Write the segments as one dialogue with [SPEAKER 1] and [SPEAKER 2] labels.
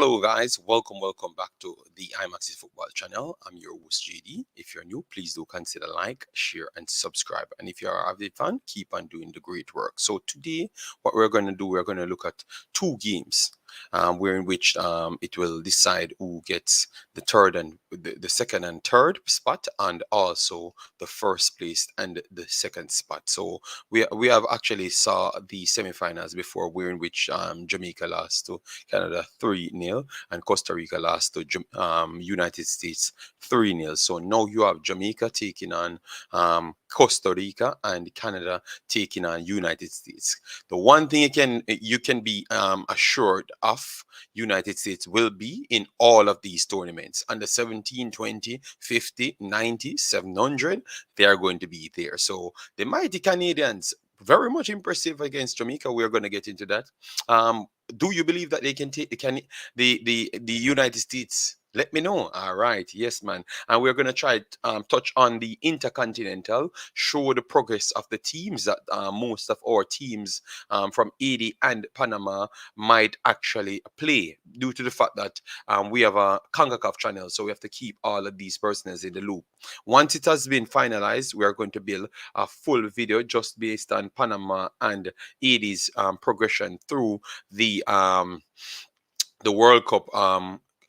[SPEAKER 1] Hello, guys. Welcome back to the Imaxit Football channel. I'm your host, JD. If you're new, please do consider like, share, and subscribe. And if you're avid fan, keep on doing the great work. So today, what we're going to do, we're going to look at two games where in which it will decide who gets the third and the second and third spot, and also the first place and the second spot. So we have actually saw the semifinals before, where in which Jamaica lost to Canada 3-0, and Costa Rica lost to United States 3-0. So now you have Jamaica taking on Costa Rica, and Canada taking on United States. The one thing you can be assured of, United States will be in all of these tournaments. Under 17, 20, 50, 90, 700, they are going to be there. So the mighty Canadians, very much impressive against Jamaica. We're going to get into that. Do you believe that they can take the United States? Let me know. All right, yes, man. And we're gonna try touch on the intercontinental, show the progress of the teams that most of our teams from Haiti and Panama might actually play, due to the fact that we have a CONCACAF channel, so we have to keep all of these persons in the loop. Once it has been finalized, we are going to build a full video just based on Panama and Haiti's progression through the World Cup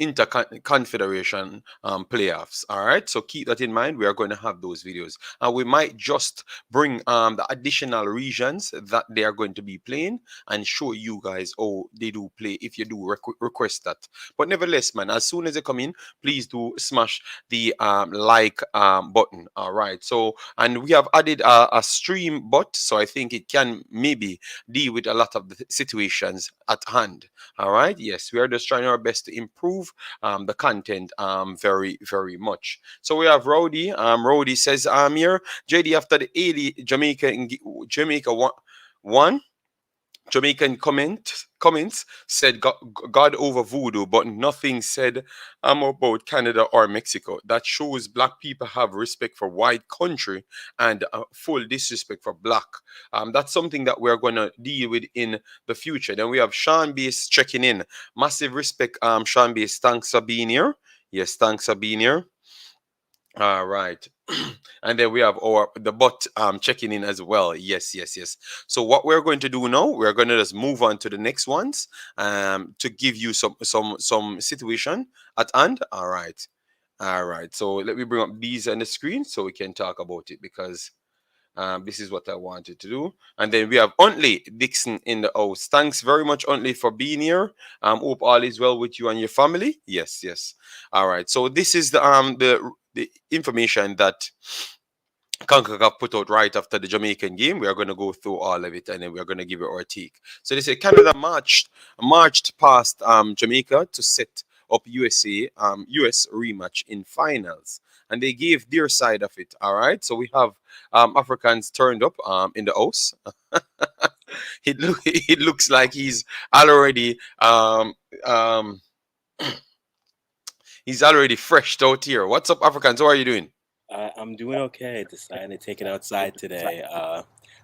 [SPEAKER 1] inter-confederation playoffs. All right, so keep that in mind. We are going to have those videos, and we might just bring the additional regions that they are going to be playing and show you guys how they do play, if you do request that. But nevertheless, man, as soon as they come in, please do smash the like button. All right, so, and we have added a stream bot, so I think it can maybe deal with a lot of the situations at hand. All right, yes, we are just trying our best to improve the content very, very much. So we have Rowdy. Rowdy says, I'm here. JD, after the 80 Jamaica won. Jamaican comments said God over voodoo, but nothing said about Canada or Mexico. That shows black people have respect for white country and full disrespect for black. That's something that we're going to deal with in the future. Then we have Sean Base checking in. Massive respect, Sean Base. Thanks for being here. Yes, thanks for being here. All right. And then we have the bot checking in as well. Yes. So what we're going to do now, we're going to just move on to the next ones to give you some situation at hand. All right. So let me bring up these on the screen so we can talk about it, because this is what I wanted to do. And then we have Huntley Dixon in the house. Thanks very much, Huntley, for being here. Hope all is well with you and your family. Yes. All right. So this is the information that CONCACAF put out right after the Jamaican game. We are going to go through all of it, and then we are going to give it our take. So they say Canada marched past Jamaica to set up US rematch in finals, and they gave their side of it. All right, so we have Africans turned up in the house. It looks like he's already he's already freshed out here. What's up, Africans? How are you doing?
[SPEAKER 2] I'm doing okay. Decided to take it outside today.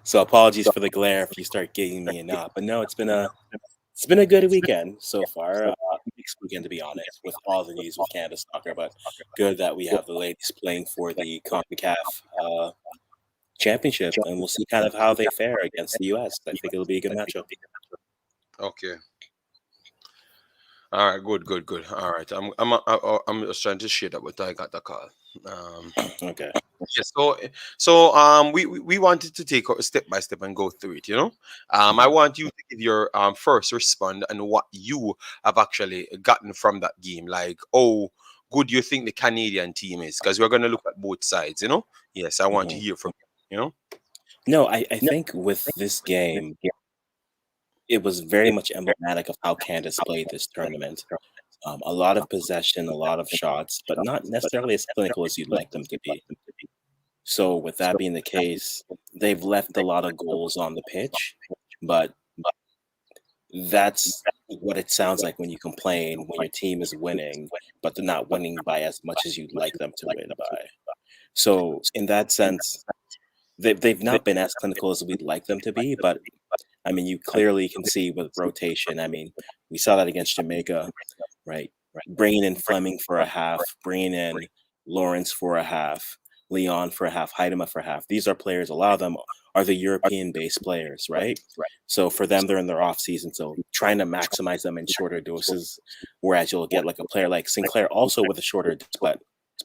[SPEAKER 2] So apologies for the glare if you start getting me a nod. But no, it's been a good weekend so far. Mixed weekend, to be honest, with all the news with Canada soccer. But good that we have the ladies playing for the CONCACAF championship, and we'll see kind of how they fare against the US. I think it'll be a good matchup.
[SPEAKER 1] Okay. All right. Good. All right. I'm just trying to share that, but I got the call.
[SPEAKER 2] Okay.
[SPEAKER 1] Yeah, we wanted to take it step by step and go through it. I want you to give your first respond and what you have actually gotten from that game. Like, oh, good, you think the Canadian team is, because we're going to look at both sides. Yes, I want to hear from you.
[SPEAKER 2] No, I think with this game, it was very much emblematic of how Canada's played this tournament. A lot of possession, a lot of shots, but not necessarily as clinical as you'd like them to be. So with that being the case, they've left a lot of goals on the pitch, but that's what it sounds like when you complain when your team is winning, but they're not winning by as much as you'd like them to win by. So in that sense, they've not been as clinical as we'd like them to be, but I mean, you clearly can see with rotation. I mean, we saw that against Jamaica. right? Bringing in Fleming for a half, bringing in Lawrence for a half, Leon for a half, Heidema for a half. These are players. A lot of them are the European-based players, right? So for them, they're in their off season, so trying to maximize them in shorter doses. Whereas you'll get like a player like Sinclair also with a shorter dose, but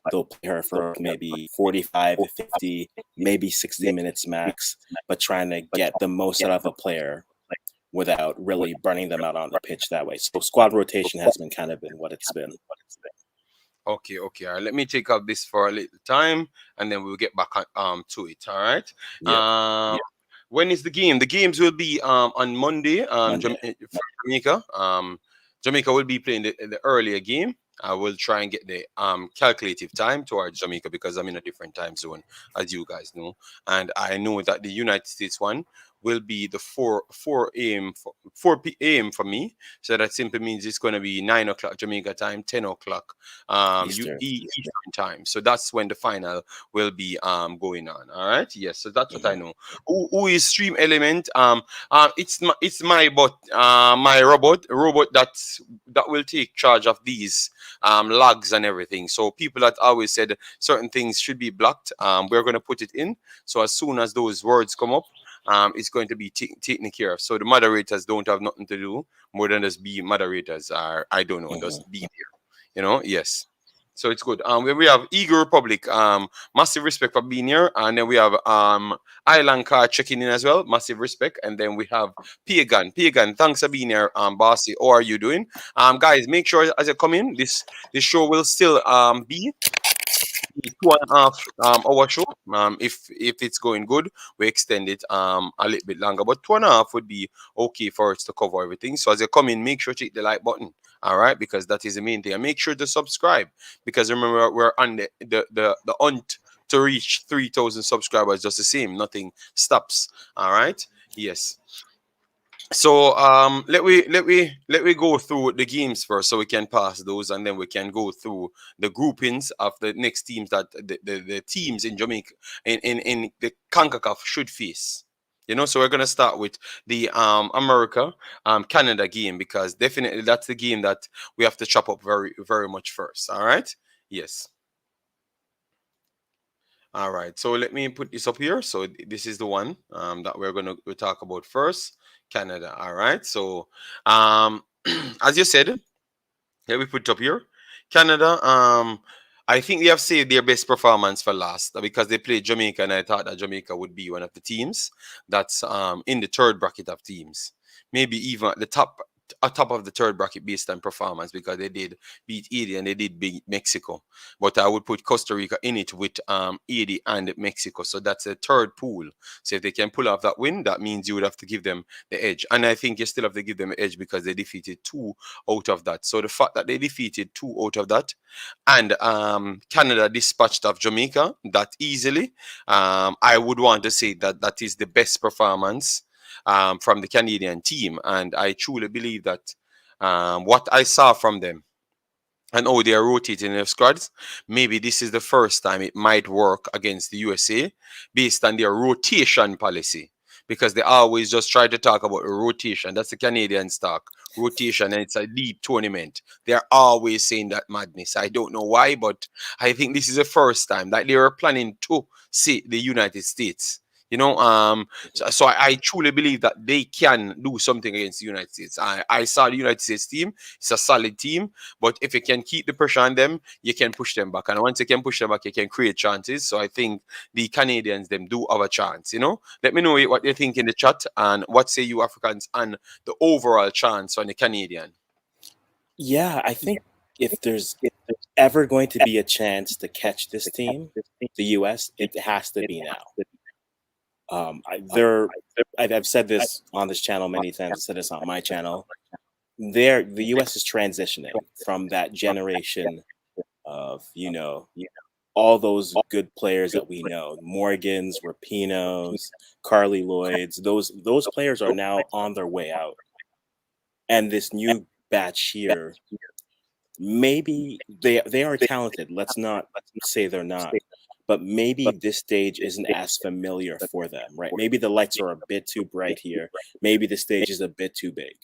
[SPEAKER 2] they'll play her for maybe 45 to 50, maybe 60 minutes max, but trying to get the most out of a player without really burning them out on the pitch that way. So squad rotation has been kind of been what it's been.
[SPEAKER 1] Okay, okay. All right. Let me take out this for a little time, and then we'll get back to it. All right.
[SPEAKER 2] Yep.
[SPEAKER 1] When is the game? The games will be on Monday.
[SPEAKER 2] Monday.
[SPEAKER 1] For Jamaica. Jamaica will be playing the earlier game. I will try and get the calculative time towards Jamaica because I'm in a different time zone, as you guys know, and I know that the United States one will be the 4 p.m. for me. So that simply means it's going to be 9 o'clock Jamaica time, 10 o'clock
[SPEAKER 2] Eastern.
[SPEAKER 1] Eastern time. So that's when the final will be going on. All right. Yes. So that's what I know. Who is Stream Element? It's my bot, my robot that will take charge of these logs and everything. So people that always said certain things should be blocked, we're going to put it in. So as soon as those words come up, it's going to be taken care of. So the moderators don't have nothing to do more than just be moderators, or I don't know, just be there. Yes. So it's good. We have Eagle Republic. Massive respect for being here, and then we have Island Car checking in as well. Massive respect, and then we have Pagan. Pagan, thanks for being here. Bossy, how are you doing? Guys, make sure as you come in, this show will still be 2.5 hour show. If it's going good, we extend it a little bit longer, but 2.5 would be okay for us to cover everything. So as you come in, make sure to hit the like button, all right, because that is the main thing, and make sure to subscribe, because remember we're on the hunt to reach 3,000 subscribers. Just the same, nothing stops. All right. Yes. So let we go through the games first, so we can pass those, and then we can go through the groupings of the next teams that the teams in Jamaica in the CONCACAF should face. So we're gonna start with the America Canada game, because definitely that's the game that we have to chop up very very much first. All right. Yes. All right, so let me put this up here. So this is the one that we're going to talk about first, Canada. All right, so as you said, let me put it up here. Canada, I think they have saved their best performance for last because they played Jamaica, and I thought that Jamaica would be one of the teams that's in the third bracket of teams, maybe even at the top of the third bracket based on performance, because they did beat 80 and they did beat Mexico. But I would put Costa Rica in it with 80 and Mexico. So that's a third pool. So if they can pull off that win, that means you would have to give them the edge. And I think you still have to give them the edge because they defeated 2 out of that. So the fact that they defeated 2 out of that, and Canada dispatched of Jamaica that easily, I would want to say that that is the best performance from the Canadian team. And I truly believe that what I saw from them and how they are rotating their squads, maybe this is the first time it might work against the USA based on their rotation policy. Because they always just try to talk about rotation. That's the Canadians talk. Rotation, and it's a deep tournament. They're always saying that madness. I don't know why, but I think this is the first time that they were planning to see the United States. So I truly believe that they can do something against the United States. I saw the United States team. It's a solid team, but if you can keep the pressure on them, you can push them back. And once you can push them back, you can create chances. So I think the Canadians, them, do have a chance. Let me know what you think in the chat, and what say you Africans on the overall chance on the Canadian.
[SPEAKER 2] Yeah, I think if there's ever going to be a chance to catch this team, the US, it has to be now. I've said this on this channel many times. I've said this on my channel. The US is transitioning from that generation of all those good players that we know, Morgans, Rapinos, Carly Lloyds. Those players are now on their way out, and this new batch here, maybe they are talented. Let's not say they're not. But maybe this stage isn't as familiar for them, right? Maybe the lights are a bit too bright here. Maybe the stage is a bit too big.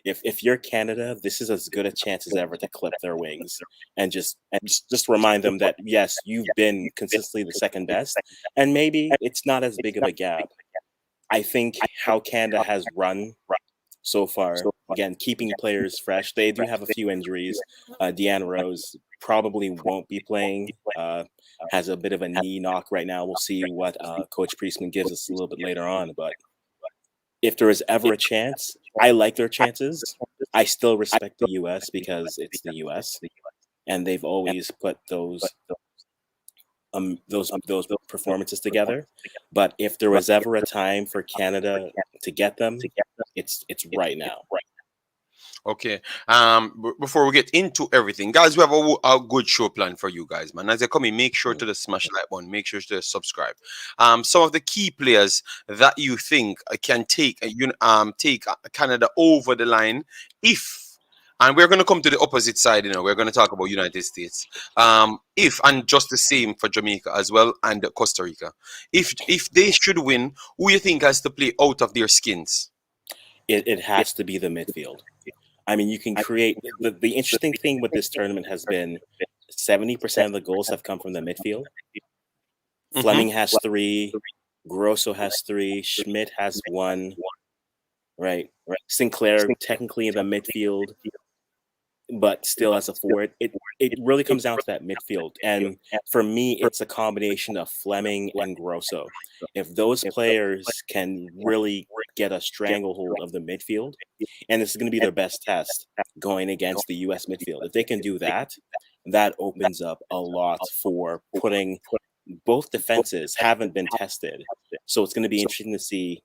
[SPEAKER 2] If you're Canada, this is as good a chance as ever to clip their wings and just remind them that yes, you've been consistently the second best, and maybe it's not as big of a gap. I think how Canada has run so far, again, keeping players fresh. They do have a few injuries. Deanne Rose probably won't be playing. Has a bit of a knee knock right now. We'll see what Coach Priestman gives us a little bit later on. But if there is ever a chance, I like their chances. I still respect the U.S. because it's the U.S. and they've always put those performances together. But if there was ever a time for Canada to get them, it's right now.
[SPEAKER 1] Okay. Before we get into everything, guys, we have a good show plan for you guys, man. As you come in, make sure to smash the like button. Make sure to subscribe. Some of the key players that you think can take Canada over the line, if and we're going to come to the opposite side. We're going to talk about United States. If and just the same for Jamaica as well and Costa Rica. If they should win, who you think has to play out of their skins?
[SPEAKER 2] It has to be the midfield. I mean, you can create the interesting thing with this tournament has been 70% of the goals have come from the midfield. Fleming has 3, Grosso has 3, Schmidt has 1, right? Sinclair technically in the midfield, but still as a forward. It really comes down to that midfield. And for me, it's a combination of Fleming and Grosso. If those players can really get a stranglehold of the midfield, and this is going to be their best test going against the U.S. midfield. If they can do that, that opens up a lot for putting both defenses haven't been tested. So it's going to be interesting to see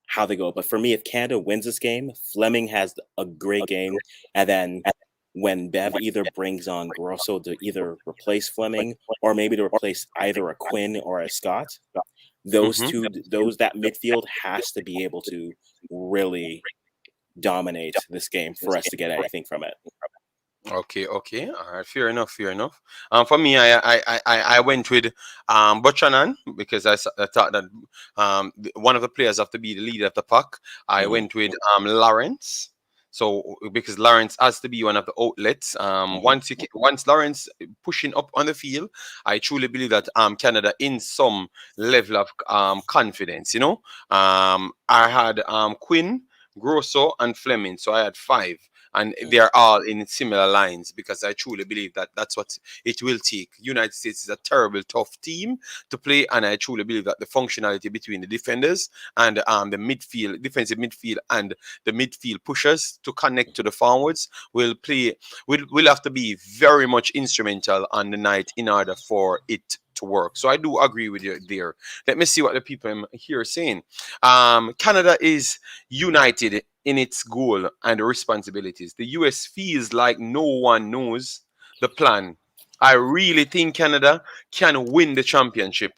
[SPEAKER 2] how they go. But for me, if Canada wins this game, Fleming has a great game. And then when Bev either brings on Grosso to either replace Fleming or maybe to replace either a Quinn or a Scott, that midfield has to be able to really dominate this game for us to get anything from it.
[SPEAKER 1] Okay, all right, fair enough. For me, I went with Buchanan because I thought that one of the players have to be the leader of the pack. I went with Lawrence. So because Lawrence has to be one of the outlets. Once Lawrence pushing up on the field, I truly believe that Canada in some level of confidence. I had Quinn, Grosso, and Fleming, so I had 5. And they're all in similar lines because I truly believe that that's what it will take. United States is a terrible, tough team to play, and I truly believe that the functionality between the defenders and the midfield, defensive midfield, and the midfield pushers to connect to the forwards will have to be very much instrumental on the night in order for it to work. So I do agree with you there. Let me see what the people here are saying. Canada is united in its goal and responsibilities. The US feels like no one knows the plan. I really think Canada can win the championship.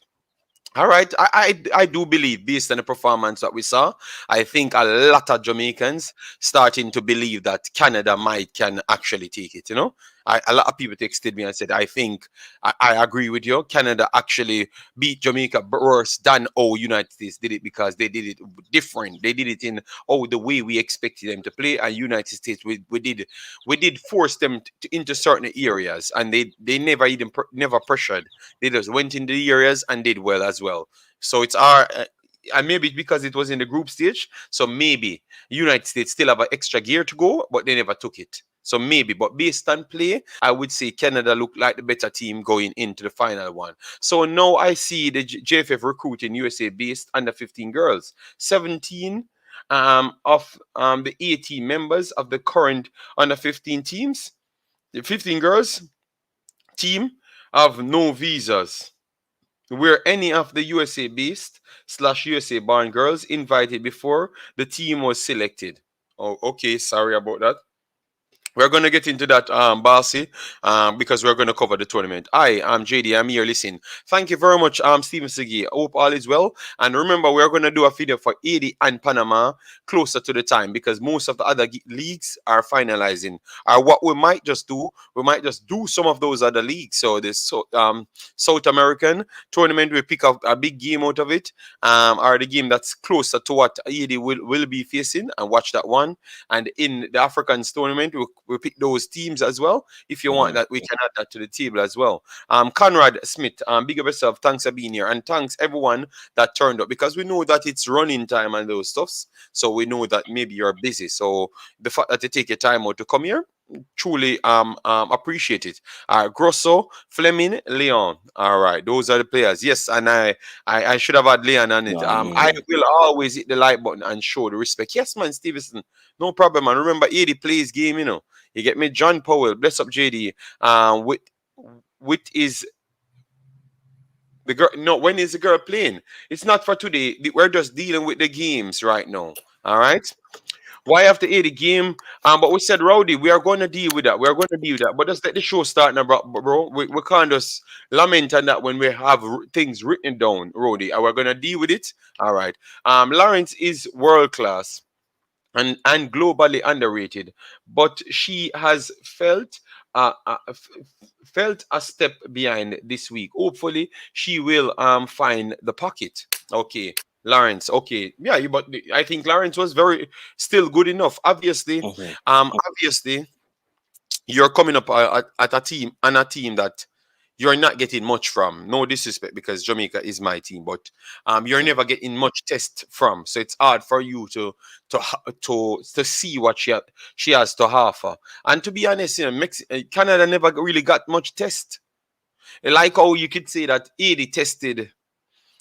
[SPEAKER 1] All right, I do believe, based on the performance that we saw, I think a lot of Jamaicans starting to believe that Canada can actually take it. A lot of people texted me and said, I think I agree with you. Canada actually beat Jamaica worse than United States did it because they did it different. They did it in the way we expected them to play. And United States, we did force them into certain areas, and they never pressured. They just went into the areas and did well as well. So it's and maybe because it was in the group stage, so maybe United States still have an extra gear to go, but they never took it. So maybe, but based on play, I would say Canada looked like the better team going into the final one. So now I see the JFF recruiting USA-based under 15 girls. 17 of the 18 members of the current under 15 teams, the 15 girls team, have no visas. Were any of the USA-based / USA-born girls invited before the team was selected? Oh, okay. Sorry about that. We're going to get into that, Barcy, because we're going to cover the tournament. I'm JD. I'm here. Listen, thank you very much, Stephen Sigi. Hope all is well. And remember, we're going to do a video for Haiti and Panama closer to the time because most of the other leagues are finalizing. Or what we might just do some of those other leagues. So this South American tournament, we pick up a big game out of it, or the game that's closer to what Haiti will be facing, and watch that one. And in the Africans tournament, we pick those teams as well. If you want
[SPEAKER 2] Mhm.
[SPEAKER 1] that, we can add that to the table as well. Conrad Smith, big up yourself. Thanks for being here. And thanks everyone that turned up because we know that it's running time and those stuffs. So we know that maybe you're busy. So the fact that you take your time out to come here, truly appreciate it. Grosso, Fleming, Leon. All right, those are the players. Yes, and I should have had Leon on it. I
[SPEAKER 2] Mhm.
[SPEAKER 1] will always hit the like button and show the respect. Yes, man, Stevenson, no problem. And remember, 80 plays game. You get me, John Powell. Bless up, JD. With is the girl? No, when is the girl playing? It's not for today. We're just dealing with the games right now. All right. Why after 80 game? But we said, Rowdy, we are going to deal with that. We are going to deal with that. But just let the show start now, bro. We can't just lament on that when we have things written down, Rowdy. And we're going to deal with it. All right. Lawrence is world class and globally underrated, but she has felt a step behind this week. Hopefully, she will find the pocket. Okay, Lawrence. Okay, yeah, but I think Lawrence was very still good enough.
[SPEAKER 2] Mhm.
[SPEAKER 1] Obviously, you're coming up at a team that you're not getting much from. No disrespect, because Jamaica is my team, but you're never getting much test from. So it's hard for you to see what she has to offer. And to be honest, Canada never really got much test. Like how you could say that 80 tested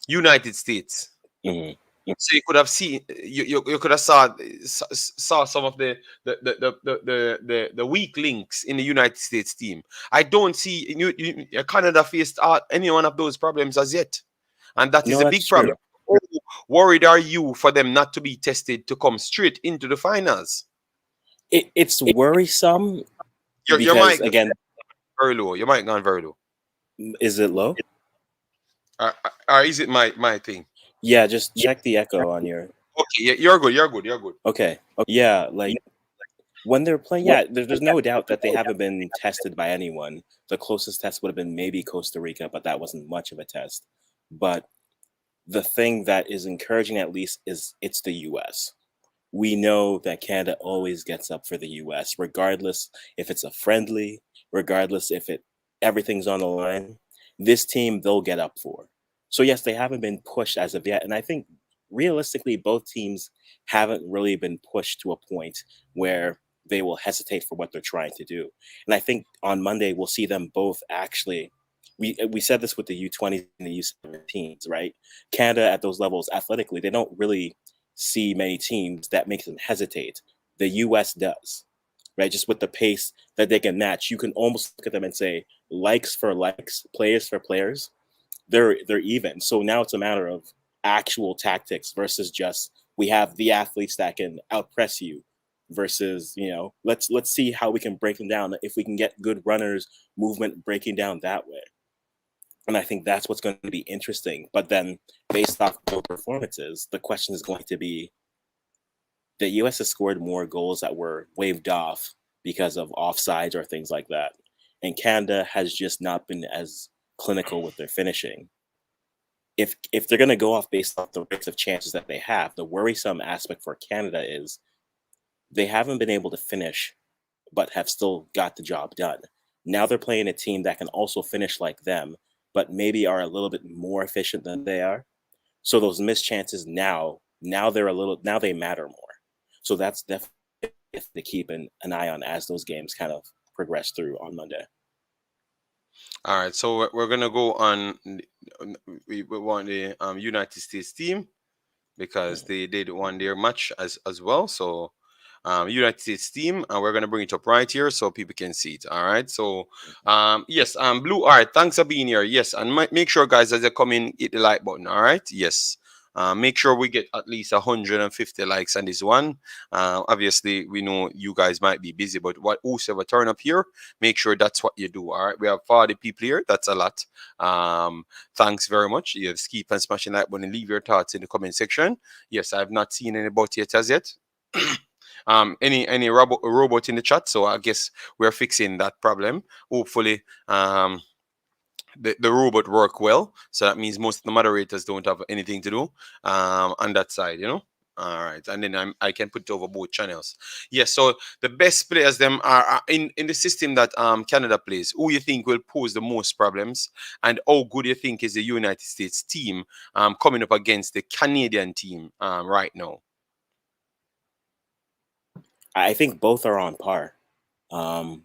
[SPEAKER 1] United States.
[SPEAKER 2] Mhm.
[SPEAKER 1] So you could have seen, you could have saw some of the weak links in the United States team. I don't see Canada faced any one of those problems as yet, and that is
[SPEAKER 2] No,
[SPEAKER 1] a
[SPEAKER 2] that's
[SPEAKER 1] big
[SPEAKER 2] true.
[SPEAKER 1] problem. How worried are you for them not to be tested to come straight into the finals?
[SPEAKER 2] It's worrisome
[SPEAKER 1] Your
[SPEAKER 2] because
[SPEAKER 1] mic
[SPEAKER 2] again,
[SPEAKER 1] very low. Your mic gone very low.
[SPEAKER 2] is it low?
[SPEAKER 1] Or is it my thing?
[SPEAKER 2] Yeah, just check the echo on your.
[SPEAKER 1] Okay, you're good. You're good. You're good.
[SPEAKER 2] Okay. Yeah, like when they're playing, yeah, there's no doubt that they haven't been tested by anyone. The closest test would have been maybe Costa Rica, but that wasn't much of a test. But the thing that is encouraging, at least, is it's the US. We know that Canada always gets up for the US, regardless if it's a friendly, regardless if everything's on the line. This team they'll get up for. So yes, they haven't been pushed as of yet, and I think realistically, both teams haven't really been pushed to a point where they will hesitate for what they're trying to do. And I think on Monday we'll see them both actually. We said this with the U20s and the U17s, right? Canada at those levels athletically, they don't really see many teams that makes them hesitate. The US does, right? Just with the pace that they can match, you can almost look at them and say, likes for likes, players for players, they're even. So now it's a matter of actual tactics versus just we have the athletes that can outpress you versus let's see how we can break them down if we can get good runners movement breaking down that way. And I think that's what's going to be interesting. But then, based off their performances, the question is going to be the US has scored more goals that were waved off because of offsides or things like that. And Canada has just not been as clinical with their finishing. If they're going to go off based off the rates of chances that they have, the worrisome aspect for Canada is they haven't been able to finish, but have still got the job done. Now they're playing a team that can also finish like them, but maybe are a little bit more efficient than they are. So those missed chances now they matter more. So that's definitely to keep an eye on as those games kind of progress through on Monday.
[SPEAKER 1] All right, so we're gonna go on. We want the United States team because they did one their match as well. So United States team, and we're gonna bring it up right here so people can see it. All right. So yes, Blue Art, thanks for being here. Yes, and make sure guys as they come in, hit the like button. All right. Yes. Make sure we get at least 150 likes on this one. Obviously, we know you guys might be busy, but whosoever turn up here, make sure that's what you do. All right, we have 40 people here. That's a lot. Thanks very much. Yes, keep on smashing that button and leave your thoughts in the comment section. Yes, I've not seen any bot yet as yet. Any robot in the chat, so I guess we're fixing that problem. Hopefully, the robot work well, so that means most of the moderators don't have anything to do on that side, you know. All right, and then I can put it over both channels. Yes, so the best players them are in the system that Canada plays. Who you think will pose the most problems, and how good you think is the United States team coming up against the Canadian team right now?
[SPEAKER 2] I think both are on par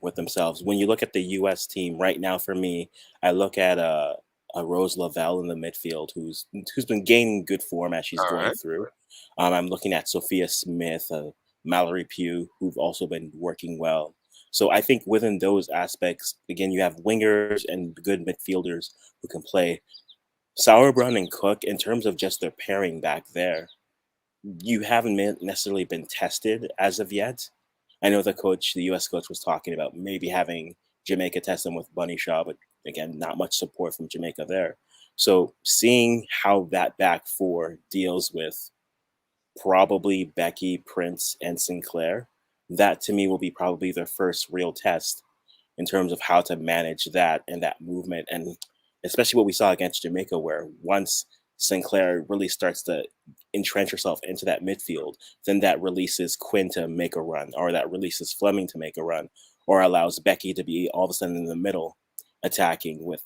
[SPEAKER 2] with themselves. When you look at the U.S. team right now, for me, I look at a Rose Lavelle in the midfield who's been gaining good form as she's
[SPEAKER 1] All
[SPEAKER 2] going
[SPEAKER 1] right.
[SPEAKER 2] through. I'm looking at Sophia Smith, Mallory Pugh, who've also been working well. So I think within those aspects, again, you have wingers and good midfielders who can play. Sauerbrunn and Cook, in terms of just their pairing back there, you haven't necessarily been tested as of yet. I know the U.S. coach, was talking about maybe having Jamaica test them with Bunny Shaw, but again, not much support from Jamaica there. So seeing how that back four deals with probably Becky, Prince, and Sinclair, that to me will be probably their first real test in terms of how to manage that and that movement. And especially what we saw against Jamaica, where once Sinclair really starts to entrench herself into that midfield, then that releases Quinn to make a run, or that releases Fleming to make a run, or allows Becky to be all of a sudden in the middle attacking with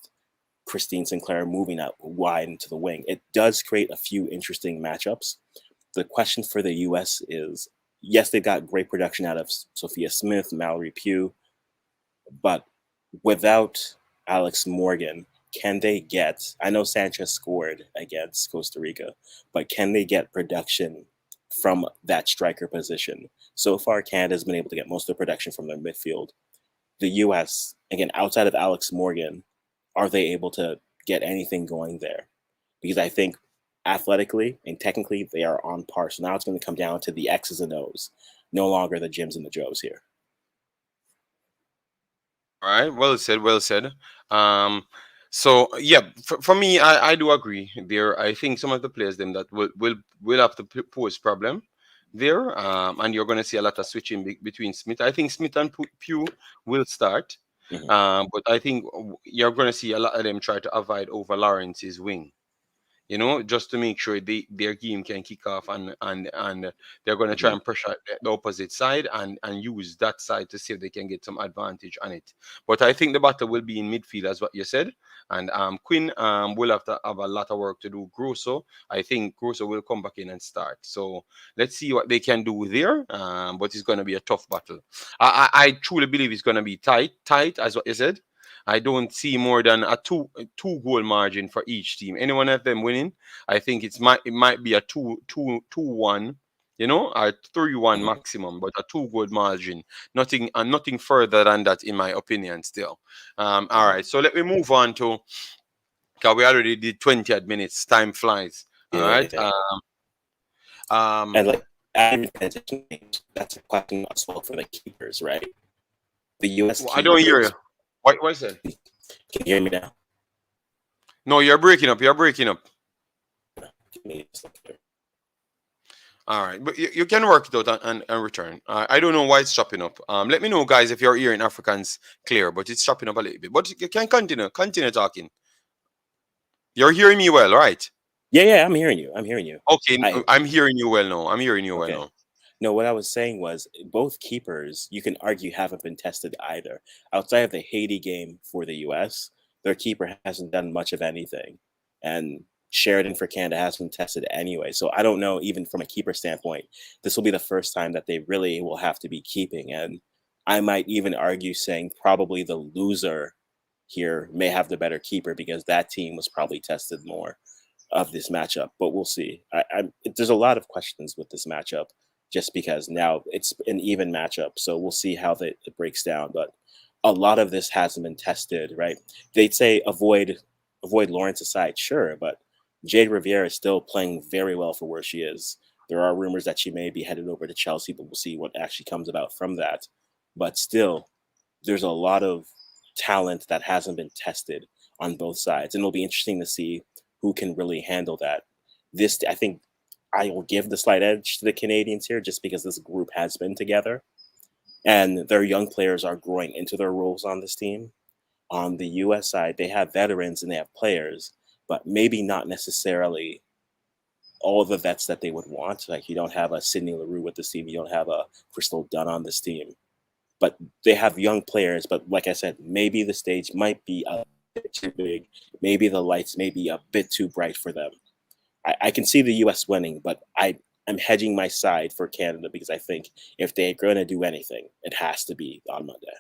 [SPEAKER 2] Christine Sinclair moving out wide into the wing. It does create a few interesting matchups. The question for the U.S. is, yes, they've got great production out of Sophia Smith, Mallory Pugh, but without Alex Morgan, can they get, I know Sanchez scored against Costa Rica, but can they get production from that striker position? So far, Canada's been able to get most of the production from their midfield. The U.S., again, outside of Alex Morgan, are they able to get anything going there? Because I think athletically and technically they are on par. So now it's going to come down to the X's and O's, no longer the Jims and the Joes here.
[SPEAKER 1] All right, well said, well said. So yeah, for me, I do agree there. I think some of the players them that will have to pose problem there, and you're going to see a lot of switching between Smith. I think Smith and Pugh will start, but I think you're going to see a lot of them try to avoid over Lawrence's wing. You know, just to make sure their game can kick off, and they're going to try and pressure the opposite side and use that side to see if they can get some advantage on it. But I think the battle will be in midfield, as what you said, and Quinn will have to have a lot of work to do. Grosso, I think Grosso will come back in and start. So let's see what they can do there. But it's going to be a tough battle. I truly believe it's going to be tight, as what you said. I don't see more than a two goal margin for each team. Any one of them winning, I think it might be a 2-1, you know, or 3-1 maximum, but a 2 goal margin. Nothing further than that, in my opinion. Still, all right. So let me move on to, because we already did 20 minutes. Time flies. All right.
[SPEAKER 2] Yeah. And like that's a question as well for the keepers, right? The U.S.
[SPEAKER 1] I don't hear you. What is it?
[SPEAKER 2] Can you hear me now?
[SPEAKER 1] No, you're breaking up. You're breaking up. All right, but you can work it out and return. I don't know why it's chopping up. Let me know, guys, if you're hearing Africans clear, but it's chopping up a little bit. But you can continue talking. You're hearing me well, right?
[SPEAKER 2] Yeah, I'm hearing you.
[SPEAKER 1] Okay, I'm hearing you well now. I'm hearing you well now.
[SPEAKER 2] No, what I was saying was both keepers, you can argue, haven't been tested either. Outside of the Haiti game for the U.S., their keeper hasn't done much of anything. And Sheridan for Canada has been tested anyway. So I don't know, even from a keeper standpoint, this will be the first time that they really will have to be keeping. And I might even argue saying probably the loser here may have the better keeper because that team was probably tested more of this matchup. But we'll see. There's a lot of questions with this matchup, just because now it's an even matchup. So we'll see how it breaks down. But a lot of this hasn't been tested, right? They'd say avoid Lawrence aside, sure, but Jade Riviera is still playing very well for where she is. There are rumors that she may be headed over to Chelsea, but we'll see what actually comes about from that. But still, there's a lot of talent that hasn't been tested on both sides, and it'll be interesting to see who can really handle that. I think, I will give the slight edge to the Canadians here, just because this group has been together, and their young players are growing into their roles on this team. On the U.S. side, they have veterans and they have players, but maybe not necessarily all the vets that they would want. Like, you don't have a Sydney LaRue with this team, you don't have a Crystal Dunn on this team, but they have young players. But like I said, maybe the stage might be a bit too big. Maybe the lights may be a bit too bright for them. I can see the U.S. winning, but I'm hedging my side for Canada, because I think if they're going to do anything, it has to be on Monday.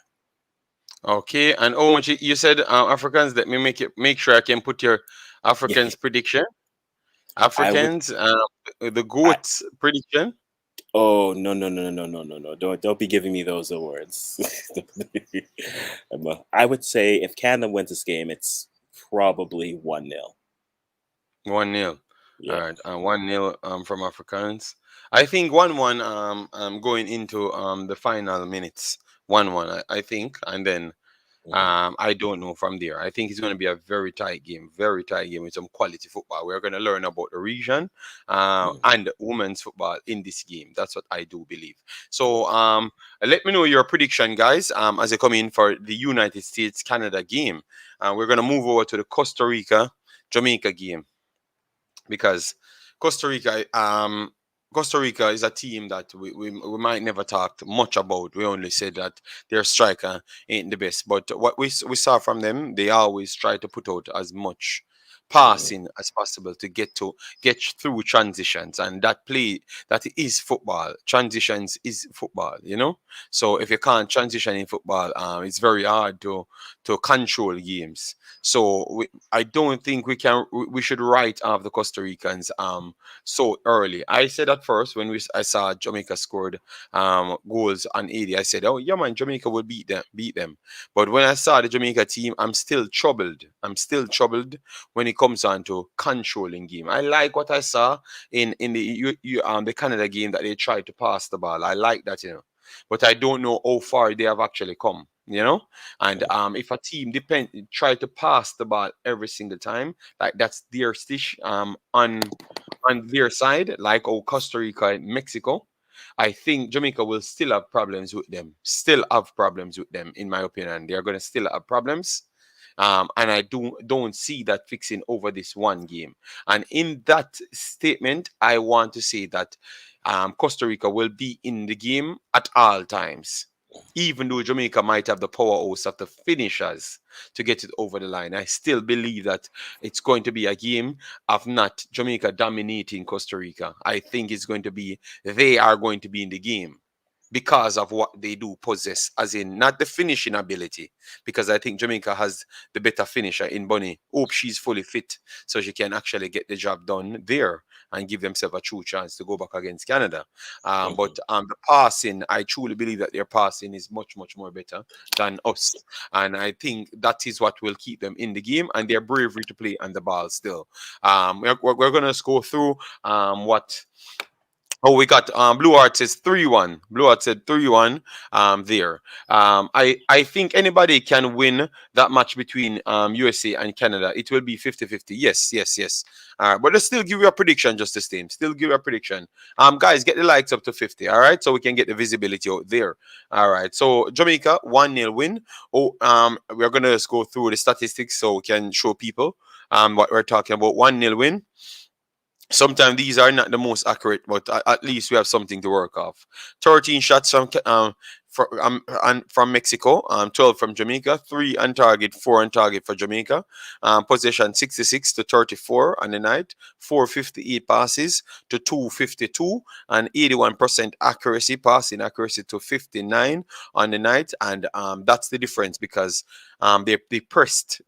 [SPEAKER 1] Okay, and how much you said Africans? Let me make sure I can put your
[SPEAKER 2] Yeah,
[SPEAKER 1] Africans prediction.
[SPEAKER 2] I would.
[SPEAKER 1] Africans, the
[SPEAKER 2] I,
[SPEAKER 1] goats prediction.
[SPEAKER 2] oh, no! Don't be giving me those awards. I would say if Canada wins this game, it's probably 1-0.
[SPEAKER 1] 1-0. All
[SPEAKER 2] Yeah.
[SPEAKER 1] right, 1-0 from Africans. I think 1-1 going into the final minutes. 1-1, I think, and then
[SPEAKER 2] Mhm,
[SPEAKER 1] I don't know from there. I think it's going to be a very tight game with some quality football. We're going to learn about the region
[SPEAKER 2] mhm,
[SPEAKER 1] and women's football in this game. That's what I do believe.
[SPEAKER 2] mhm,
[SPEAKER 1] So let me know your prediction, guys, as you come in for the United States Canada game. We're going to move over to the Costa Rica Jamaica game because Costa Rica, Costa Rica is a team that we might never talk much about. We only said that their striker ain't the best, but what we saw from them, they always try to put out as much
[SPEAKER 2] mhm,
[SPEAKER 1] passing as possible to get through transitions, and that is football. Transitions is football, you know. So if you can't transition in football, it's very hard to control games. So I don't think we should write off the Costa Ricans so early. I said at first when I saw Jamaica scored goals on 80, I said, "Oh yeah, man, Jamaica will beat them." But when I saw the Jamaica team, I'm still troubled. I'm still troubled when it comes on to controlling game. I like what I saw in the Canada game that they tried to pass the ball. I like that, you know, but I don't know how far they have actually come. You know, and
[SPEAKER 2] mhm,
[SPEAKER 1] if a team try to pass the ball every single time, like that's their stitch on their side, like Costa Rica and Mexico, I think Jamaica will still have problems with them. Still have problems with them, in my opinion. They're going to still have problems. And I don't see that fixing over this one game. And in that statement, I want to say that Costa Rica will be in the game at all times. Even though Jamaica might have the powerhouse of the finishers to get it over the line, I still believe that it's going to be a game of not Jamaica dominating Costa Rica. I think it's going to be they are going to be in the game because of what they do possess, as in not the finishing ability, because I think Jamaica has the better finisher in Bunny. Hope she's fully fit so she can actually get the job done there and give themselves a true chance to go back against Canada.
[SPEAKER 2] mhm,
[SPEAKER 1] But the passing, I truly believe that their passing is much, much more better than us. And I think that is what will keep them in the game and their bravery to play on the ball still. We're going to go through what Oh, we got Blue Heart says 3-1. Blue Heart said 3-1 there. I think anybody can win that match between USA and Canada. It will be 50-50. Yes, yes, yes. But let's still give you a prediction, just the same. Still give you a prediction. Guys, get the likes up to 50, all right? So we can get the visibility out there. All right. So Jamaica, 1-0 win. We're going to just go through the statistics so we can show people what we're talking about. 1-0 win. Sometimes these are not the most accurate, but at least we have something to work off. 13 shots from Mexico, 12 from Jamaica, 3 on target, 4 on target for Jamaica. Possession 66 to 34 on the night, 458 passes to 252, and 81% accuracy, passing accuracy to 59 on the night. And that's the difference because they pressed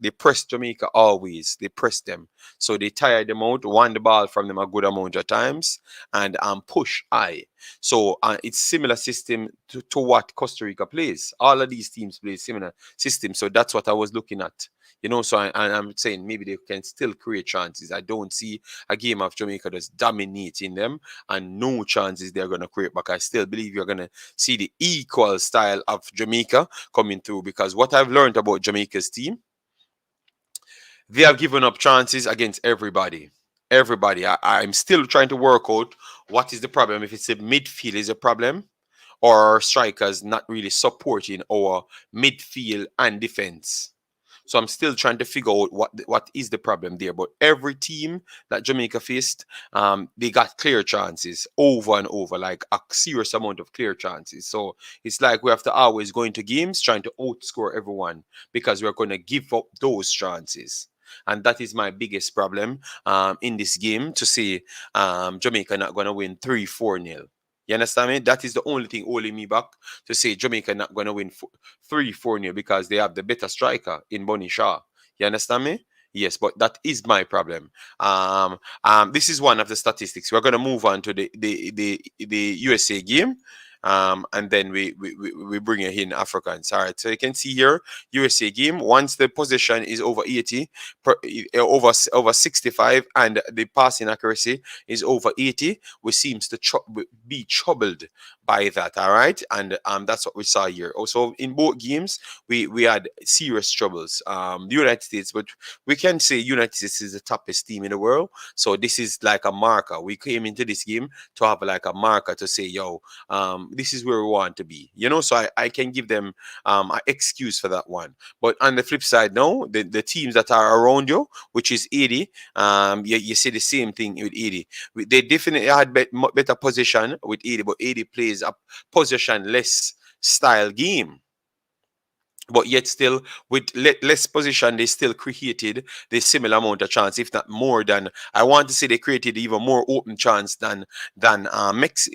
[SPEAKER 1] Jamaica always. They pressed them. So they tired them out, won the ball from them a good amount of times, and push high. So it's similar system to what Costa Rica plays. All of these teams play similar system. So that's what I was looking at. You know, so I'm saying maybe they can still create chances. I don't see a game of Jamaica just dominating them and no chances they're going to create. But I still believe you're going to see the equal style of Jamaica coming through, because what I've learned about Jamaica's team, they have given up chances against everybody. Everybody. I'm still trying to work out what is the problem. If it's a midfield is a problem, or strikers not really supporting our midfield and defense. So I'm still trying to figure out what is the problem there. But every team that Jamaica faced, they got clear chances over and over, like a serious amount of clear chances. So it's like we have to always go into games trying to outscore everyone, because we're going to give up those chances. And that is my biggest problem in this game, to say Jamaica not going to win 3-4-0. You understand me? That is the only thing holding me back, to say Jamaica not going to win 3-4-0, because they have the better striker in Bonnie Shaw. You understand me? Yes, but that is my problem. This is one of the statistics. We're going to move on to the USA game. And then we bring in Africans. All right. So you can see here, USA game. Once the possession is over 80, over 65, and the passing accuracy is over 80, we seems to be troubled by that. All right, and that's what we saw here. Also, in both games, we had serious troubles. The United States, but we can say United States is the toughest team in the world. So this is like a marker. We came into this game to have like a marker to say, yo, this is where we want to be. You know, so I can give them an excuse for that one. But on the flip side, no, the teams that are around you, which is 80, you see the same thing with 80. They definitely had better position with 80, but 80 plays a possession-less style game. But yet still, with less position, they still created the similar amount of chance, if not more than. I want to say they created even more open chance than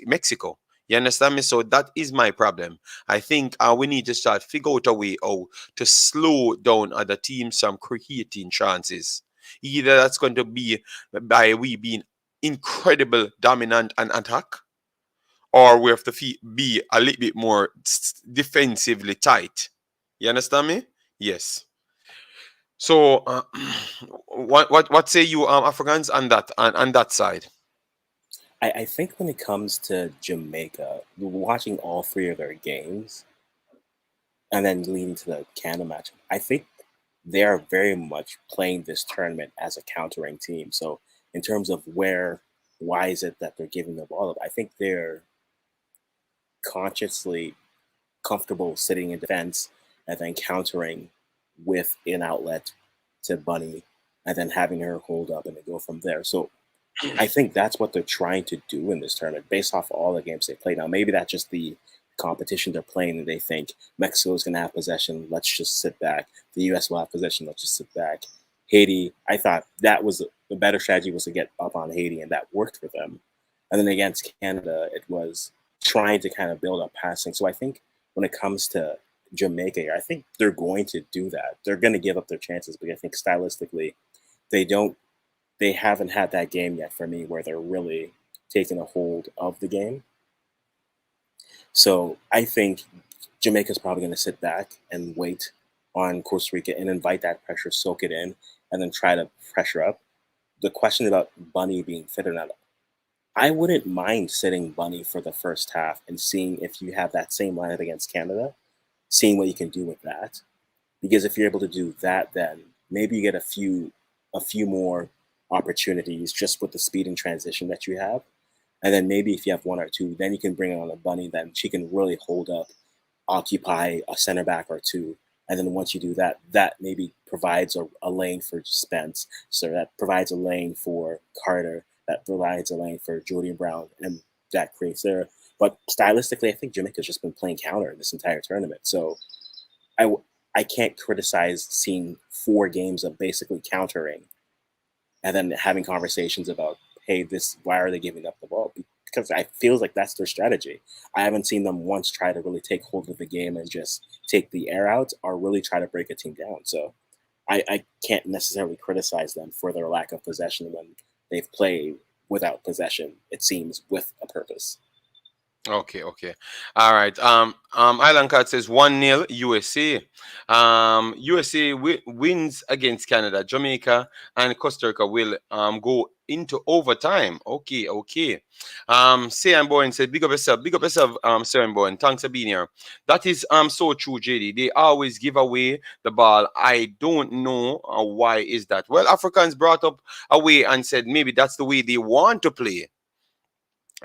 [SPEAKER 1] Mexico. You understand me? So that is my problem. I think we need to start figure out a way how to slow down other teams from creating chances. Either that's going to be by we being incredible dominant and attack, or we have to be a little bit more defensively tight. You understand me? Yes. So, what say you, Africans, on on that side?
[SPEAKER 2] I think when it comes to Jamaica, watching all three of their games and then leading to the Canada match, I think they are very much playing this tournament as a countering team. So in terms of why is it that they're giving the ball up? I think they're consciously comfortable sitting in defense and then countering with an outlet to Bunny and then having her hold up and then go from there. So I think that's what they're trying to do in this tournament based off all the games they played. Now, maybe that's just the competition they're playing and they think Mexico's going to have possession. Let's just sit back. The U.S. will have possession. Let's just sit back. Haiti, I thought that was the better strategy was to get up on Haiti, and that worked for them. And then against Canada, it was trying to kind of build up passing. So I think when it comes to Jamaica, I think they're going to do that. They're going to give up their chances, but I think stylistically, they don't. They haven't had that game yet for me where they're really taking a hold of the game. So I think Jamaica's probably going to sit back and wait on Costa Rica and invite that pressure, soak it in, and then try to pressure up. The question about Bunny being fit or not, I wouldn't mind sitting Bunny for the first half and seeing if you have that same lineup against Canada, seeing what you can do with that. Because if you're able to do that, then maybe you get a few more opportunities just with the speed and transition that you have. And then maybe if you have one or two, then you can bring on a Bunny, then she can really hold up, occupy a center back or two. And then once you do that, that maybe provides a lane for Spence. So that provides a lane for Carter. That provides a lane for Jordan Brown. And that creates there. But stylistically, I think Jamaica's just been playing counter this entire tournament. So I, I can't criticize seeing 4 games of basically countering and then having conversations about, hey, why are they giving up the ball? Because I feels like that's their strategy. I haven't seen them once try to really take hold of the game and just take the air out or really try to break a team down. So I can't necessarily criticize them for their lack of possession when they've played without possession, it seems, with a purpose.
[SPEAKER 1] Okay, okay. All right. Island Cat says 1-0 USA. USA wins against Canada. Jamaica and Costa Rica will go into overtime. Okay, okay. Sam Bowen said, big up yourself, Sam Bowen. Thanks for being here. That is so true, JD. They always give away the ball. I don't know why is that. Well, Africans brought up a way and said maybe that's the way they want to play.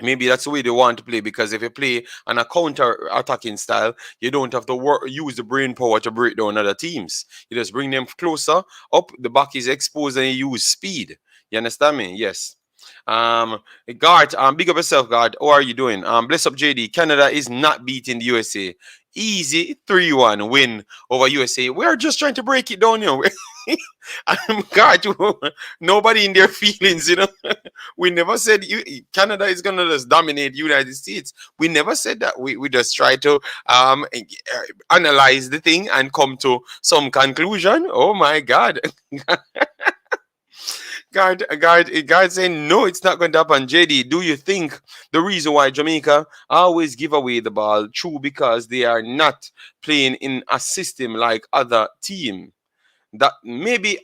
[SPEAKER 1] Maybe that's the way they want to play, because if you play on a counter attacking style, you don't have to use the brain power to break down other teams. You just bring them closer up, the back is exposed, and you use speed. You understand me? Yes. Um, Guard, big up yourself, Guard. How are you doing? Bless up, JD. Canada is not beating the USA. Easy 3-1 win over USA. We're just trying to break it down, you know. God, nobody in their feelings, you know. We never said Canada is gonna just dominate United States. We never said that. We just try to analyze the thing and come to some conclusion. Oh my God. Guard saying no, it's not going to happen. JD, do you think the reason why Jamaica always give away the ball true because they are not playing in a system like other team? That maybe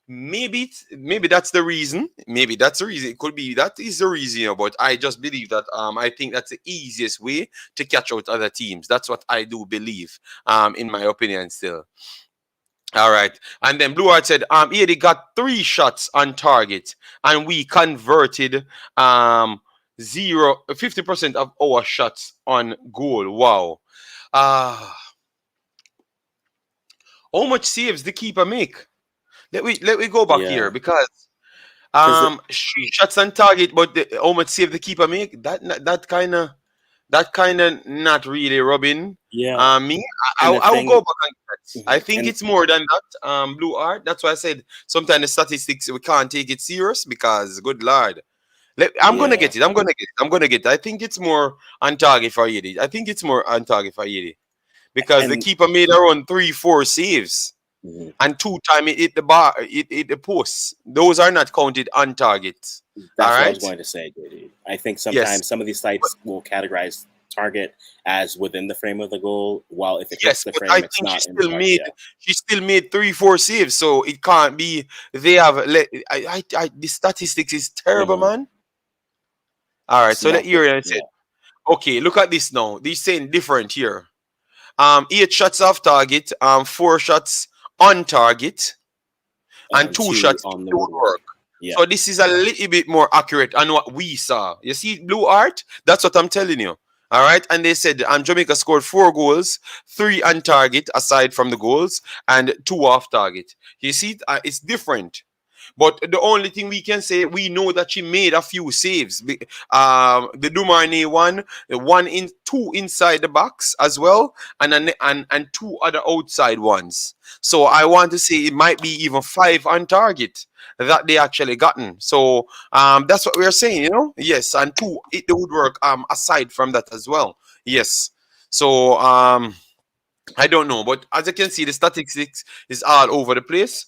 [SPEAKER 1] that's the reason. Maybe that's the reason. It could be that is the reason. But I just believe that I think that's the easiest way to catch out other teams. That's what I do believe. In my opinion, still. All right. And then Blue Heart said, yeah, they got 3 shots on target, and we converted 50% of our shots on goal. Wow. Uh how much saves the keeper make? Let me go back here,
[SPEAKER 2] Yeah,
[SPEAKER 1] because
[SPEAKER 2] because
[SPEAKER 1] 3 shots on target, but how much save the keeper make? That kind of not really rubbing
[SPEAKER 2] yeah,
[SPEAKER 1] me.
[SPEAKER 2] and the
[SPEAKER 1] I will go
[SPEAKER 2] thing,
[SPEAKER 1] back on that. I
[SPEAKER 2] mhm,
[SPEAKER 1] think
[SPEAKER 2] and
[SPEAKER 1] it's more than that. Blue Art. That's why I said sometimes the statistics we can't take it serious, because good lord. I'm gonna
[SPEAKER 2] yeah,
[SPEAKER 1] get it. I'm gonna get it. I think it's more on target for Yedi. I think it's more on target for Yedi, because the
[SPEAKER 2] and
[SPEAKER 1] keeper made around 3-4 saves,
[SPEAKER 2] mhm,
[SPEAKER 1] and 2 times it hit the bar, it hit the post. Those are not counted on target. All
[SPEAKER 2] that's what I was
[SPEAKER 1] right.
[SPEAKER 2] going to say, JD. I think
[SPEAKER 1] Yes.
[SPEAKER 2] sometimes some of these sites will categorize target as within the frame of the goal, while if it hits
[SPEAKER 1] Yes,
[SPEAKER 2] the
[SPEAKER 1] but I
[SPEAKER 2] frame, it's
[SPEAKER 1] think she
[SPEAKER 2] not in the
[SPEAKER 1] still
[SPEAKER 2] target.
[SPEAKER 1] made
[SPEAKER 2] Yeah,
[SPEAKER 1] she still made 3-4 saves, so it can't be they have the statistics is terrible,
[SPEAKER 2] hmm,
[SPEAKER 1] man. All right,
[SPEAKER 2] it's
[SPEAKER 1] so let
[SPEAKER 2] not the
[SPEAKER 1] you and said,
[SPEAKER 2] yeah,
[SPEAKER 1] okay, look at this now. They're saying different here. 8 shots off target, 4 shots on target, and
[SPEAKER 2] and
[SPEAKER 1] two
[SPEAKER 2] two
[SPEAKER 1] shots in
[SPEAKER 2] on the
[SPEAKER 1] the
[SPEAKER 2] woodwork.
[SPEAKER 1] woodwork.
[SPEAKER 2] Yeah,
[SPEAKER 1] So this is a little bit more accurate on what we saw. You see, Blue Art? That's what I'm telling you. All right. And they said Jamaica scored 4 goals, 3 on target aside from the goals, and 2 off target. You see, it's different. But the only thing we can say, we know that she made a few saves. The Dumarney one, the one in 2 inside the box as well, and 2 other outside ones. So I want to say it might be even 5 on target that they actually gotten. So that's what we're saying, you know. Yes, and 2 it the woodwork aside from that as well. Yes. So I don't know, but as you can see, the statistics is all over the place.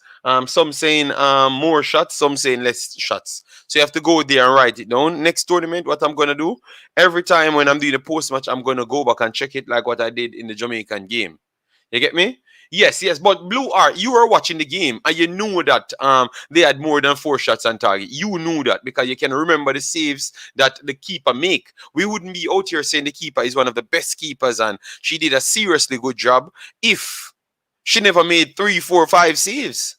[SPEAKER 1] Some saying more shots, some saying less shots. So you have to go there and write it down. Next tournament, what I'm gonna do, every time when I'm doing a post match, I'm gonna go back and check it like what I did in the Jamaican game. You get me? Yes, yes. But Blue Art, you were watching the game and you knew that they had more than 4 shots on target. You knew that because you can remember the saves that the keeper make. We wouldn't be out here saying the keeper is one of the best keepers and she did a seriously good job if she never made 3, 4, 5 saves.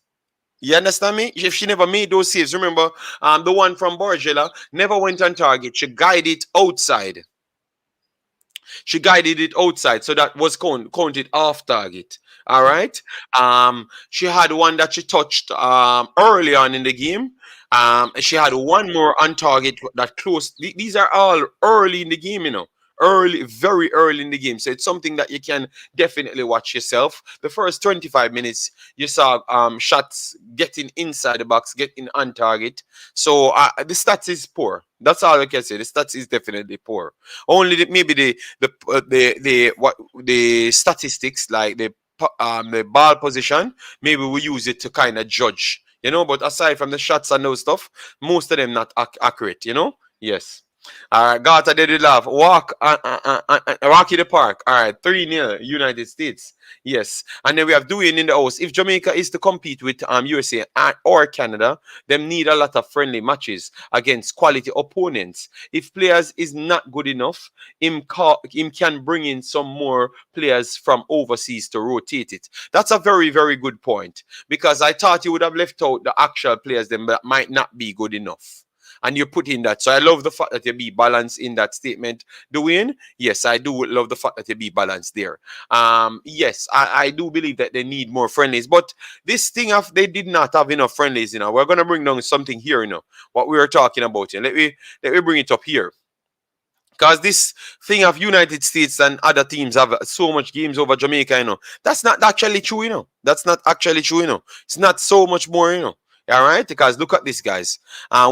[SPEAKER 1] You understand me? If she never made those saves, remember the one from Borgella never went on target. She guided it outside. She guided it outside, so that was counted off target. All
[SPEAKER 2] mhm,
[SPEAKER 1] right. She had one that she touched early on in the game. She had one more on target that close. These are all early in the game, you know. Early, very early in the game. So it's something that you can definitely watch yourself. The first 25 minutes, you saw shots getting inside the box, getting on target. So the stats is poor. That's all I can say. The stats is definitely poor. Only maybe the what the statistics like the ball position, maybe we use it to kind of judge, you know. But aside from the shots and those stuff, most of them not accurate, you know. Yes. All right, Gata did it love. Walk in the park. All right, 3-0 United States. Yes. And then we have doing in the house. If Jamaica is to compete with USA or Canada, them need a lot of friendly matches against quality opponents. If players is not good enough, him can bring in some more players from overseas to rotate it. That's a very, very good point. Because I thought you would have left out the actual players them that might not be good enough, and you put in that. So I love the fact that you be balanced in that statement, Dwayne. Yes, I do love the fact that you be balanced there. Yes, I do believe that they need more friendlies, but this thing of they did not have enough friendlies. We're gonna bring down something here. What we were talking about. Let me bring it up here. Because this thing of United States and other teams have so much games over Jamaica, that's not actually true, That's not actually true, It's not so much more, All right, because look at this, guys.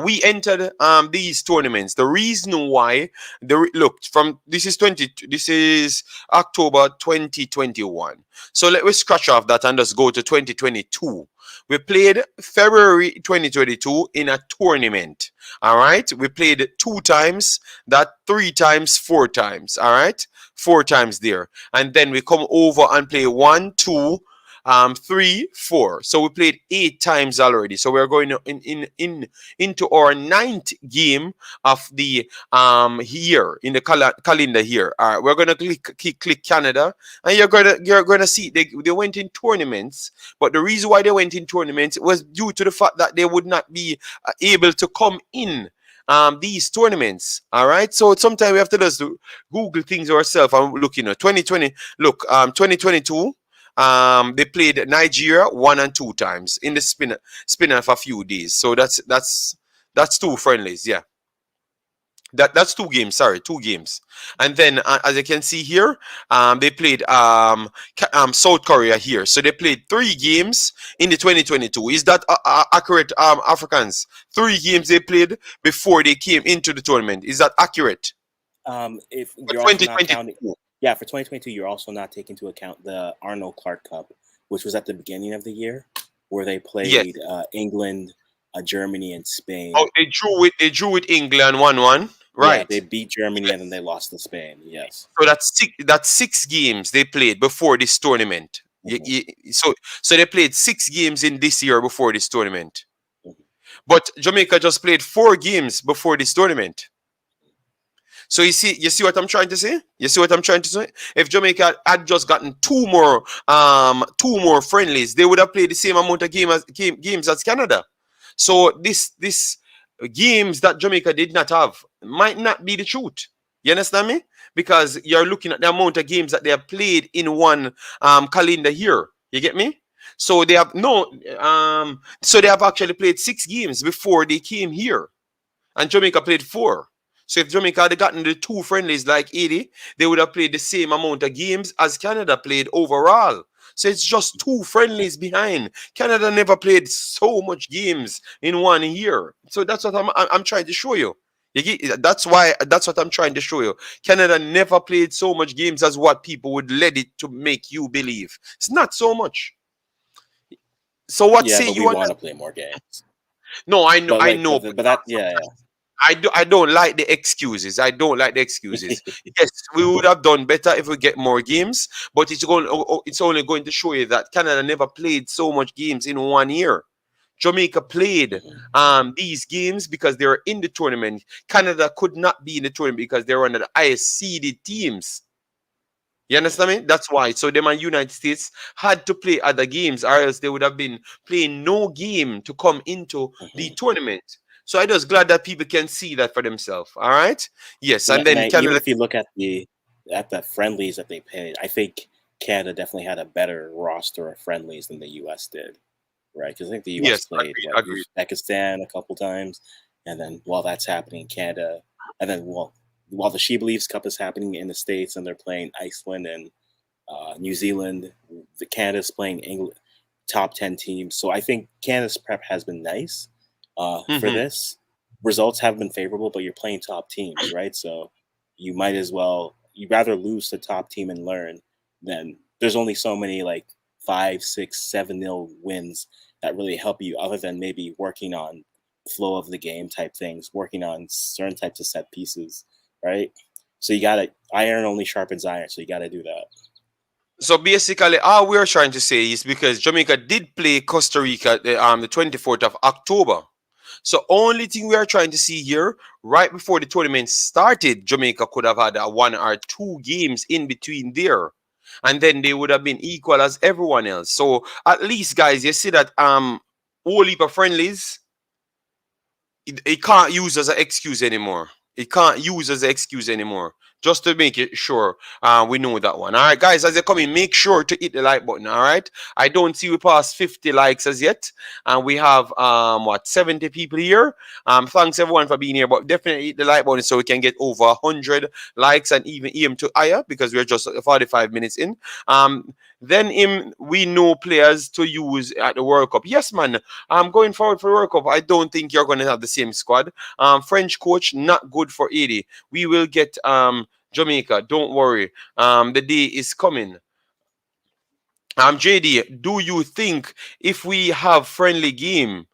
[SPEAKER 1] We entered these tournaments. The reason why look from this is October 2021. So let me scratch off that and just go to 2022. We played February 2022 in a tournament. All right, we played 2 times, that 3 times, 4 times. All right, 4 times there, and then we come over and play 1, 2, 3, 4. So we played 8 times already. So we're going into our 9th game of the year in the calendar here. All right, we're gonna click Canada, and you're gonna see they went in tournaments. But the reason why they went in tournaments was due to the fact that they would not be able to come in these tournaments. All right, so sometimes we have to just Google things ourselves and look. 2020. Look, 2022. They played Nigeria 1 and 2 times in the spin of a few days. So that's 2 friendlies. Yeah. That's 2 games. Sorry, 2 games. And then, as you can see here, they played South Korea here. So they played 3 games in the 2022. Is that accurate, Africans? 3 games they played before they came into the tournament. Is that accurate?
[SPEAKER 2] If
[SPEAKER 1] For
[SPEAKER 2] you're also not counting,
[SPEAKER 1] 2022.
[SPEAKER 2] yeah, for 2022, you're also not taking into account the Arnold Clark Cup, which was at the beginning of the year, where they
[SPEAKER 1] Yes.
[SPEAKER 2] played England, Germany, and
[SPEAKER 1] Oh,
[SPEAKER 2] Spain.
[SPEAKER 1] they drew with England 1-1.
[SPEAKER 2] Yeah,
[SPEAKER 1] Right.
[SPEAKER 2] they beat Germany and then they lost to Spain. Yes.
[SPEAKER 1] So that's 6 games they played before this tournament.
[SPEAKER 2] Mhm,
[SPEAKER 1] So they played 6 games in this year before this tournament.
[SPEAKER 2] mhm.
[SPEAKER 1] But Jamaica just played 4 games before this tournament. So you see what I'm trying to say? You see what I'm trying to say? If Jamaica had just gotten two more friendlies, they would have played the same amount of games as Canada. So this games that Jamaica did not have might not be the truth. You understand me? Because you're looking at the amount of games that they have played in one calendar year. You get me? So they have no so they have actually played 6 games before they came here, and Jamaica played 4. So if Jamaica had gotten the 2 friendlies like 80, they would have played the same amount of games as Canada played overall. So it's just 2 friendlies behind. Canada never played so much games in 1 year. So that's what I'm trying to show you. That's what I'm trying to show you. Canada never played so much games as what people would let it to make you believe. It's not so much. So what
[SPEAKER 2] Yeah,
[SPEAKER 1] say
[SPEAKER 2] but we
[SPEAKER 1] you on
[SPEAKER 2] want
[SPEAKER 1] that?
[SPEAKER 2] to play more games.
[SPEAKER 1] No, I know,
[SPEAKER 2] But
[SPEAKER 1] I
[SPEAKER 2] like,
[SPEAKER 1] know,
[SPEAKER 2] but that, yeah,
[SPEAKER 1] I don't like the excuses. I don't like the excuses.
[SPEAKER 2] yeah.
[SPEAKER 1] Yes, we would have done better if we get more games, but it's only going to show you that Canada never played so much games in 1 year. Jamaica played
[SPEAKER 2] Mhm,
[SPEAKER 1] these games because they were in the tournament. Canada could not be in the tournament because they were one of the highest seeded teams. You understand me? That's why. So them and United States had to play other games, or else they would have been playing no game to come into the
[SPEAKER 2] mhm.
[SPEAKER 1] tournament. So I just glad that people can see that for themselves. All right. Yes,
[SPEAKER 2] And
[SPEAKER 1] and
[SPEAKER 2] I, and
[SPEAKER 1] then
[SPEAKER 2] I, even
[SPEAKER 1] Canada.
[SPEAKER 2] if you look at the friendlies that they played, I think Canada definitely had a better roster of friendlies than the U.S. did, right? Because I think the U.S.
[SPEAKER 1] Yes,
[SPEAKER 2] played
[SPEAKER 1] agreed,
[SPEAKER 2] what
[SPEAKER 1] agreed.
[SPEAKER 2] Uzbekistan a couple times, and then while that's happening, Canada, and then while the She Believes Cup is happening in the States, and they're playing Iceland and New Zealand, the Canada's playing England, top 10 teams. So I think Canada's prep has been nice for
[SPEAKER 1] Mm-hmm.
[SPEAKER 2] this. Results have been favorable, but you're playing top teams, right? So you might as well, you'd rather lose to top team and learn than there's only so many like 5, 6, 7-0 wins that really help you, other than maybe working on flow of the game type things, working on certain types of set pieces, right? So you gotta iron only sharpens iron, so you gotta do that.
[SPEAKER 1] So basically, all we're trying to say is because Jamaica did play Costa Rica the 24th of October. So only thing we are trying to see here, right before the tournament started, Jamaica could have had a 1 or 2 games in between there. And then they would have been equal as everyone else. So at least, guys, you see that whole heap of friendlies, it can't use as an excuse anymore. It can't use as an excuse anymore. Just to make it sure we know that one. All right, guys, as you come in, make sure to hit the like button. All right. I don't see we passed 50 likes as yet. And we have, 70 people here. Thanks everyone for being here. But definitely hit the like button so we can get over 100 likes and even aim to higher because we're just 45 minutes in. Then we know players to use at the World Cup. Yes, man. Going forward for the World Cup, I don't think you're going to have the same squad. French coach, not good for 80. We will get Jamaica. Don't worry. The day is coming. JD, do you think if we have friendly game,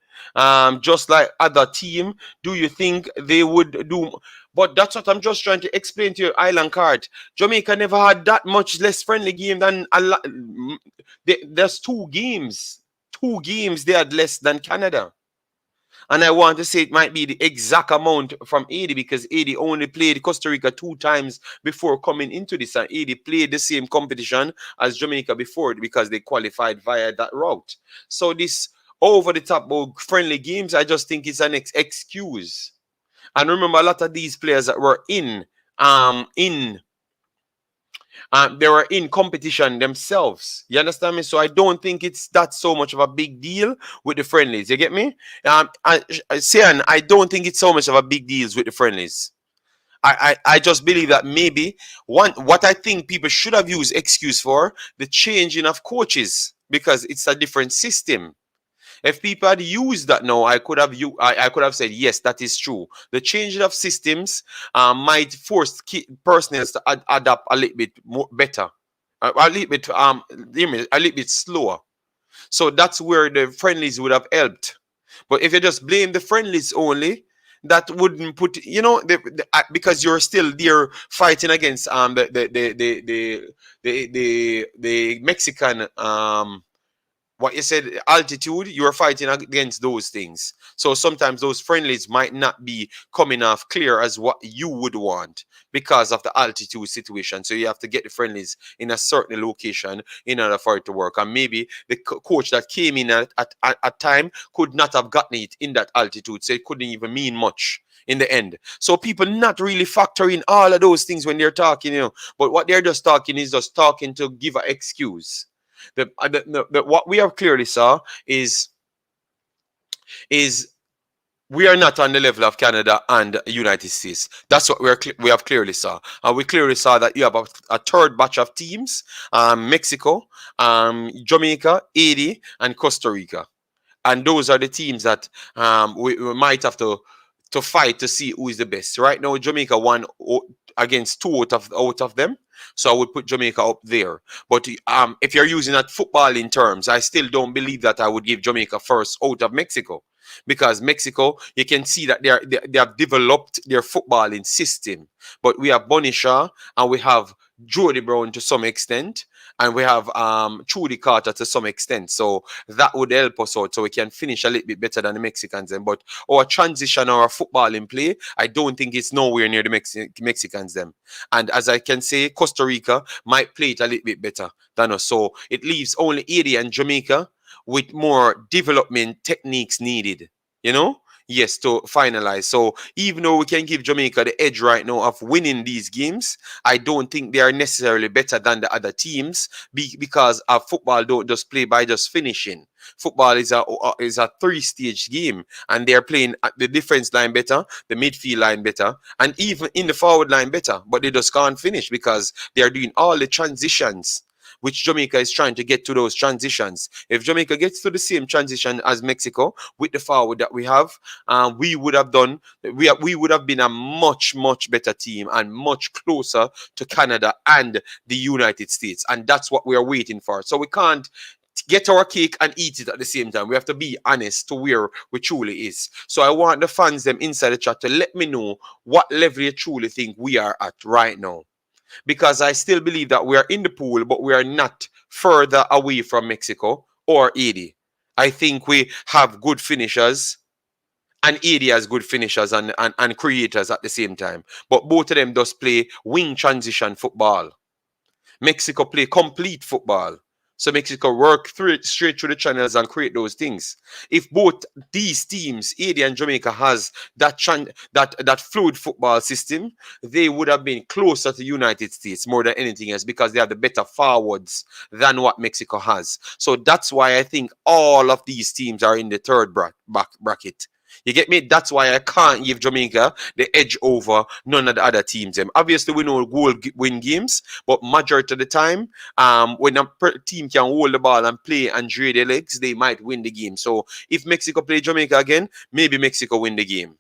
[SPEAKER 1] just like other team, do you think they would do? But that's what I'm just trying to explain to you, Island Card. Jamaica never had that much less friendly game than a lot. There's 2 games. 2 games they had less than Canada. And I want to say it might be the exact amount from 80 because 80 only played Costa Rica 2 times before coming into this. And 80 played the same competition as Jamaica before because they qualified via that route. So this over the top friendly games, I just think it's an excuse. And remember, a lot of these players that were they were in competition themselves. You understand me? So I don't think it's that so much of a big deal with the friendlies. You get me? Sian, I don't think it's so much of a big deal with the friendlies. I just believe that maybe what I think people should have used excuse for the changing of coaches because it's a different system. If people had used that now, I could have said yes, that is true. The changing of systems might force personnel to adapt a little bit more better, a little bit a little bit slower. So that's where the friendlies would have helped. But if you just blame the friendlies only, that wouldn't put because you're still there fighting against the Mexican what you said, altitude, you're fighting against those things. So sometimes those friendlies might not be coming off clear as what you would want because of the altitude situation. So you have to get the friendlies in a certain location in order for it to work. And maybe the coach that came in at time could not have gotten it in that altitude. So it couldn't even mean much in the end. So people not really factoring all of those things when they're talking, but what they're just talking is just talking to give an excuse. What we have clearly saw is we are not on the level of Canada and United States. That's what we have clearly saw. We clearly saw that you have a third batch of teams: Mexico, Jamaica, Haiti, and Costa Rica, and those are the teams that we might have to fight to see who is the best. Right now, Jamaica won against 2 out of them. So I would put Jamaica up there. But if you're using that football in terms, I still don't believe that I would give Jamaica first out of Mexico. Because Mexico, you can see that they have developed their footballing system. But we have Bonnie Shaw and we have Jody Brown to some extent. And we have Trudy Carter to some extent. So that would help us out so we can finish a little bit better than the Mexicans. Then. But our transition or our footballing play, I don't think it's nowhere near the Mexicans them. And as I can say, Costa Rica might play it a little bit better than us. So it leaves only Haiti and Jamaica with more development techniques needed. Yes, to finalize. So even though we can give Jamaica the edge right now of winning these games, I don't think they are necessarily better than the other teams because our football don't just play by just finishing. Football is a 3-stage game, and they're playing at the defense line better, the midfield line better, and even in the forward line better, but they just can't finish because they're doing all the transitions, which Jamaica is trying to get to those transitions. If Jamaica gets to the same transition as Mexico with the forward that we have, we would have been a much, much better team and much closer to Canada and the United States. And that's what we are waiting for. So we can't get our cake and eat it at the same time. We have to be honest to where we truly is. So I want the fans them inside the chat to let me know what level you truly think we are at right now. Because I still believe that we are in the pool, but we are not further away from Mexico or Haiti. I think we have good finishers, and Haiti has good finishers and creators at the same time. But both of them does play wing transition football. Mexico play complete football. So Mexico work straight through the channels and create those things. If both these teams, Haiti and Jamaica, has that fluid football system, they would have been closer to the United States more than anything else because they have the better forwards than what Mexico has. So that's why I think all of these teams are in the third bracket. You get me? That's why I can't give Jamaica the edge over none of the other teams. Obviously, we know goal win games, but majority of the time, when a team can hold the ball and play and draw their legs, they might win the game. So if Mexico play Jamaica again, maybe Mexico win the game.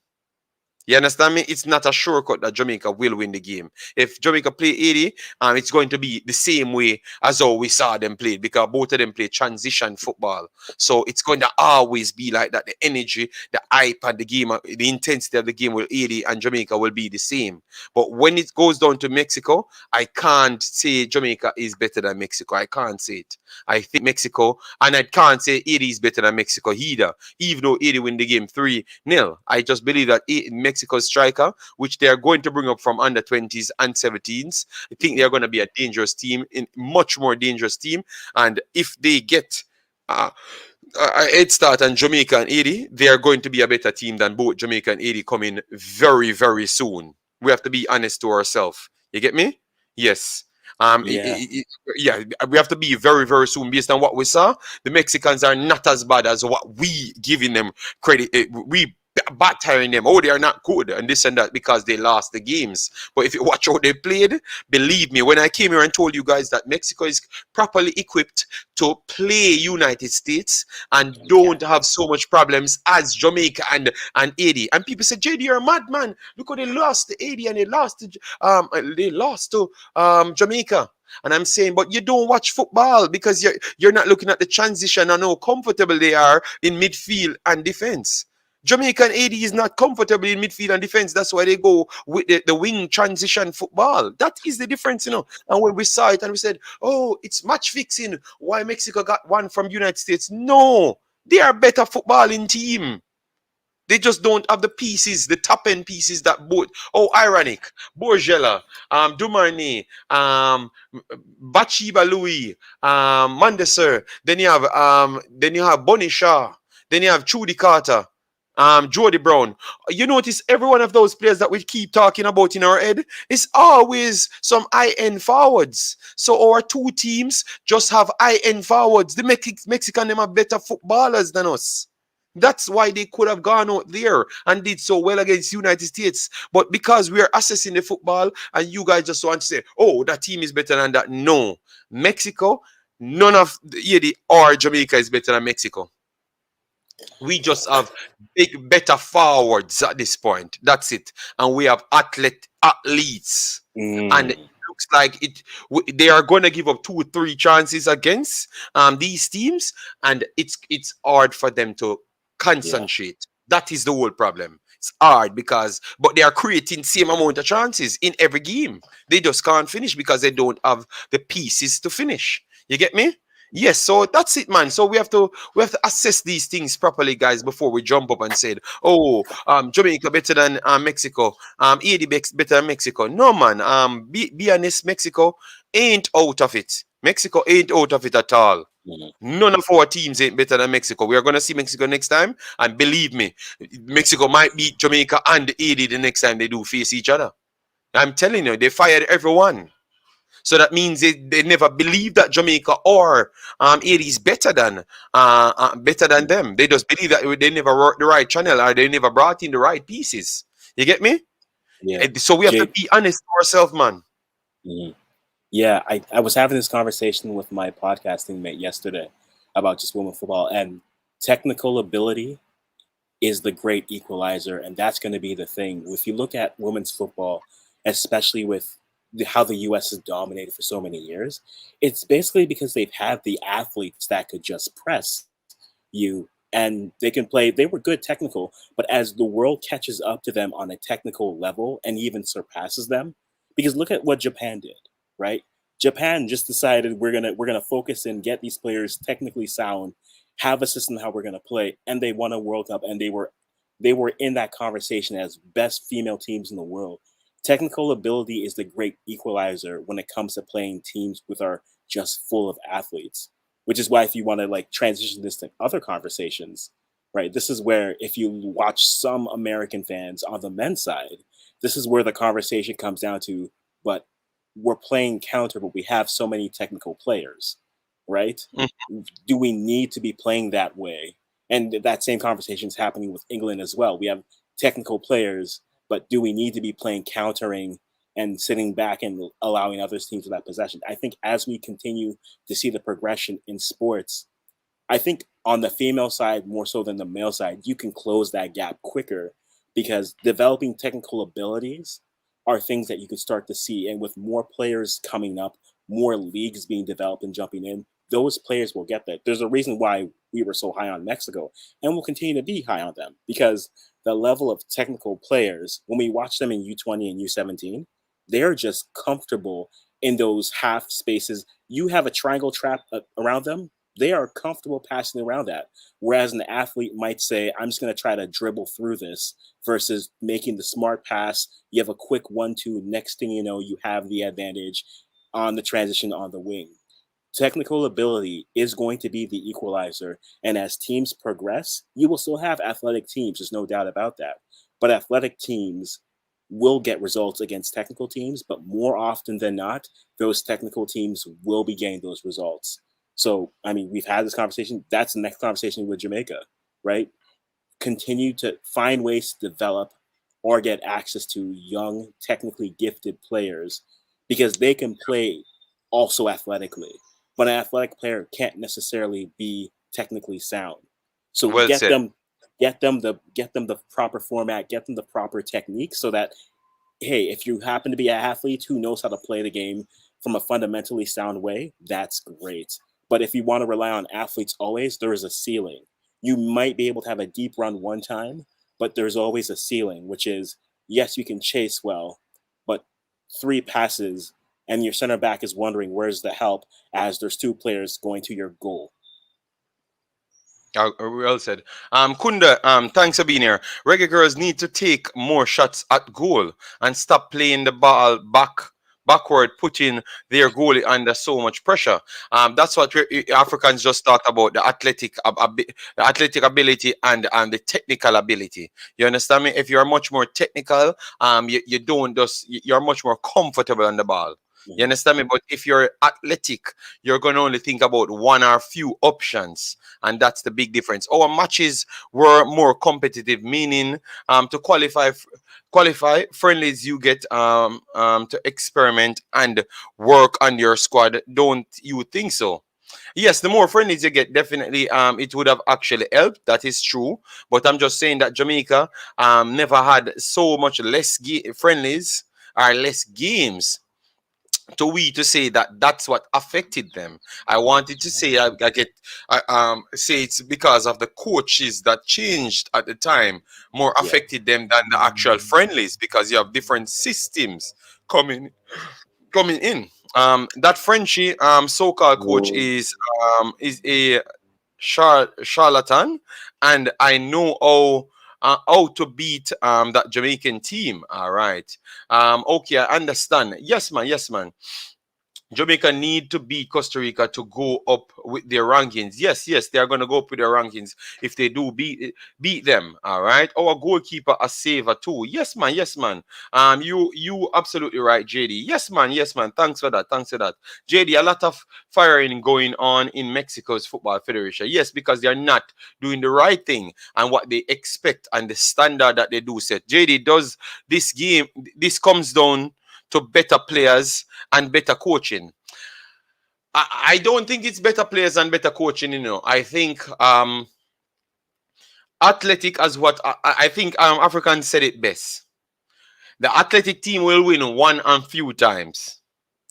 [SPEAKER 1] You understand me? It's not a shortcut that Jamaica will win the game. If Jamaica play 80, it's going to be the same way as how we saw them play because both of them play transition football. So it's going to always be like that. The energy, the hype and the game, the intensity of the game with 80 and Jamaica will be the same. But when it goes down to Mexico, I can't say Jamaica is better than Mexico. I can't say it. I think Mexico, and I can't say 80 is better than Mexico either, even though 80 win the game 3-0. I just believe that Mexico's striker, which they are going to bring up from under 20s and 17s, I think they are going to be a dangerous team, much more dangerous team. And if they get a head start on Jamaica and Haiti, they are going to be a better team than both Jamaica and Haiti coming very, very soon. We have to be honest to ourselves. You get me? Yes. Yeah, we have to be very, very soon based on what we saw. The Mexicans are not as bad as what we giving them credit. We battering them. Oh, they are not good and this and that because they lost the games. But if you watch how they played, believe me, when I came here and told you guys that Mexico is properly equipped to play United States and don't have so much problems as Jamaica and Haiti. And people say, JD, you're a madman. Look how they lost to Haiti and they lost to Jamaica. And I'm saying, but you don't watch football because you're not looking at the transition and how comfortable they are in midfield and defense. Jamaica and Haiti is not comfortable in midfield and defense. That's why they go with the wing transition football. That is the difference, you know. And when we saw it and we said, oh, it's match fixing. Why Mexico got one from United States? No, they are better footballing team. They just don't have the pieces, the top end pieces that both. Oh, ironic. Borgella, Dumarney, Bachiba Louis, Mandesser. Then you have Bonnie Shaw. Then you have Trudy Carter. Jody Brown. You notice every one of those players that we keep talking about in our head is always some high-end forwards. So our two teams just have high-end forwards. The Mexican them are better footballers than us. That's why they could have gone out there and did so well against United States. But because we are assessing the football and you guys just want to say, oh, that team is better than that. No. Mexico, none of Haiti or Jamaica is better than Mexico. We just have better forwards at this point. That's it. And we have athletes. And it looks like they are going to give up 2-3 chances against these teams. And it's hard for them to concentrate. Yeah. That is the whole problem. It's hard but they are creating same amount of chances in every game. They just can't finish because they don't have the pieces to finish. You get me? Yes, so that's it, man. So we have to assess these things properly, guys, before we jump up and say, oh, Jamaica better than Mexico, Haiti better than Mexico. No, man. Be honest, Mexico ain't out of it. Mexico ain't out of it at all. None of our teams ain't better than Mexico. We are going to see Mexico next time, and believe me, Mexico might beat Jamaica and Haiti the next time they do face each other. I'm telling you, they fired everyone. So that means they never believe that Jamaica or Haiti is better than them. They just believe that they never worked the right channel or they never brought in the right pieces. You get me? Yeah. So we have to be honest to ourselves, man.
[SPEAKER 2] Yeah, I was having this conversation with my podcasting mate yesterday about just women football, and technical ability is the great equalizer, and that's going to be the thing. If you look at women's football, especially with how the U.S. has dominated for so many years, it's basically because they've had the athletes that could just press you and they can play. They were good technical, but as the world catches up to them on a technical level and even surpasses them, because look at what Japan did, right? Japan just decided we're gonna focus and get these players technically sound, have a system how we're gonna play, and they won a World Cup, and they were in that conversation as best female teams in the world. Technical ability is the great equalizer when it comes to playing teams with are just full of athletes, which is why if you want to like transition this to other conversations, right? This is where if you watch some American fans on the men's side, this is where the conversation comes down to, but we're playing counter, but we have so many technical players, right?
[SPEAKER 1] Mm.
[SPEAKER 2] Do we need to be playing that way? And that same conversation is happening with England as well. We have technical players, but do we need to be playing countering and sitting back and allowing other teams to that possession? I think as we continue to see the progression in sports, I think on the female side more so than the male side, you can close that gap quicker because developing technical abilities are things that you can start to see. And with more players coming up, more leagues being developed and jumping in, those players will get that. There's a reason why we were so high on Mexico and will continue to be high on them because the level of technical players, when we watch them in U20 and U17, they're just comfortable in those half spaces. You have a triangle trap around them, they are comfortable passing around that. Whereas an athlete might say, I'm just going to try to dribble through this versus making the smart pass. You have a quick 1-2. Next thing you know, you have the advantage on the transition on the wing. Technical ability is going to be the equalizer. And as teams progress, you will still have athletic teams. There's no doubt about that. But athletic teams will get results against technical teams, but more often than not, those technical teams will be getting those results. So, I mean, we've had this conversation. That's the next conversation with Jamaica, right? Continue to find ways to develop or get access to young, technically gifted players because they can play also athletically. But an athletic player can't necessarily be technically sound. So
[SPEAKER 1] Well said.
[SPEAKER 2] get them the proper format, get them the proper technique so that hey, if you happen to be an athlete who knows how to play the game from a fundamentally sound way, that's great. But if you want to rely on athletes always, there is a ceiling. You might be able to have a deep run one time, but there's always a ceiling, which is yes, you can chase well, but three passes and your center back is wondering where's the help as there's two players going to your goal.
[SPEAKER 1] Well said. Kunda, thanks for being here. Reggae girls need to take more shots at goal and stop playing the ball backward, putting their goalie under so much pressure. That's what Africans just talked about, the the athletic ability and the technical ability. You understand me? If you're much more technical, you don't just you're much more comfortable on the ball. You understand me? But if you're athletic, you're going to only think about one or few options, and that's the big difference. Our matches were more competitive, meaning to qualify friendlies, you get to experiment and work on your squad. Don't you think so? Yes, the more friendlies you get, definitely it would have actually helped. That is true. But I'm just saying that Jamaica never had so much less friendlies or less games to say that that's what affected them. I wanted to say say it's because of the coaches that changed at the time more
[SPEAKER 2] Yeah.
[SPEAKER 1] affected them than the actual friendlies because you have different systems coming in. That Frenchy so-called coach is a charlatan, and I know how to beat that Jamaican team. All right. Okay, I understand. Yes, man. Yes, man. Jamaica need to beat Costa Rica to go up with their rankings. Yes, yes, they are going to go up with their rankings if they do beat them. All right. Our goalkeeper a saver too. Yes, man. Yes, man. You absolutely right, JD. Yes, man. Yes, man. Thanks for that. Thanks for that, JD. A lot of firing going on in Mexico's football federation. Yes, because they are not doing the right thing and what they expect and the standard that they do set. JD, does this game? This comes down to better players and better coaching. I don't think it's better players and better coaching. I think athletic as what I think Africans said it best. The athletic team will win one and few times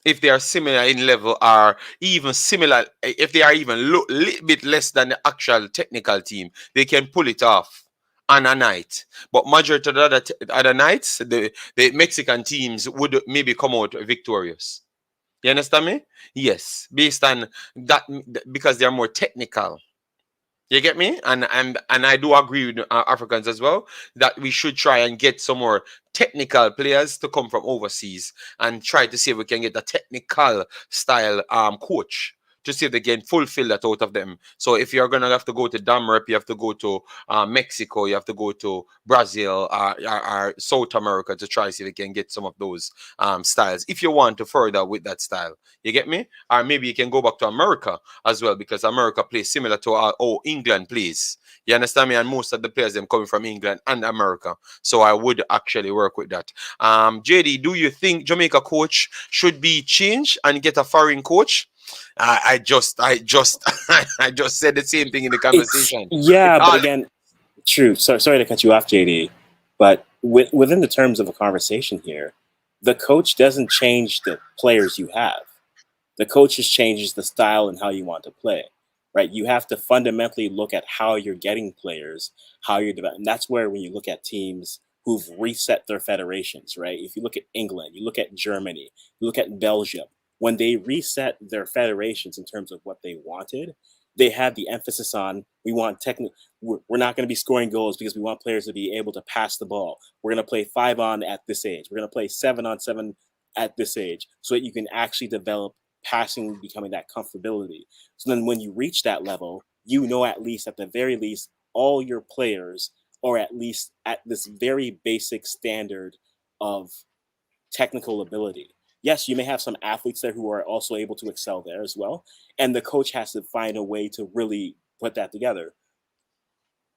[SPEAKER 1] if they are similar in level, or even similar, if they are even little bit less than the actual technical team, they can pull it off on a night. But majority of the other nights, the Mexican teams would maybe come out victorious. You understand me? Yes, based on that, because they are more technical. You get me? And I do agree with Africans as well that we should try and get some more technical players to come from overseas and try to see if we can get a technical style coach to see if they can fulfill that out of them. So if you're gonna have to go to Denmark, you have to go to Mexico, you have to go to Brazil, or South America to try to see if you can get some of those styles. If you want to further with that style, you get me? Or maybe you can go back to America as well, because America plays similar to how England plays. You understand me? And most of the players them coming from England and America. So I would actually work with that. JD, do you think Jamaica coach should be changed and get a foreign coach? I just I just said the same thing in the
[SPEAKER 2] It's
[SPEAKER 1] conversation. It
[SPEAKER 2] yeah, but
[SPEAKER 1] all
[SPEAKER 2] again, true. Sorry to cut you off, JD. But within the terms of a conversation here, the coach doesn't change the players you have. The coach just changes the style and how you want to play, right? You have to fundamentally look at how you're getting players, how you're developing. That's where when you look at teams who've reset their federations, right? If you look at England, you look at Germany, you look at Belgium, when they reset their federations in terms of what they wanted, they had the emphasis on we want technical. We're not going to be scoring goals because we want players to be able to pass the ball. We're going to play 5-on at this age. We're going to play 7-on-7 at this age, so that you can actually develop passing, becoming that comfortability. So then when you reach that level, you know, at least at the very least, all your players are at least at this very basic standard of technical ability. Yes, you may have some athletes there who are also able to excel there as well. And the coach has to find a way to really put that together.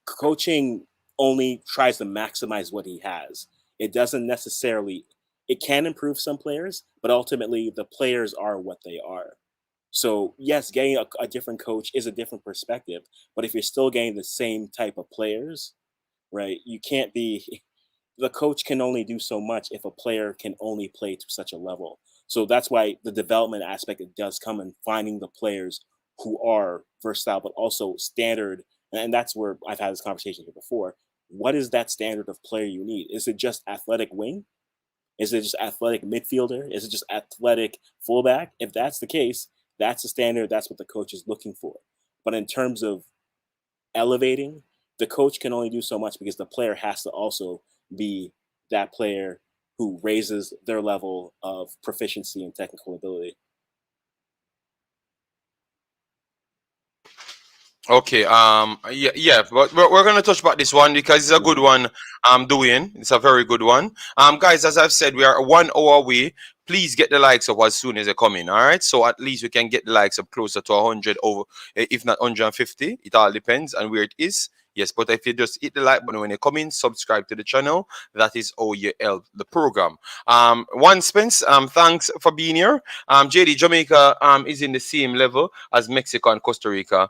[SPEAKER 2] Coaching only tries to maximize what he has. It doesn't necessarily, it can improve some players, but ultimately the players are what they are. So yes, getting a different coach is a different perspective, but if you're still getting the same type of players, right, you can't be, the coach can only do so much if a player can only play to such a level. So that's why the development aspect, it does come in finding the players who are versatile but also standard. And that's where I've had this conversation here before. What is that standard of player you need? Is it just athletic wing? Is it just athletic midfielder? Is it just athletic fullback? If that's the case, that's the standard. That's what the coach is looking for. But in terms of elevating, the coach can only do so much because the player has to also be that player who raises their level of proficiency and technical ability.
[SPEAKER 1] Okay, yeah, but we're gonna touch about this one because it's a good one. Doing it's a very good one. Guys, as I've said, we are 1 hour away. Please get the likes up as soon as they come in. All right, so at least we can get the likes up closer to 100 over, if not 150. It all depends on where it is. Yes, but if you just hit the like button when you come in, subscribe to the channel. That is how you help the program. One Spence, thanks for being here. JD, Jamaica is in the same level as Mexico and Costa Rica.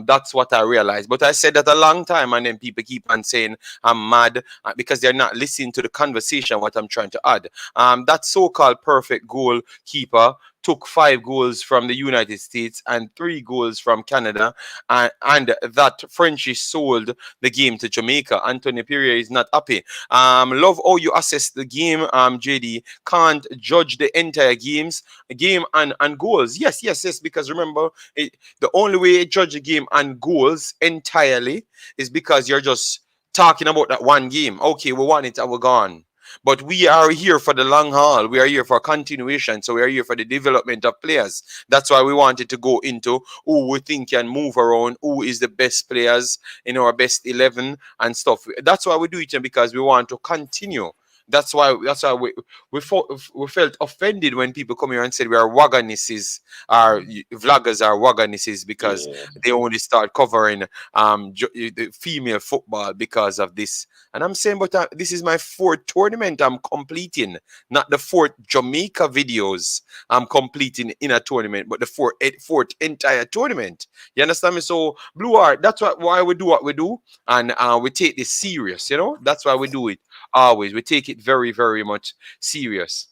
[SPEAKER 1] That's what I realized. But I said that a long time, and then people keep on saying I'm mad because they're not listening to the conversation, what I'm trying to add. That so-called perfect goalkeeper took 5 goals from the United States and 3 goals from Canada, and that Frenchie sold the game to Jamaica. Antonio Pereira is not happy. Love how you assess the game, JD. Can't judge the entire game and goals. Yes, because remember, the only way you judge a game and goals entirely is because you're just talking about that one game. Okay, we won it and we're gone. But we are here for the long haul. We are here for continuation. So we are here for the development of players. That's why we wanted to go into who we think can move around, who is the best players in our best 11 and stuff. That's why we do it, because we want to continue. That's why we felt offended when people come here and said we are waganesses, our vloggers are waganesses, because
[SPEAKER 2] Yeah.
[SPEAKER 1] they only start covering the female football because of this. And I'm saying, but this is my 4th tournament I'm completing, not the 4th Jamaica videos I'm completing in a tournament, but the fourth entire tournament. You understand me? So Blue Art, that's why we do what we do, and we take this serious. That's why we do it. Always, we take it it very, very much serious.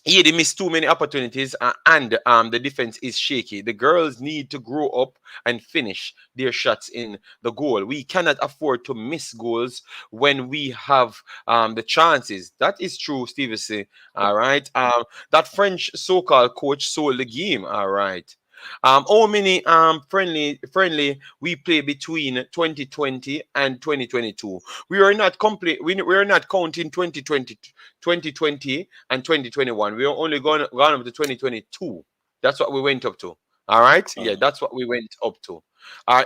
[SPEAKER 1] Yeah, they missed too many opportunities, and the defense is shaky. The girls need to grow up and finish their shots in the goal. We cannot afford to miss goals when we have the chances. That is true, Stevenson. All right. That French so-called coach sold the game. All right. How many friendly we play between 2020 and 2022? We are not complete. We are not counting 2020 and 2021. We are only gone up to 2022. That's what we went up to. All right. Yeah,
[SPEAKER 2] Mhm.
[SPEAKER 1] that's what we went up to.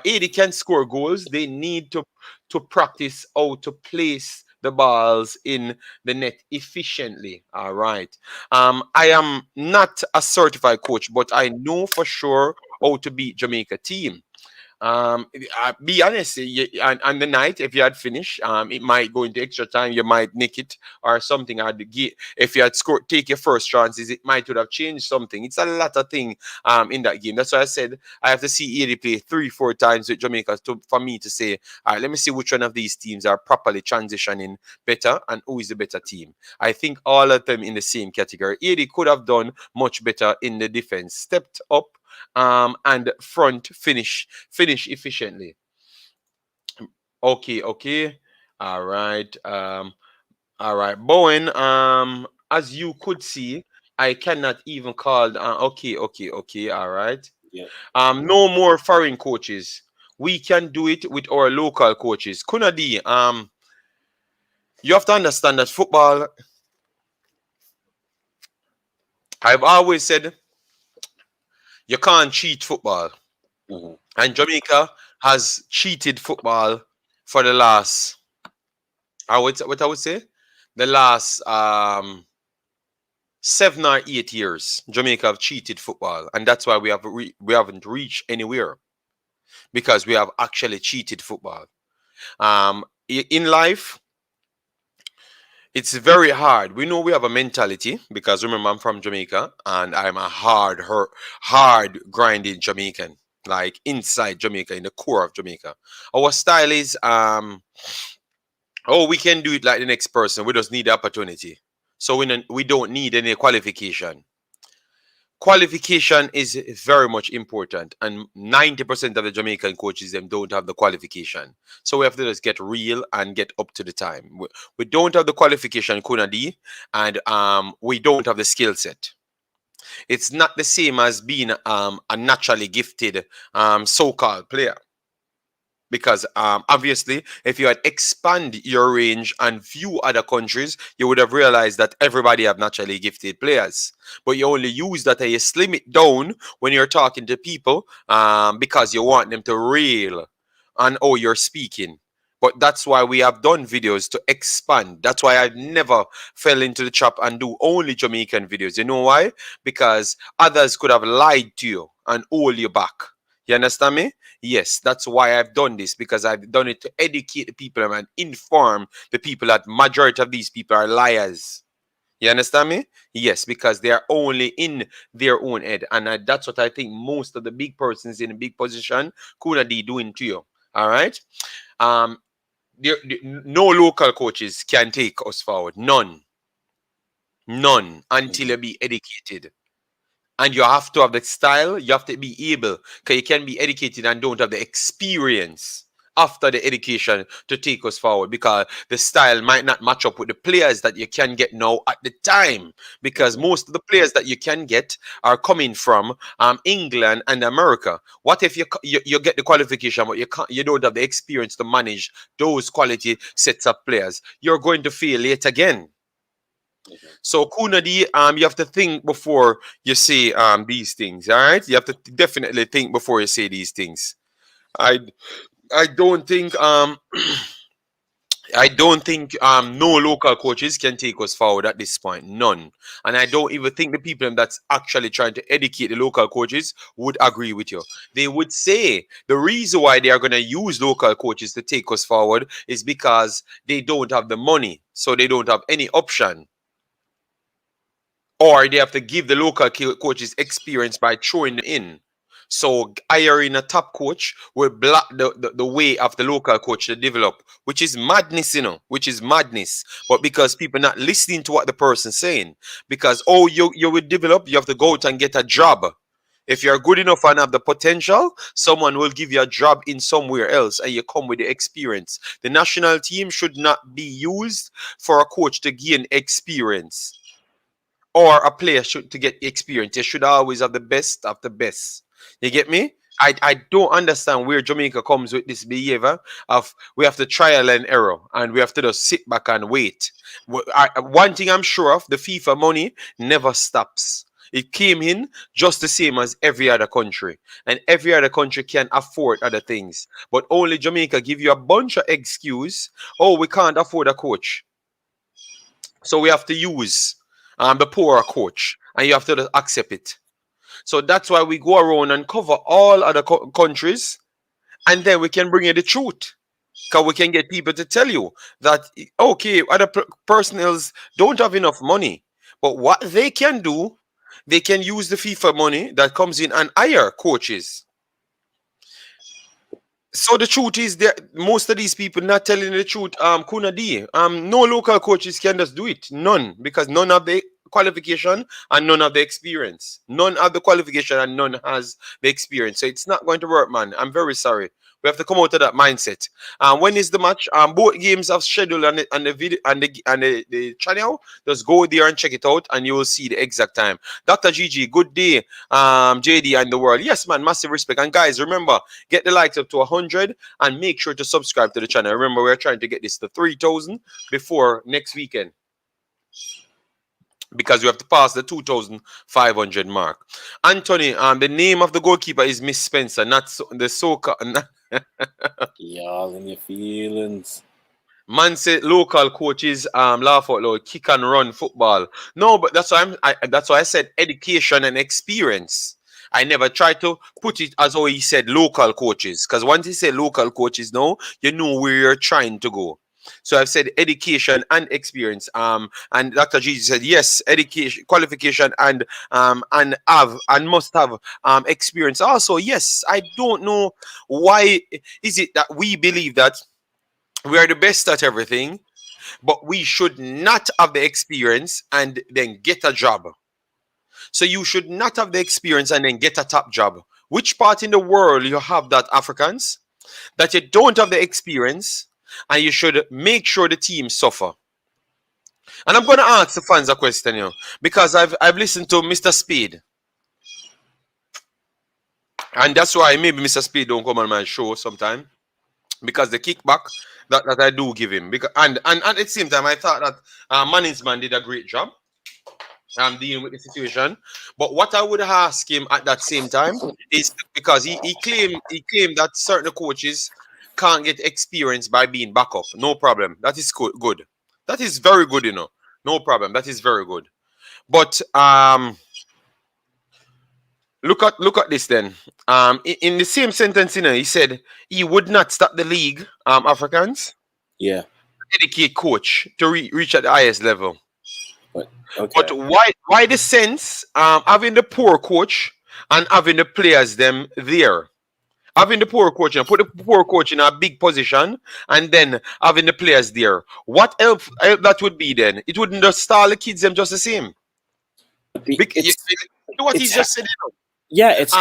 [SPEAKER 1] 80 can score goals. They need to practice how to place the balls in the net efficiently. All right. I am not a certified coach, but I know for sure how to beat Jamaica team. Be honest, on the night, if you had finished, it might go into extra time, you might nick it or something. If you had scored, take your first chances, it might would have changed something. It's a lot of thing in that game. That's why I said I have to see 80 play 3-4 times with Jamaica for me to say, all right, let me see which one of these teams are properly transitioning better and who is the better team. I think all of them in the same category. 80 could have done much better in the defense, stepped up and front finish efficiently. Okay. All right. All right. Bowen, as you could see, I cannot even call okay. All right.
[SPEAKER 2] Yep.
[SPEAKER 1] No more foreign coaches. We can do it with our local coaches. Kunadi, you have to understand that football, I've always said you can't cheat football.
[SPEAKER 2] Mhm.
[SPEAKER 1] And Jamaica has cheated football for the last, what I would say, the last 7 or 8 years. Jamaica have cheated football, and that's why we haven't reached anywhere, because we have actually cheated football. In life, it's very hard. We know we have a mentality, because remember I'm from Jamaica and I'm a hard grinding Jamaican, like inside Jamaica, in the core of Jamaica. Our style is oh, we can do it like the next person. We just need the opportunity. So we don't need any qualification. Qualification is very much important, and 90% of the Jamaican coaches them don't have the qualification. So we have to just get real and get up to the time. We don't have the qualification, Kuna D, and we don't have the skill set. It's not the same as being a naturally gifted so-called player, because obviously if you had expand your range and view other countries, you would have realized that everybody have naturally gifted players, but you only use that and you slim it down when you're talking to people, because you want them to reel on how you're speaking. But that's why we have done videos to expand. That's why I never fell into the trap and do only Jamaican videos. You know why? Because others could have lied to you and hold you back. You understand me? Yes, that's why I've done this, because I've done it to educate the people and inform the people that majority of these people are liars. You understand me? Yes, because they are only in their own head, and that's what I think most of the big persons in a big position could be doing to you. All right. Um, no local coaches can take us forward. None until
[SPEAKER 2] Mhm.
[SPEAKER 1] you be educated. And you have to have the style, you have to be able, because you can be educated and don't have the experience after the education to take us forward, because the style might not match up with the players that you can get now at the time, because
[SPEAKER 2] Mhm.
[SPEAKER 1] most of the players that you can get are coming from England and America. What if you get the qualification, but you don't have the experience to manage those quality sets of players? You're going to fail late again.
[SPEAKER 2] Mhm.
[SPEAKER 1] So Kunadi, you have to think before you say these things. All right, you have to definitely think before you say these things. I I don't think no local coaches can take us forward at this point. None. And I don't even think the people that's actually trying to educate the local coaches would agree with you. They would say the reason why they are going to use local coaches to take us forward is because they don't have the money, so they don't have any option, or they have to give the local coaches experience by throwing them in. So hiring a top coach will block the way of the local coach to develop, which is madness, which is madness. But because people not listening to what the person's saying, because you will develop, you have to go out and get a job. If you're good enough and have the potential, someone will give you a job in somewhere else and you come with the experience. The national team should not be used for a coach to gain experience or a player should to get experience. You should always have the best of the best. You get me? I don't understand where Jamaica comes with this behavior of we have to trial and error and we have to just sit back and wait. One thing I'm sure of, the FIFA money never stops. It came in just the same as every other country. And every other country can afford other things. But only Jamaica give you a bunch of excuse. Oh, we can't afford a coach. So we have to use the poorer coach. And you have to accept it. So that's why we go around and cover all other countries. And then we can bring you the truth. Because we can get people to tell you that, okay, other personnels don't have enough money. But what they can do, they can use the FIFA money that comes in and hire coaches. So the truth is that most of these people not telling the truth. Kuna D, no local coaches can just do it. None, because none have the qualification and none have the experience. None have the qualification and none has the experience. So it's not going to work, man. I'm very sorry. We have to come out of that mindset. When is the match? Both games have scheduled on the video and the channel. Just go there and check it out, and you will see the exact time. Dr. GG, good day. JD and the world. Yes, man, massive respect. And guys, remember, get the likes up to 100 and make sure to subscribe to the channel. Remember, we're trying to get this to 3,000 before next weekend, because we have to pass the 2,500 mark. Anthony, the name of the goalkeeper is Miss Spencer, not the soccer.
[SPEAKER 2] Y'all in your feelings.
[SPEAKER 1] Man said local coaches laugh out loud, kick and run football. No, but that's why that's why I said education and experience. I never tried to put it as though he said local coaches, because once he said local coaches, now you know where you're trying to go. So I've said education and experience. And Dr. G said yes, education, qualification, and must have experience. Also, yes, I don't know why is it that we believe that we are the best at everything, but we should not have the experience and then get a job. So you should not have the experience and then get a top job. Which part in the world you have that, Africans? That you don't have the experience and you should make sure the team suffer. And I'm going to ask the fans a question, because I've listened to Mr. Speed. And that's why maybe Mr. Speed don't come on my show sometime, because the kickback that I do give him. Because and at the same time, I thought that management did a great job dealing with the situation. But what I would ask him at that same time is, because he claimed that certain coaches can't get experience by being backup. No problem. That is good. That is very good, No problem. That is very good. But look at this then. In the same sentence, he said he would not stop the league, Africans.
[SPEAKER 2] Yeah.
[SPEAKER 1] Educate coach to reach at the highest level.
[SPEAKER 2] Okay.
[SPEAKER 1] But why the sense having the poor coach and having the players them there? Having the poor coach and put the poor coach in a big position and then having the players there. What help that would be then? It wouldn't just stall the kids them just the same. What he just said,
[SPEAKER 2] Yeah, it's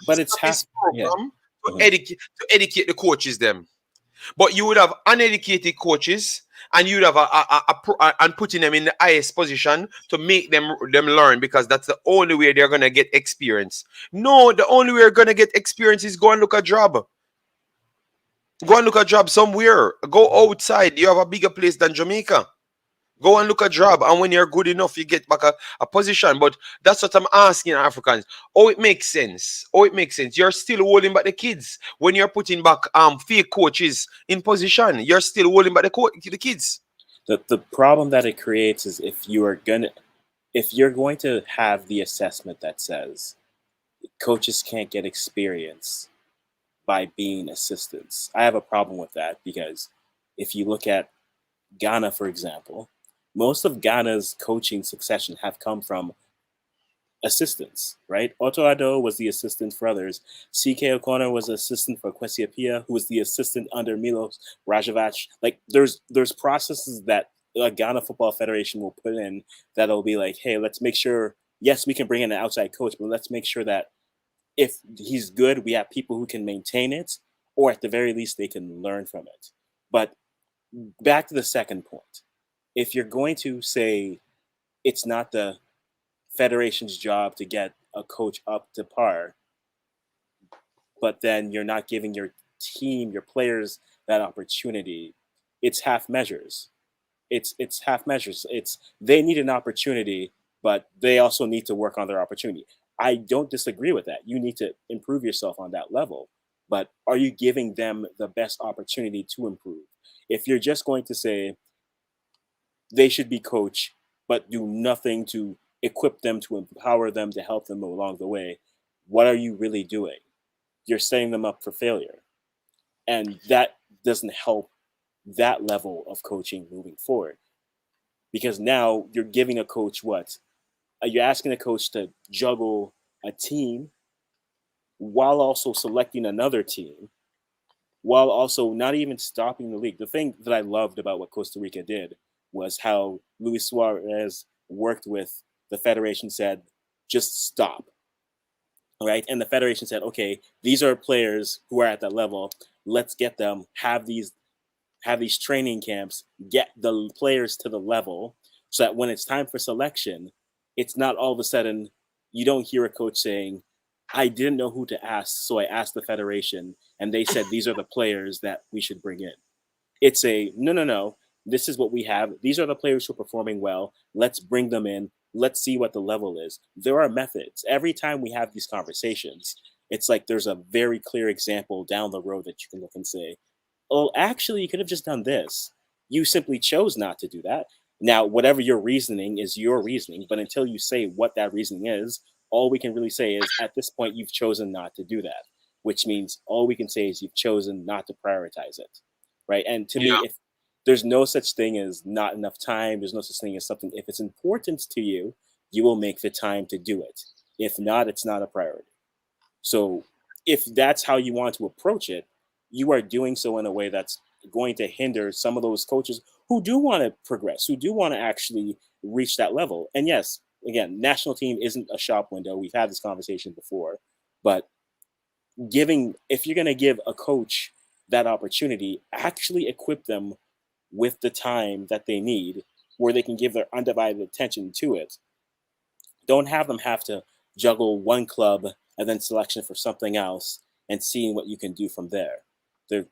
[SPEAKER 2] but it's half
[SPEAKER 1] program to educate the coaches them. But you would have uneducated coaches, and you'd have and putting them in the highest position to make them learn, because that's the only way they're gonna get experience. No, the only way you're gonna get experience is go and look a job. Go and look a job somewhere. Go outside. You have a bigger place than Jamaica. Go and look a job, and when you're good enough, you get back a position. But that's what I'm asking Africans. Oh, it makes sense. You're still holding back the kids when you're putting back fake coaches in position. You're still holding back the kids.
[SPEAKER 2] The problem that it creates is if you're going to have the assessment that says coaches can't get experience by being assistants. I have a problem with that, because if you look at Ghana, for example, most of Ghana's coaching succession have come from assistants, right? Otoado was the assistant for others. CK O'Connor was assistant for Kwesiapia, who was the assistant under Milos Rajovac. Like there's processes that a Ghana Football Federation will put in that'll be like, hey, let's make sure. Yes, we can bring in an outside coach, but let's make sure that if he's good, we have people who can maintain it, or at the very least, they can learn from it. But back to the second point, if you're going to say it's not the federation's job to get a coach up to par, but then you're not giving your team, your players that opportunity, it's half measures. It's half measures. It's they need an opportunity, but they also need to work on their opportunity. I don't disagree with that. You need to improve yourself on that level, but are you giving them the best opportunity to improve? If you're just going to say they should be coached, but do nothing to equip them, to empower them, to help them along the way, what are you really doing? You're setting them up for failure. And that doesn't help that level of coaching moving forward. Because now you're giving a coach what? You're asking a coach to juggle a team while also selecting another team, while also not even stopping the league. The thing that I loved about what Costa Rica did was how Luis Suarez worked with the federation, said, just stop. Right. And the federation said, okay, these are players who are at that level. Let's get them, have these training camps, get the players to the level so that when it's time for selection, it's not all of a sudden you don't hear a coach saying, I didn't know who to ask, so I asked the federation and they said these are the players that we should bring in. It's a no. This is what we have. These are the players who are performing well. Let's bring them in. Let's see what the level is. There are methods. Every time we have these conversations, it's like there's a very clear example down the road that you can look and say, oh, actually, you could have just done this. You simply chose not to do that. Now, whatever your reasoning is your reasoning, but until you say what that reasoning is, all we can really say is at this point, you've chosen not to do that, which means all we can say is you've chosen not to prioritize it. Right. And to me,
[SPEAKER 1] Yeah.
[SPEAKER 2] if there's no such thing as not enough time, there's no such thing as something, if it's important to you, you will make the time to do it. If not, it's not a priority. So if that's how you want to approach it, you are doing so in a way that's going to hinder some of those coaches who do want to progress, who do want to actually reach that level. And yes, again, national team isn't a shop window. We've had this conversation before, but if you're going to give a coach that opportunity, actually equip them with the time that they need where they can give their undivided attention to it. Don't have them have to juggle one club and then selection for something else and seeing what you can do from there.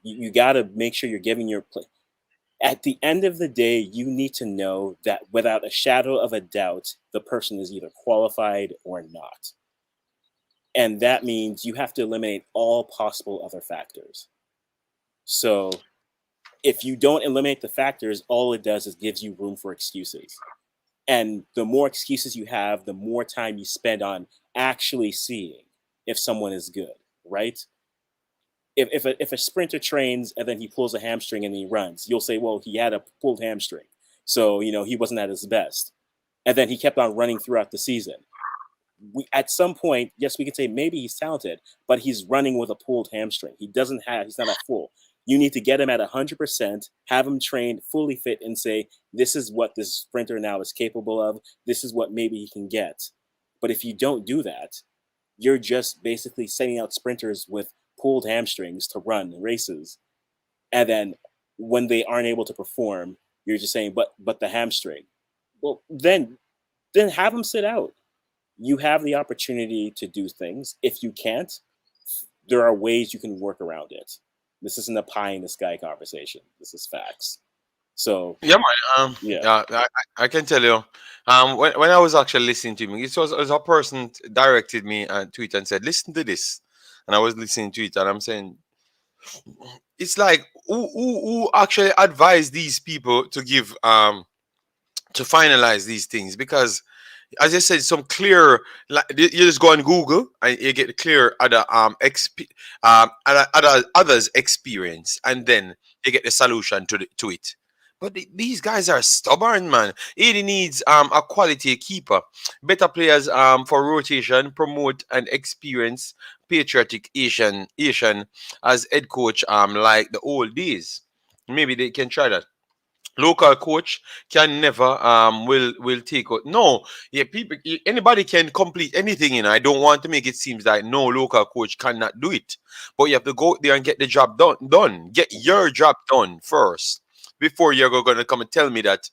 [SPEAKER 2] You got to make sure you're giving your play. At the end of the day, you need to know that without a shadow of a doubt, the person is either qualified or not. And that means you have to eliminate all possible other factors. So if you don't eliminate the factors, all it does is gives you room for excuses. And the more excuses you have, the more time you spend on actually seeing if someone is good, right? If a sprinter trains and then he pulls a hamstring and he runs, you'll say, well, he had a pulled hamstring. So, he wasn't at his best. And then he kept on running throughout the season. At some point, yes, we can say maybe he's talented, but he's running with a pulled hamstring. He's not at full. You need to get him at 100%, have him trained, fully fit, and say, this is what this sprinter now is capable of. This is what maybe he can get. But if you don't do that, you're just basically sending out sprinters with pulled hamstrings to run races. And then when they aren't able to perform, you're just saying, but the hamstring. Well, then have them sit out. You have the opportunity to do things. If you can't, there are ways you can work around it. This isn't a pie in the sky conversation. This is facts. So
[SPEAKER 1] Yeah, man.
[SPEAKER 2] yeah,
[SPEAKER 1] Yeah, I can tell you. When I was actually listening to him, it was a person directed me on Twitter and said, "Listen to this," and I was listening to it, and I'm saying, it's like who actually advised these people to give to finalize these things, because as I said, some clear, like you just go on Google and you get clear other other others experience, and then you get the solution to it. But these guys are stubborn, man. It needs a quality keeper, better players for rotation, promote and experience patriotic Asian as head coach like the old days. Maybe they can try that. Local coach can never will take out. No, yeah, people, anybody can complete anything. I don't want to make it seem like no local coach cannot do it, but you have to go there and get the job done. Get your job done first before you're going to come and tell me that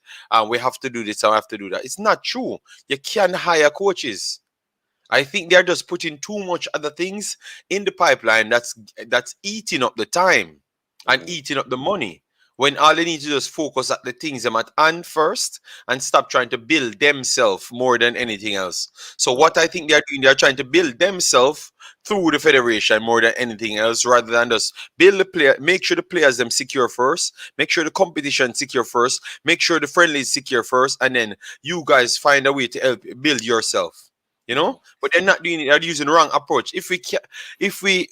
[SPEAKER 1] we have to do this or have to do that. It's not true. You can hire coaches. I think they're just putting too much other things in the pipeline that's eating up the time and
[SPEAKER 2] Mm-hmm.
[SPEAKER 1] eating up the money. When all they need to do is focus at the things them at hand first and stop trying to build themselves more than anything else. So
[SPEAKER 2] Yeah.
[SPEAKER 1] what I think they're doing, they're trying to build themselves through the federation more than anything else, rather than just build the player, make sure the players them secure first, make sure the competition secure first, make sure the friendlies secure first, and then you guys find a way to help build yourself.
[SPEAKER 2] Mm-hmm.
[SPEAKER 1] But they're not doing it. They're using the wrong approach. If we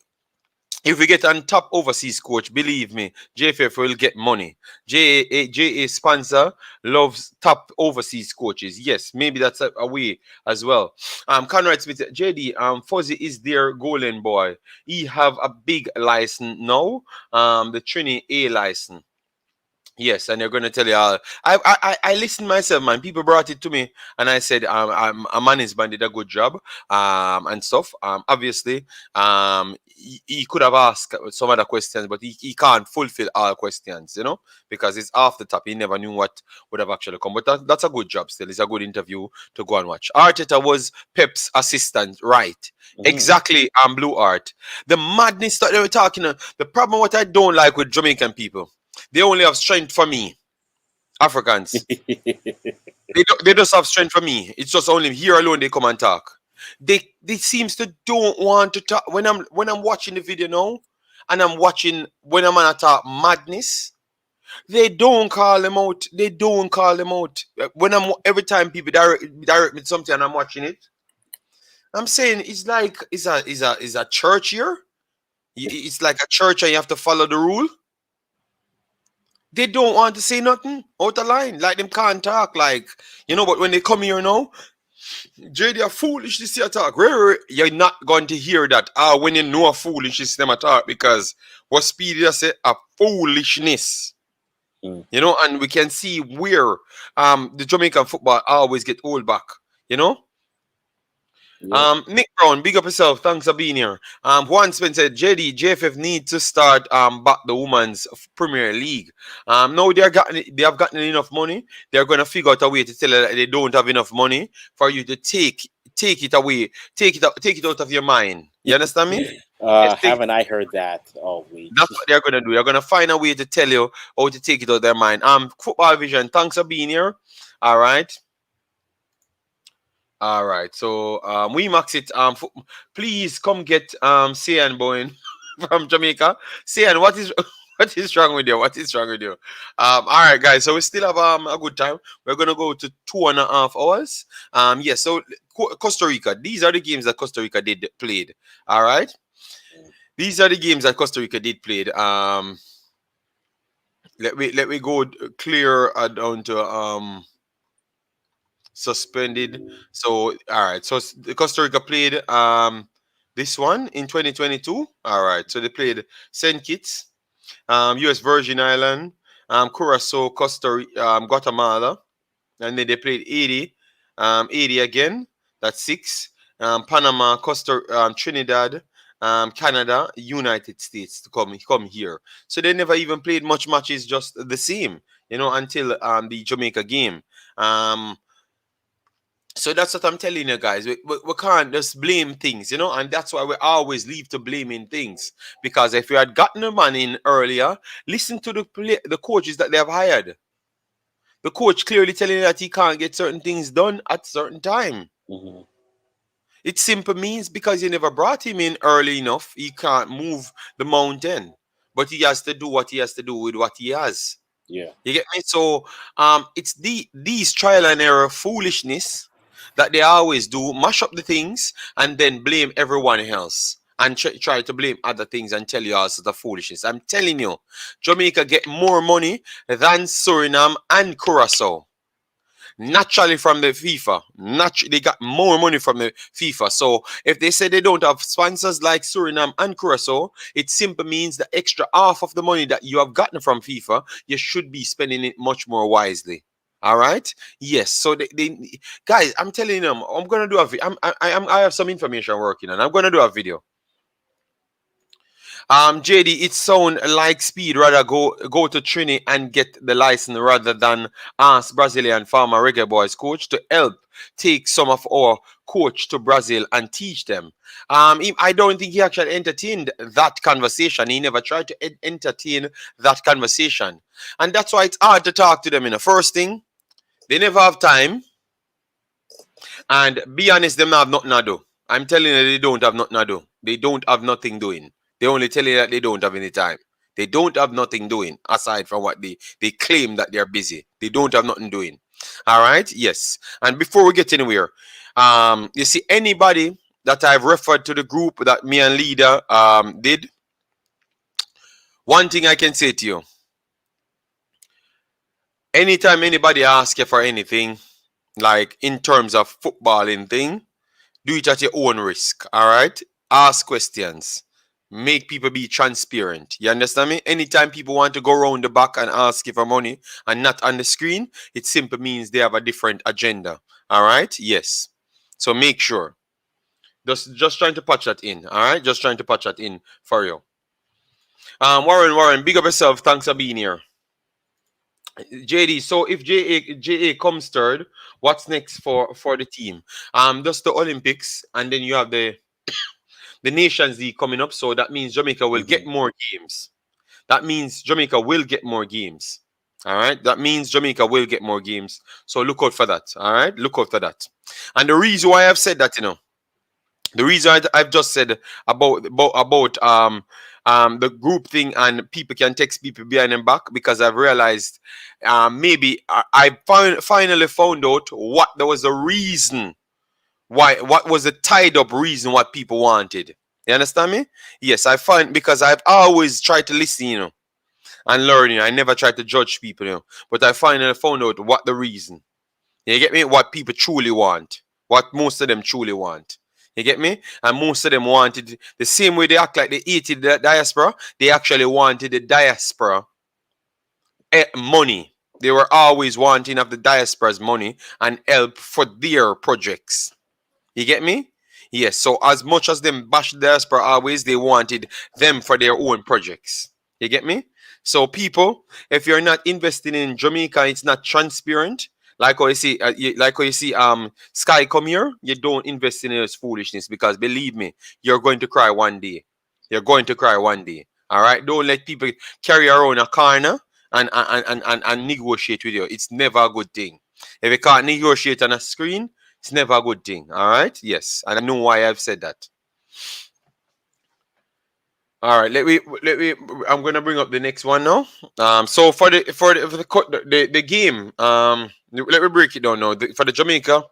[SPEAKER 1] if we get on top overseas coach, believe me, JFF will get money. JA sponsor loves top overseas coaches. Yes, maybe that's a way as well. Conrad Smith, JD, Fuzzy is their golden boy. He have a big license now. The Trini A license. Yes, and they're going to tell you all. I listened myself, man. People brought it to me, and I said, a management did a good job, and stuff. Obviously, he could have asked some other questions, but he can't fulfill all questions, because it's off the top. He never knew what would have actually come. But that's a good job still. It's a good interview to go and watch. Arteta was Pep's assistant, right?
[SPEAKER 2] Mm-hmm.
[SPEAKER 1] Exactly, Blue Art. The madness that they were talking. The problem, what I don't like with Jamaican people. They only have strength for me, Africans. They just have strength for me. It's just only here alone they come and talk. They seems to don't want to talk when I'm watching the video now, and I'm watching when I'm on a talk madness. They don't call them out. They don't call them out. When I'm every time people direct me to something and I'm watching it, I'm saying it's like it's a church here. It's like a church and you have to follow the rule. They don't want to say nothing out of line. Like them can't talk. But when they come here now, JD are foolish to see a talk. You're not going to hear that. When you know a foolishness them talk, because what speed is say a foolishness.
[SPEAKER 2] Mm.
[SPEAKER 1] And we can see where the Jamaican football always get hold back. You know?
[SPEAKER 2] Yep.
[SPEAKER 1] Nick Brown, big up yourself. Thanks for being here. Juan Spencer, JD, JFF need to start back the women's Premier League. Now they have gotten enough money. They're gonna figure out a way to tell you that they don't have enough money for you to take it away, take it out of your mind. You understand me? Yes,
[SPEAKER 2] Haven't I heard that all week?
[SPEAKER 1] that's what they're gonna do. They're gonna find a way to tell you how to take it out of their mind. Football Vision, thanks for being here. All right. All right, so WeMaxit. Please come get Sian Bowen from Jamaica. Sian, what is what is wrong with you? What is wrong with you? All right, guys. So we still have a good time. We're gonna go to 2.5 hours. Yes. So Costa Rica. These are the games that Costa Rica did played. All right. These are the games that Costa Rica did played. Let me go clear down to suspended. So all right. So Costa Rica played this one in 2022. All right. So they played Saint Kitts, U.S. Virgin Island, Curacao, Guatemala, and then they played 80 again. That's 6. Panama, Trinidad, Canada, United States to come here. So they never even played much matches, just the same, until the Jamaica game. So that's what I'm telling you guys. We can't just blame things, and that's why we always leave to blaming things. Because if you had gotten a man in earlier, listen to the coaches that they have hired. The coach clearly telling you that he can't get certain things done at certain time.
[SPEAKER 2] Mm-hmm.
[SPEAKER 1] It simply means because you never brought him in early enough, he can't move the mountain. But he has to do what he has to do with what he has.
[SPEAKER 2] Yeah.
[SPEAKER 1] You get me? So it's these trial and error foolishness that they always do, mash up the things and then blame everyone else. and try to blame other things and tell you all sorts of foolishness. I'm telling you, Jamaica get more money than Suriname and Curacao. Naturally from the FIFA. They got more money from the FIFA. So if they say they don't have sponsors like Suriname and Curacao, it simply means the extra half of the money that you have gotten from FIFA, you should be spending it much more wisely. All right. Yes. So they guys, I'm telling them, I'm gonna do a video. I have some information working on. I'm gonna do a video. JD, it sound like speed. Rather go to Trini and get the license rather than ask Brazilian farmer reggae boys coach to help take some of our coach to Brazil and teach them. I don't think he actually entertained that conversation. He never tried to entertain that conversation, and that's why it's hard to talk to them. In the first thing, they never have time, and be honest, them not have nothing to do. I'm telling you, they don't have nothing to do. They don't have nothing doing. They only tell you that they don't have any time. They don't have nothing doing aside from what they claim that they're busy. They don't have nothing doing. All right. Yes. And before we get anywhere, you see anybody that I've referred to the group that me and Leader did. One thing I can say to you: anytime anybody asks you for anything, like in terms of footballing thing, do it at your own risk. All right. Ask questions. Make people be transparent. You understand me? Anytime people want to go around the back and ask you for money and not on the screen, it simply means they have a different agenda. All right? Yes. So make sure. Just trying to patch that in. All right? Just trying to patch that in for you. Warren, big up yourself. Thanks for being here. JD, so if JA comes third, what's next for the team? Just the Olympics, and then you have the Nations League coming up, so that means Jamaica will get more games. That means Jamaica will get more games. All right. That means Jamaica will get more games. So look out for that. All right. Look out for that. And the reason why I've said that, the reason I've just said about the group thing and people can text people behind them back, because I've realized maybe I finally found out what there was a reason. What was the tied up reason what people wanted? You understand me? Yes, I find, because I've always tried to listen, and learn. I never tried to judge people, but I finally found out what the reason. You get me? What people truly want. What most of them truly want. You get me? And most of them wanted the same way they act like they hated the diaspora. They actually wanted the diaspora money. They were always wanting of the diaspora's money and help for their projects. You get me? Yes. So as much as them bash the diaspora always, they wanted them for their own projects. You get me? So people, if you're not investing in Jamaica, it's not transparent. Like how you see, Sky come here, you don't invest in this foolishness, because believe me, you're going to cry one day. You're going to cry one day. All right. Don't let people carry around a corner and negotiate with you. It's never a good thing. If you can't negotiate on a screen, it's never a good thing. All right. Yes. And I know why I've said that. All right. I'm gonna bring up the next one now. So for the game, let me break it down now. For the Jamaica,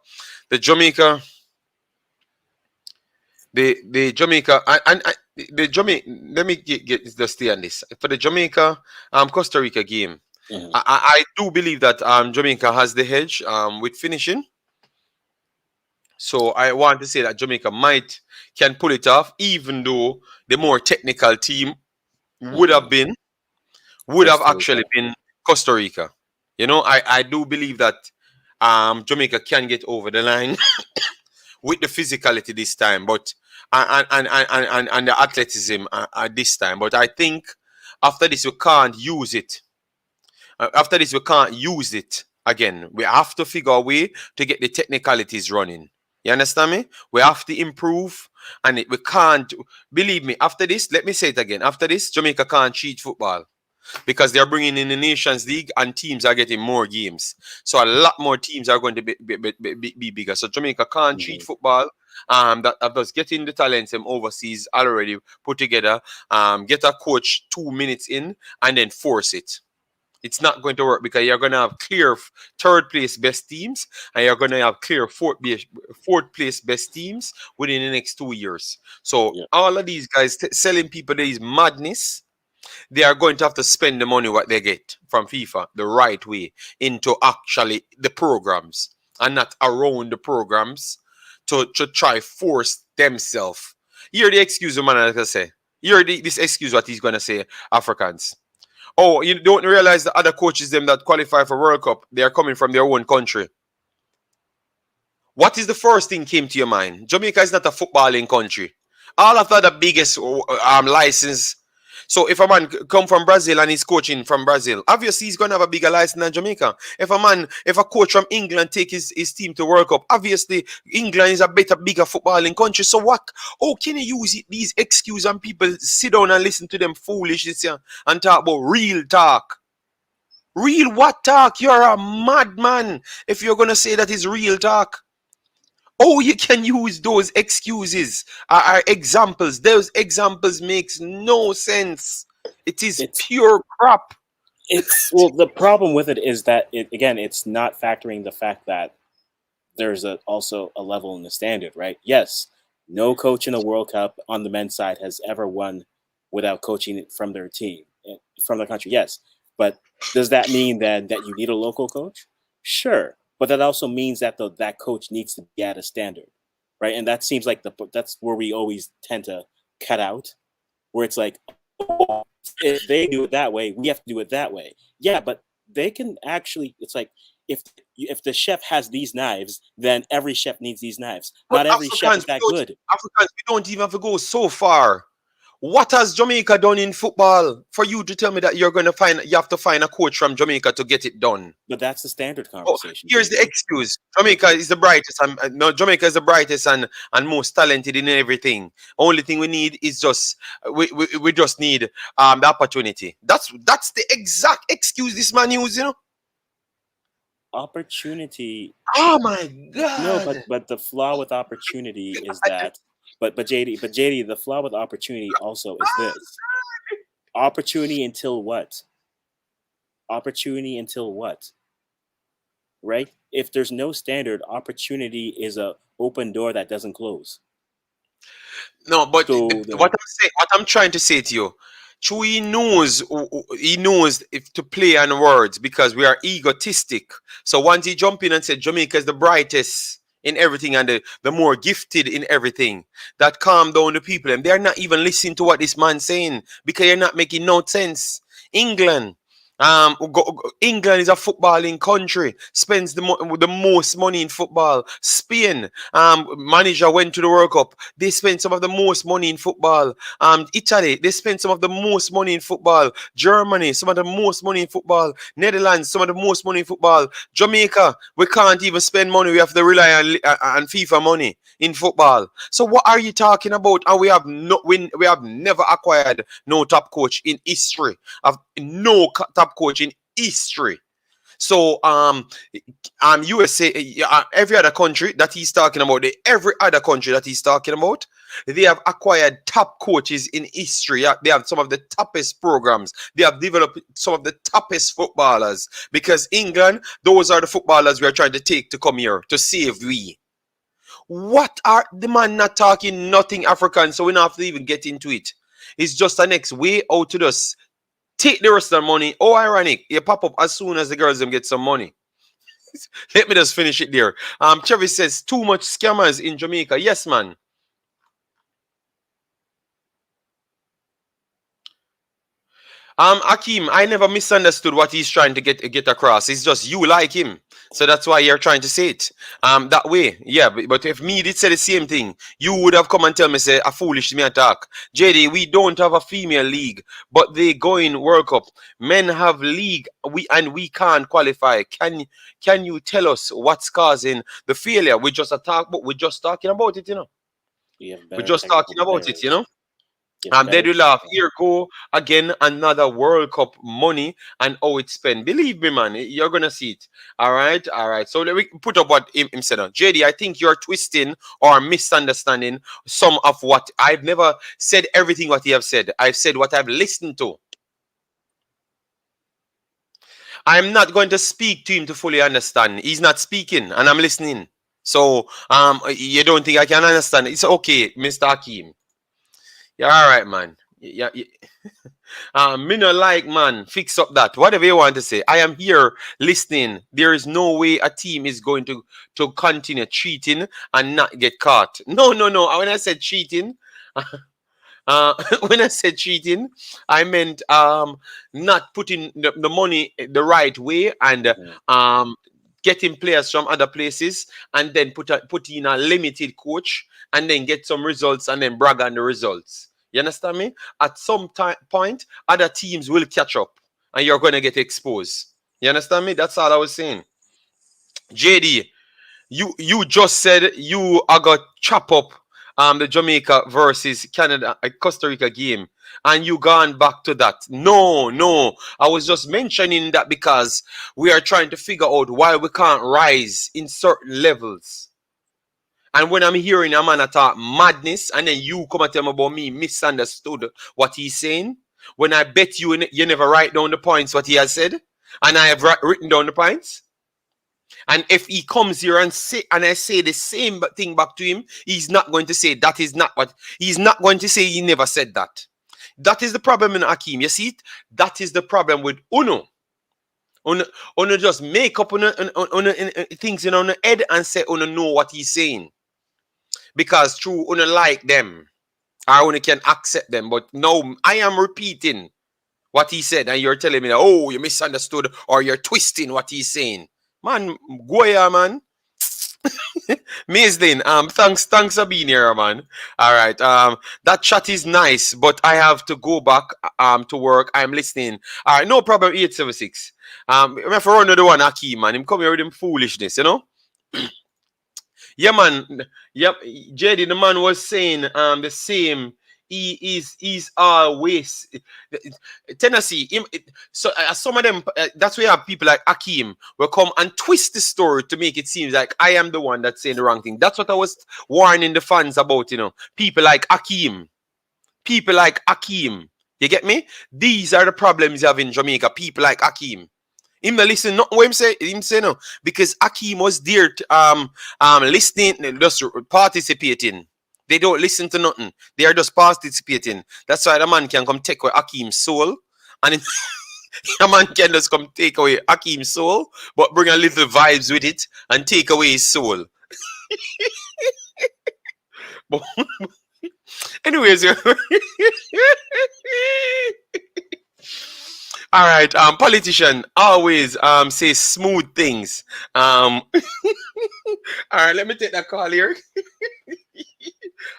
[SPEAKER 1] the Jamaica let me get the stay on this. For the Jamaica Costa Rica game, I do believe that Jamaica has the edge with finishing. So I want to say that Jamaica can pull it off, even though the more technical team would have actually been Costa Rica. I do believe that Jamaica can get over the line with the physicality this time, but and the athleticism this time. But I think after this we can't use it. After this we can't use it again. We have to figure a way to get the technicalities running. You understand me? We have to improve, and we can't. Believe me, after this, let me say it again. After this, Jamaica can't cheat football, because they're bringing in the Nations League and teams are getting more games. So a lot more teams are going to be bigger. So Jamaica can't cheat football. That was getting the talents overseas already put together. Get a coach 2 minutes in and then force it. It's not going to work because you're going to have clear third place best teams and you're going to have clear fourth place best teams within the next 2 years. So
[SPEAKER 2] Yeah.
[SPEAKER 1] all of these guys selling people these madness, they are going to have to spend the money what they get from FIFA the right way into actually the programs and not around the programs to try force themselves. Hear the excuse the man like I say. Hear this excuse what he's gonna say, Africans. Oh, you don't realize the other coaches them that qualify for World Cup, they are coming from their own country. What is the first thing came to your mind? Jamaica is not a footballing country. All of the biggest license. So if a man come from Brazil and he's coaching from Brazil, obviously he's gonna have a bigger license than Jamaica. If a coach from England take his team to World Cup, obviously England is a bigger footballing country. So what? How can you use these excuses and people sit down and listen to them foolishness here and talk about real talk? Real what talk? You're a madman if you're gonna say that is real talk. Oh, you can use those excuses are examples. Those examples makes no sense. It is
[SPEAKER 2] It's
[SPEAKER 1] pure crap.
[SPEAKER 2] well, the problem with it is that it's not factoring the fact that there's also a level in the standard, right? Yes, no coach in a World Cup on the men's side has ever won without coaching from their team, from their country. Yes, but does that mean that you need a local coach? Sure, but that also means that that coach needs to be at a standard, right? And that seems like that's where we always tend to cut out, where it's like, oh, if they do it that way, we have to do it that way. Yeah, but they can actually. It's like if the chef has these knives, then every chef needs these knives.
[SPEAKER 1] But
[SPEAKER 2] Not every chef is that good.
[SPEAKER 1] Africans, we don't even have to go so far. What has Jamaica done in football for you to tell me that you have to find a coach from Jamaica to get it done?
[SPEAKER 2] But that's the standard
[SPEAKER 1] Oh,
[SPEAKER 2] conversation.
[SPEAKER 1] here's the excuse. Jamaica is the brightest, and no, Jamaica is the brightest and most talented in everything. Only thing we need is just we just need the opportunity. That's the exact excuse this man used.
[SPEAKER 2] Opportunity.
[SPEAKER 1] Oh my
[SPEAKER 2] No,
[SPEAKER 1] God!
[SPEAKER 2] but the flaw with opportunity is that. But JD, the flaw with opportunity also is this: opportunity until what? Opportunity until what? Right? If there's no standard, opportunity is a open door that doesn't close.
[SPEAKER 1] No, but
[SPEAKER 2] So
[SPEAKER 1] what I'm trying to say to you, Chewy knows if to play on words because we are egotistic. So once he jump in and said Jamaica is the brightest in everything and the more gifted in everything, that calm down the people and they're not even listening to what this man's saying because you're not making no sense. England. England is a footballing country, spends the most money in football. Spain, manager went to the World Cup. They spend some of the most money in football. Italy, they spend some of the most money in football. Germany, some of the most money in football. Netherlands, some of the most money in football. Jamaica, we can't even spend money. We have to rely on FIFA money in football. So what are you talking about? And we have never acquired no top coach in history. Of no top coach in history. So USA, every other country that he's talking about, every other country that he's talking about, they have acquired top coaches in history. They have some of the toughest programs. They have developed some of the toughest footballers. Because England, those are the footballers we are trying to take to come here to save we. What are the man not talking nothing African? So we don't have to even get into it. It's just the next way out to us. Take the rest of the money. Oh, ironic. You pop up as soon as the girls them get some money. Let me just finish it there. Travis says too much scammers in Jamaica. Yes, man. Akeem, I never misunderstood what he's trying to get across. It's just you like him. So that's why you're trying to say it. That way. Yeah, but if me did say the same thing, you would have come and tell me, say, a foolish me attack. JD, we don't have a female league, but they go in World Cup. Men have league, we can't qualify. Can you tell us what's causing the failure? We're just talking about it, We're just talking about it, they do laugh. Here go again another World Cup money and how it's spent. Believe me, man, you're gonna see it. All right. So let me put up what him said. JD, I think you're twisting or misunderstanding some of what I've never said. Everything what you have said, I've said what I've listened to. I'm not going to speak to him to fully understand. He's not speaking, and I'm listening. So you don't think I can understand? It's okay, Mr. Hakeem. You're all right, man. Yeah, me no like, man. Fix up that. Whatever you want to say. I am here listening. There is no way a team is going to continue cheating and not get caught. No, no, no. When I said cheating, when I said cheating, I meant not putting the money the right way and getting players from other places and then put in a limited coach and then get some results and then brag on the results. You understand me? At some point, other teams will catch up and you're going to get exposed. You understand me? That's all I was saying. JD, you just said you are going to chop up the Jamaica versus Canada, Costa Rica game, and you gone back to that. No, no. I was just mentioning that because we are trying to figure out why we can't rise in certain levels. And when I'm hearing a man talk madness, and then you come and tell me about me misunderstood what he's saying, when I bet you never write down the points what he has said, and I have written down the points. And if he comes here and I say the same thing back to him, he's not going to say that is not what he's not going to say. He never said that. That is the problem in Hakeem. You see it? That is the problem with Uno. Uno just make up things in the head and say Uno know what he's saying. Because true, Uno like them. Or Uno can accept them. But no, I am repeating what he said. And you're telling me that, oh, you misunderstood or you're twisting what he's saying. Man, go here, man. Maislin, thanks for being here, man. All right. That chat is nice, but I have to go back to work. I'm listening. All right, no problem, 876. I'm for run the one Hakeem, man. Him come here with him foolishness, you know? Yeah, man. Yep. JD, the man was saying the same. He's always Tennessee. So some of them, that's why you have people like Hakeem will come and twist the story to make it seem like I am the one that's saying the wrong thing. That's what I was warning the fans about, you know. People like Hakeem. People like Hakeem. You get me? These are the problems you have in Jamaica. People like Hakeem. Him not listen, not what him say no. Because Hakeem was there to, listening, just participating. They don't listen to nothing. They are just participating. That's why the man can come take away Hakeem's soul. And a man can just come take away Hakeem's soul, but bring a little vibes with it and take away his soul. But anyways, all right, politician always say smooth things. All right, let me take that call here.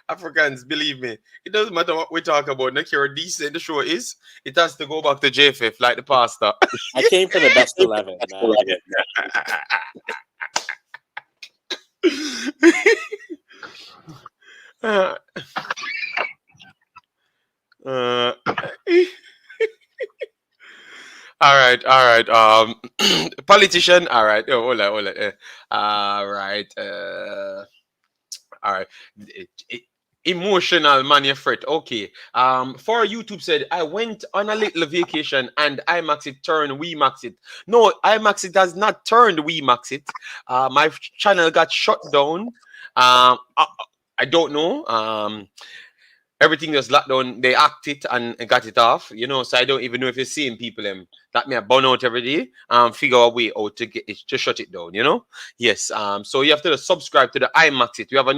[SPEAKER 1] Africans, believe me, it doesn't matter what we talk about. Next year, decent the show is, it has to go back to JFF like the pastor.
[SPEAKER 2] I came for the best 11.
[SPEAKER 1] All right. Politician. All right. Oh, hold on. All right. All right. Emotional man, you fret. Okay. For YouTube said I went on a little vacation and Imaxit turned WeMaxit. No, Imaxit has not turned WeMaxit. My channel got shut down. I don't know. Everything was locked down. They hacked it and got it off. You know, so I don't even know if you're seeing people that may burn out every day. Figure a way out to get it to shut it down. You know, yes. So you have to subscribe to the Imaxit. We have a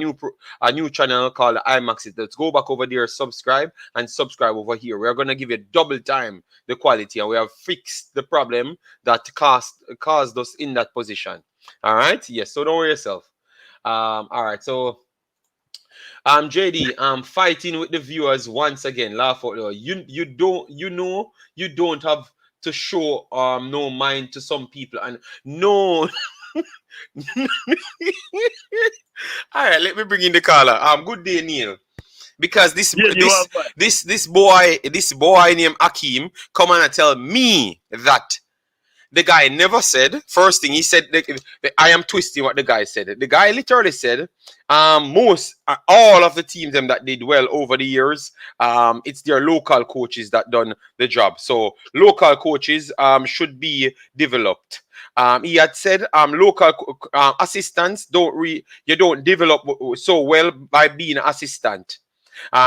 [SPEAKER 1] new channel called Imaxit. Let's go back over there, subscribe over here. We are gonna give you double time the quality, and we have fixed the problem that caused us in that position. All right. Yes. So don't worry yourself. All right. So. JD, fighting with the viewers once again. Laugh out loud. You don't have to show no mind to some people and no. All right, let me bring in the caller. Good day, Neil. Because this boy named Hakeem come on and tell me that The guy never said. First thing he said, I am twisting what the guy said. The guy literally said, all of the teams them that did well over the years, it's their local coaches that done the job. So local coaches should be developed. He had said local assistants you don't develop so well by being an assistant.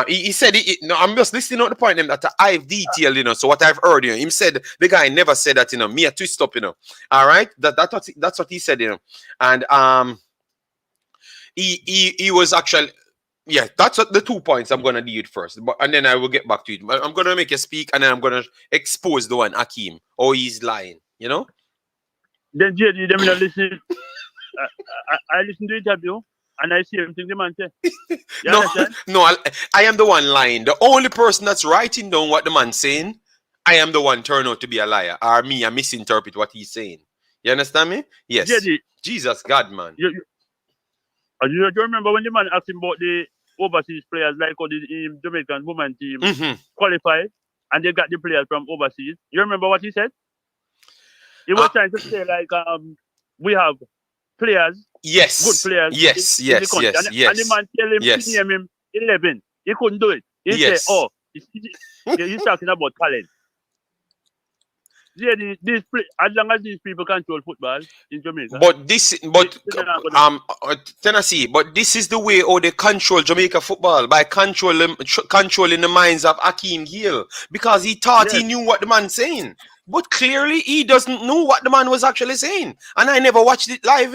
[SPEAKER 1] He said, no, I'm just listening out the point that I've detailed, so what I've heard, him said, the guy never said that, me a twist up, all right, that's what he said, and he was actually, yeah, that's what the 2 points I'm gonna deal first, and then I will get back to it. I'm gonna make you speak, and then I'm gonna expose the one Hakeem, he's lying,
[SPEAKER 3] Then JD, them not listen. I listen to the interview. And I see everything the man say.
[SPEAKER 1] No, I am the one lying. The only person that's writing down what the man's saying, I am the one turn out to be a liar. Or me, I misinterpret what he's saying. You understand me? Yes. Jesus God, man.
[SPEAKER 3] You remember when the man asked him about the overseas players, like how the Jamaican women team qualified, and they got the players from overseas? You remember what he said? He was trying to say, like, we have players.
[SPEAKER 1] Yes.
[SPEAKER 3] Good players.
[SPEAKER 1] Yes.
[SPEAKER 3] And the man tell him to name him 11. He couldn't do it. He said, he's talking about talent. Yeah, as long as these people control football in Jamaica.
[SPEAKER 1] Tennessee, but this is the way they control Jamaica football, by controlling the minds of Hakeem Gill, because he thought he knew what the man's saying. But clearly he doesn't know what the man was actually saying. And I never watched it live,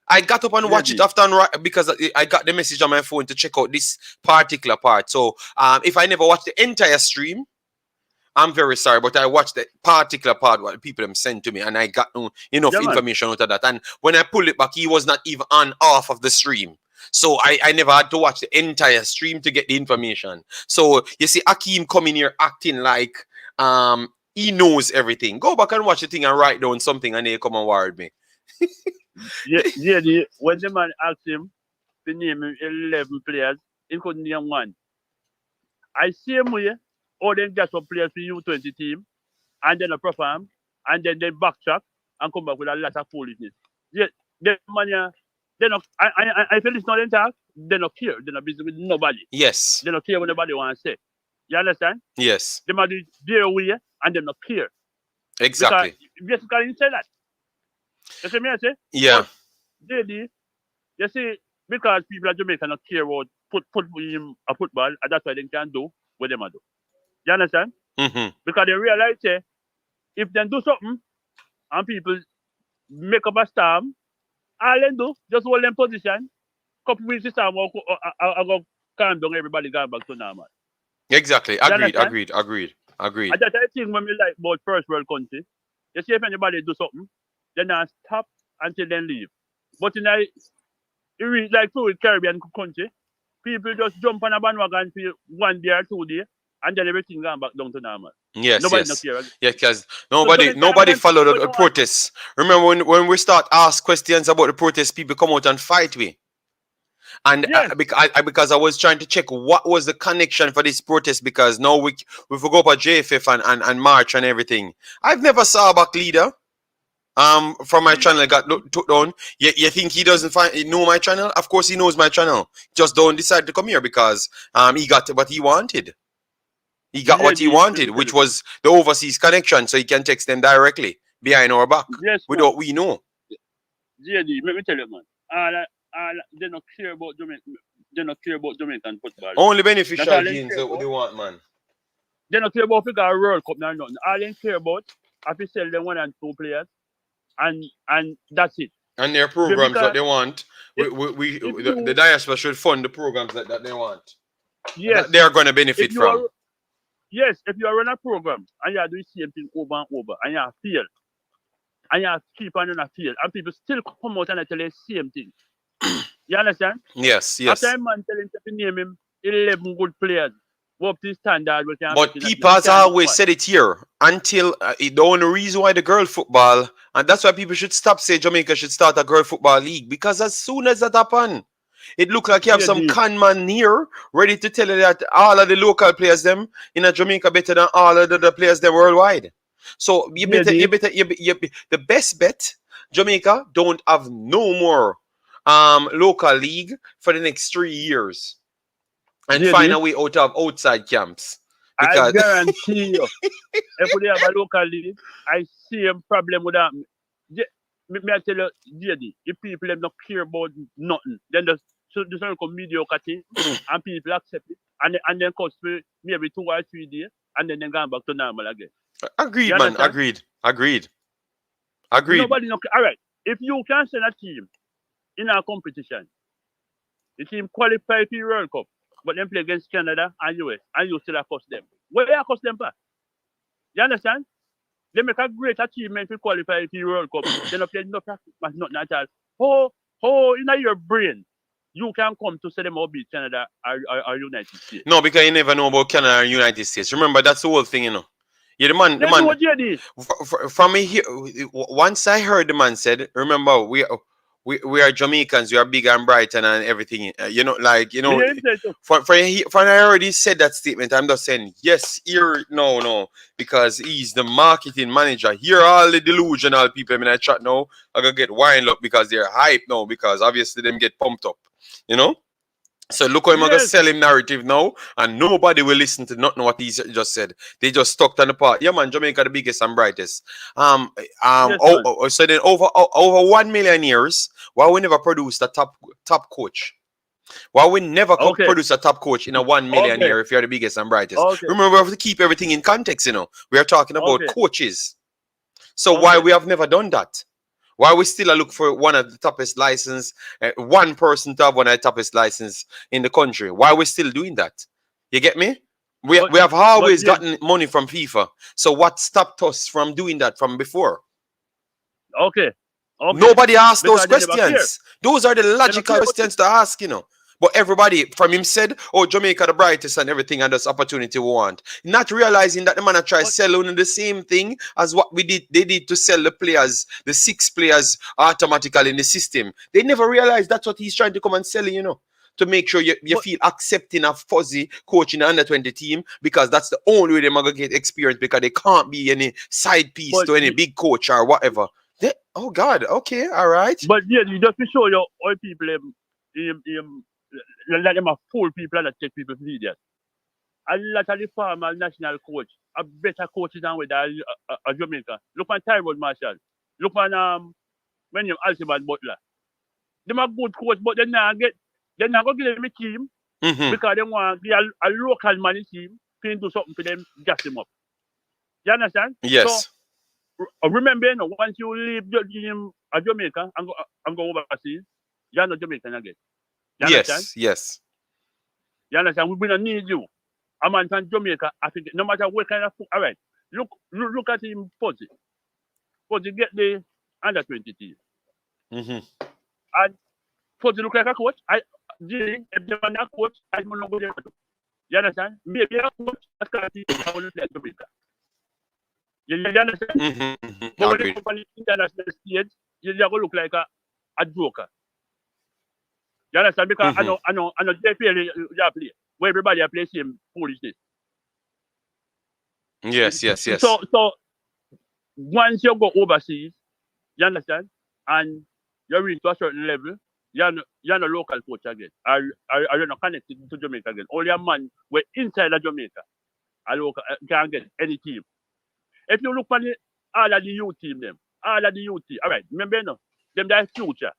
[SPEAKER 1] I got up and watched it after because I got the message on my phone to check out this particular part. So if I never watched the entire stream, I'm very sorry, but I watched the particular part what the people them sent to me, and I got enough information out of that. And when I pulled it back, he was not even on off of the stream. So I never had to watch the entire stream to get the information. So you see Hakeem coming here acting like he knows everything. Go back and watch the thing and write down something, and they come and word me.
[SPEAKER 3] When the man asked him to name 11 players, he couldn't name one. I see him here, or then get some players for U20 team, and then a perform, and then they backtrack and come back with a lot of foolishness. Yeah, the man, they not. I feel it's not in talk. They not care. They not busy with nobody.
[SPEAKER 1] Yes.
[SPEAKER 3] They not care what nobody want to say. You understand?
[SPEAKER 1] Yes.
[SPEAKER 3] They might do their way, and they not care.
[SPEAKER 1] Exactly.
[SPEAKER 3] Because he say that. You see me, I say?
[SPEAKER 1] Yeah.
[SPEAKER 3] JD, you see, because people at Jamaica not care about football, and that's why they can do what they do. You understand? Because they realize, if they do something, and people make up a storm, all they do, just hold them position, couple weeks this time, I'll go calm down, everybody going back to normal.
[SPEAKER 1] Agreed.
[SPEAKER 3] And that's the thing when we like about first world country. You see, if anybody do something, then I stop until they leave. But in like with Caribbean country, people just jump on a bandwagon for 1 day or 2 days, and then everything gone back down to normal.
[SPEAKER 1] Yes.
[SPEAKER 3] Care.
[SPEAKER 1] Yeah, because nobody followed the protests. Remember when we start ask questions about the protests, people come out and fight me. And because I was trying to check what was the connection for this protest, because now we go up at JFF and march and everything. I've never saw a back leader from my channel got took down. You think he doesn't know my channel? Of course he knows my channel. Just don't decide to come here because he got what he wanted. He got what he wanted, which was the overseas connection, so he can text them directly behind our back without we know.
[SPEAKER 3] JD, let me tell you, man. They don't care about Jamaica. They don't care about Jamaican football.
[SPEAKER 1] Only beneficial gains that they want, man.
[SPEAKER 3] They don't care about figure a World Cup or nothing. All they care about is to sell them 1 and 2 players, and that's it.
[SPEAKER 1] And their programs that they want, the diaspora should fund the programs that they want.
[SPEAKER 3] Yes,
[SPEAKER 1] they are going to benefit from.
[SPEAKER 3] Yes, if you run a program and you are doing the same thing over and over, and you fail, and you keep on and fail, and people still come out and tell you the same thing. You understand?
[SPEAKER 1] Yes.
[SPEAKER 3] After a man telling to name him 11 good players, up to standard.
[SPEAKER 1] But people has always said it here until the only reason why the girl football, and that's why people should stop saying Jamaica should start a girl football league, because as soon as that happen, it look like you have some con man here ready to tell you that all of the local players them in Jamaica better than all of the players them worldwide. So the best bet, Jamaica don't have no more local league for the next 3 years and find a way out of outside camps.
[SPEAKER 3] I
[SPEAKER 1] Because
[SPEAKER 3] guarantee you, if we have a local league, I see a problem with that. Me I tell you, JD, if people have not care about nothing, then the certain mediocre thing, and people accept it, and then cost me maybe 2 or 3 days, and then go back to normal again.
[SPEAKER 1] agreed, man. Agreed.
[SPEAKER 3] Nobody know. All right, if you can send a team in a competition, the team qualify for the World Cup, but then play against Canada and US, and you still cost them. Where they cost them for? You understand? They make a great achievement to qualify for the World Cup. They don't play no practice, but nothing at all. Oh, in your brain, you can come to say them all beat Canada or United States.
[SPEAKER 1] No, because you never know about Canada and United States. Remember, that's the whole thing, Yeah, the man. From me here, once I heard the man said, remember, we are Jamaicans, we are big and bright and everything. For I already said that statement, I'm just saying, yes, here, no, because he's the marketing manager. Here, all the delusional people in that chat now are going to get wind up because they're hyped now, because obviously them get pumped up, So look how I'm going to sell him narrative now, and nobody will listen to nothing what he just said. They just stuck on the part. Yeah, man, Jamaica the biggest and brightest. So then over 1 million years, why we never produced a top coach? Why we never produce a top coach in a 1 million year if you're the biggest and brightest? Remember, we have to keep everything in context, We are talking about coaches. So why we have never done that? Why we still look for one of the toughest license, one person to have one of the toughest license in the country? Why we still doing that? You get me? We have always gotten money from FIFA. So what stopped us from doing that from before?
[SPEAKER 3] Okay.
[SPEAKER 1] Nobody asked those questions. Those are the logical questions to ask, But everybody from him said, oh, Jamaica the brightest and everything, and this opportunity we want. Not realizing that the man try to sell on the same thing as what they did to sell the players, the 6 players automatically in the system. They never realized that's what he's trying to come and sell, to make sure you feel accepting of fuzzy coach in the under-20 team, because that's the only way they're going to get experience, because they can't be any side piece to any big coach or whatever. Oh, God. Okay. All right.
[SPEAKER 3] But yeah, you just to show you all people, let them fool people that take people idiot. A lot of the former national coach are better coaches than with a Jamaica. Look at Tyrone Marshall. Look at when you Alciban Butler. Them are good coach, but they're not going to give them a team because they want a local money team to do something for them, gas them up. You understand?
[SPEAKER 1] Yes.
[SPEAKER 3] So, remember, once you leave Jamaica and go overseas, you're not Jamaican again.
[SPEAKER 1] Yes.
[SPEAKER 3] You understand? We're going to need you. A man from Jamaica, I think, no matter what kind of food. All right. Look at him, Fuzzy. Fuzzy get the under 20 team. And Fuzzy look like a coach. If the man a coach, I don't know what they do. You understand? Maybe a coach, I can't see how to play Jamaica. You understand? But when you come on the international stage, you just look like a joker. You understand? Because I know they play where everybody plays same foolishness.
[SPEAKER 1] Yes.
[SPEAKER 3] So once you go overseas, you understand, and you reach to a certain level, you're not local coach again. You're not connected to Jamaica again. Only a man where inside of Jamaica, a local can get any team. If you look at all of the youth team, all right, remember them that future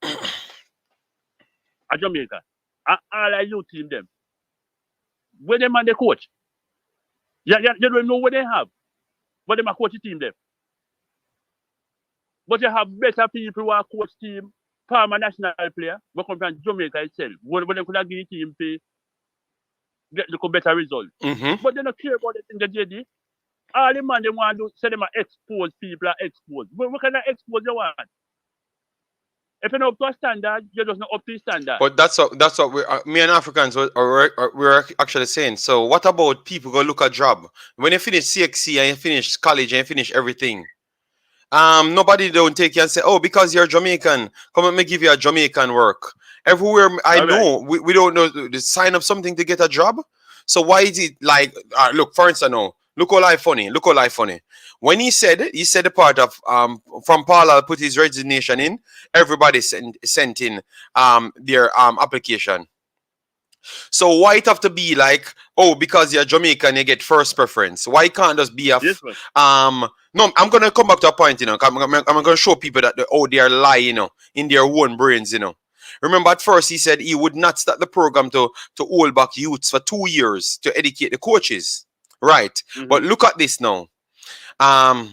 [SPEAKER 3] at Jamaica, and all of youth team where them and the coach. You don't know what they have, but them a coach team them. But you have better people who are coach team, former national player, who come from Jamaica itself, where they could have given team to get the better result. But they don't care about it in the JD. All the man they want to say them expose people are exposed. What kind of expose you want? If you're not up to a standard, you're just not up to a standard.
[SPEAKER 1] But that's what me and Africans we're actually saying. So what about people go look at job? When you finish CXC and you finish college and you finish everything, nobody don't take you and say, oh, because you're Jamaican, come and me give you a Jamaican work. Everywhere I know, we don't know to sign up something to get a job. So why is it like, look, for instance, no. Look how life funny. Look how life funny. When he said the part of from Paula put his resignation in, everybody sent in their application. So why it have to be like, oh, because you're Jamaican, you get first preference? Why can't just be a no, I'm gonna come back to a point, you know. I'm gonna show people that they are lying, you know, in their own brains, you know. Remember, at first he said he would not start the program to hold back youths for 2 years to educate the coaches, right? But look at this now. Paul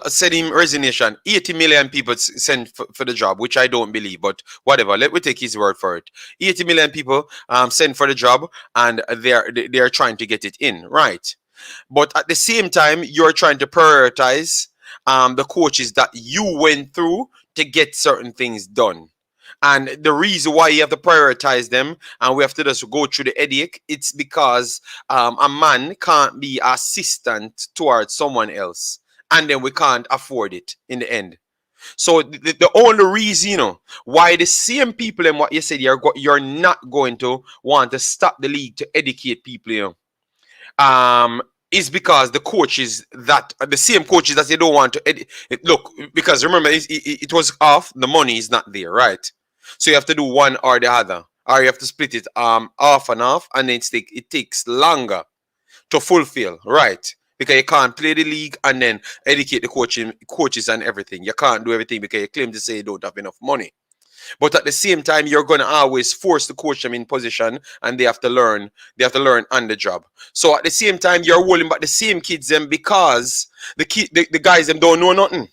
[SPEAKER 1] said in resignation, 80 million people sent for the job, which I don't believe, but whatever. Let me take his word for it. 80 million people sent for the job, and they are trying to get it in, right? But at the same time, you're trying to prioritize the coaches that you went through to get certain things done. And the reason why you have to prioritize them and we have to just go through the headache, it's because a man can't be assistant towards someone else. And then we can't afford it in the end. So the only reason, you know, why the same people and what you said you're not going to want to stop the league to educate people, you know, is because the coaches that the same coaches that they don't want to look, because remember it was off, the money is not there, right? So you have to do one or the other, or you have to split it off and off, and then it takes longer to fulfill, right? Because you can't play the league and then educate the coaches and everything. You can't do everything because you claim to say you don't have enough money. But at the same time, you're going to always force the coach them in position, and they have to learn. They have to learn on the job. So at the same time, you're holding back the same kids them because the guys them don't know nothing.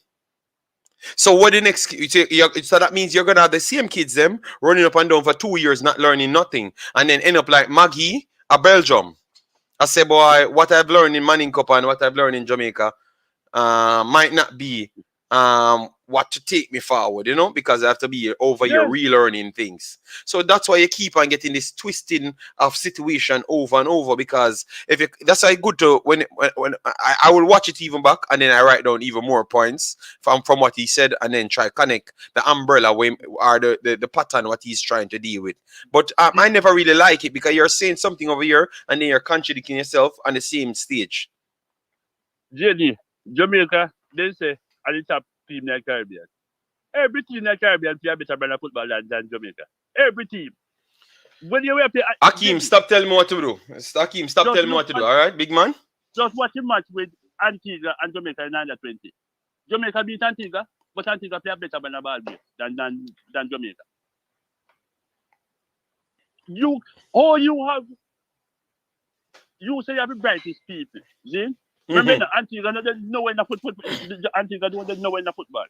[SPEAKER 1] So what the next? So that means you're gonna have the same kids them running up and down for 2 years, not learning nothing, and then end up like Maggie, a Belgium. I say, boy, what I've learned in Manning Cup and what I've learned in Jamaica might not be what to take me forward, you know, because I have to be over here relearning things. So that's why you keep on getting this twisting of situation over and over, because that's why good to when I will watch it even back and then I write down even more points from what he said and then try connect the umbrella or the pattern what he's trying to deal with. But I never really like it because you're saying something over here and then you're contradicting yourself on the same stage.
[SPEAKER 3] JD, Jamaica, they say at the top team in the Caribbean. Every team in the Caribbean play better brand of football than Jamaica. Every team. When you play,
[SPEAKER 1] Akeem, stop telling me what to do. Akeem, stop telling me what to do. All right, big man.
[SPEAKER 3] Just watch a match with Antigua and Jamaica in under 20. Jamaica beat Antigua, but Antigua play better brand of ball than Jamaica. You say you have the brightest people, see? Remember, Antigua doesn't know when the football. Antigua doesn't know when the football.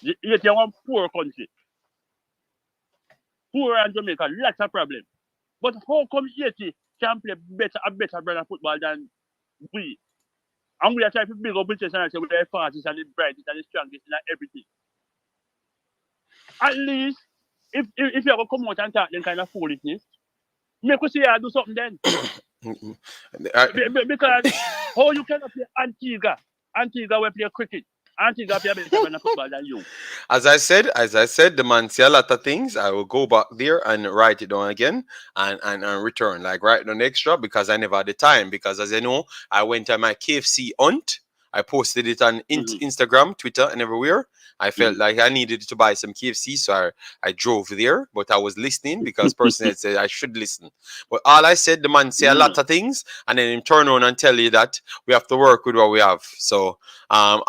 [SPEAKER 3] Yet you want poor country. Poor and Jamaica, lots of problem. But how come Haiti can play a better brand of football than we? And we are trying to big up British and say we are the fastest and the brightest and the strongest and everything. At least, if you ever come out and talk them kind of foolishness, make us see you do something then. Because how you cannot play Antigua will play cricket. Antigua play better than football than you.
[SPEAKER 1] As I said, the man say a lot of things. I will go back there and write it down again and return. Like write down extra because I never had the time. Because as you know, I went on my KFC hunt. I posted it on Instagram, Twitter, and everywhere. I felt like I needed to buy some KFC, so I drove there. But I was listening because person said I should listen. But all I said, the man say a lot of things, and then him turn around and tell you that we have to work with what we have. So now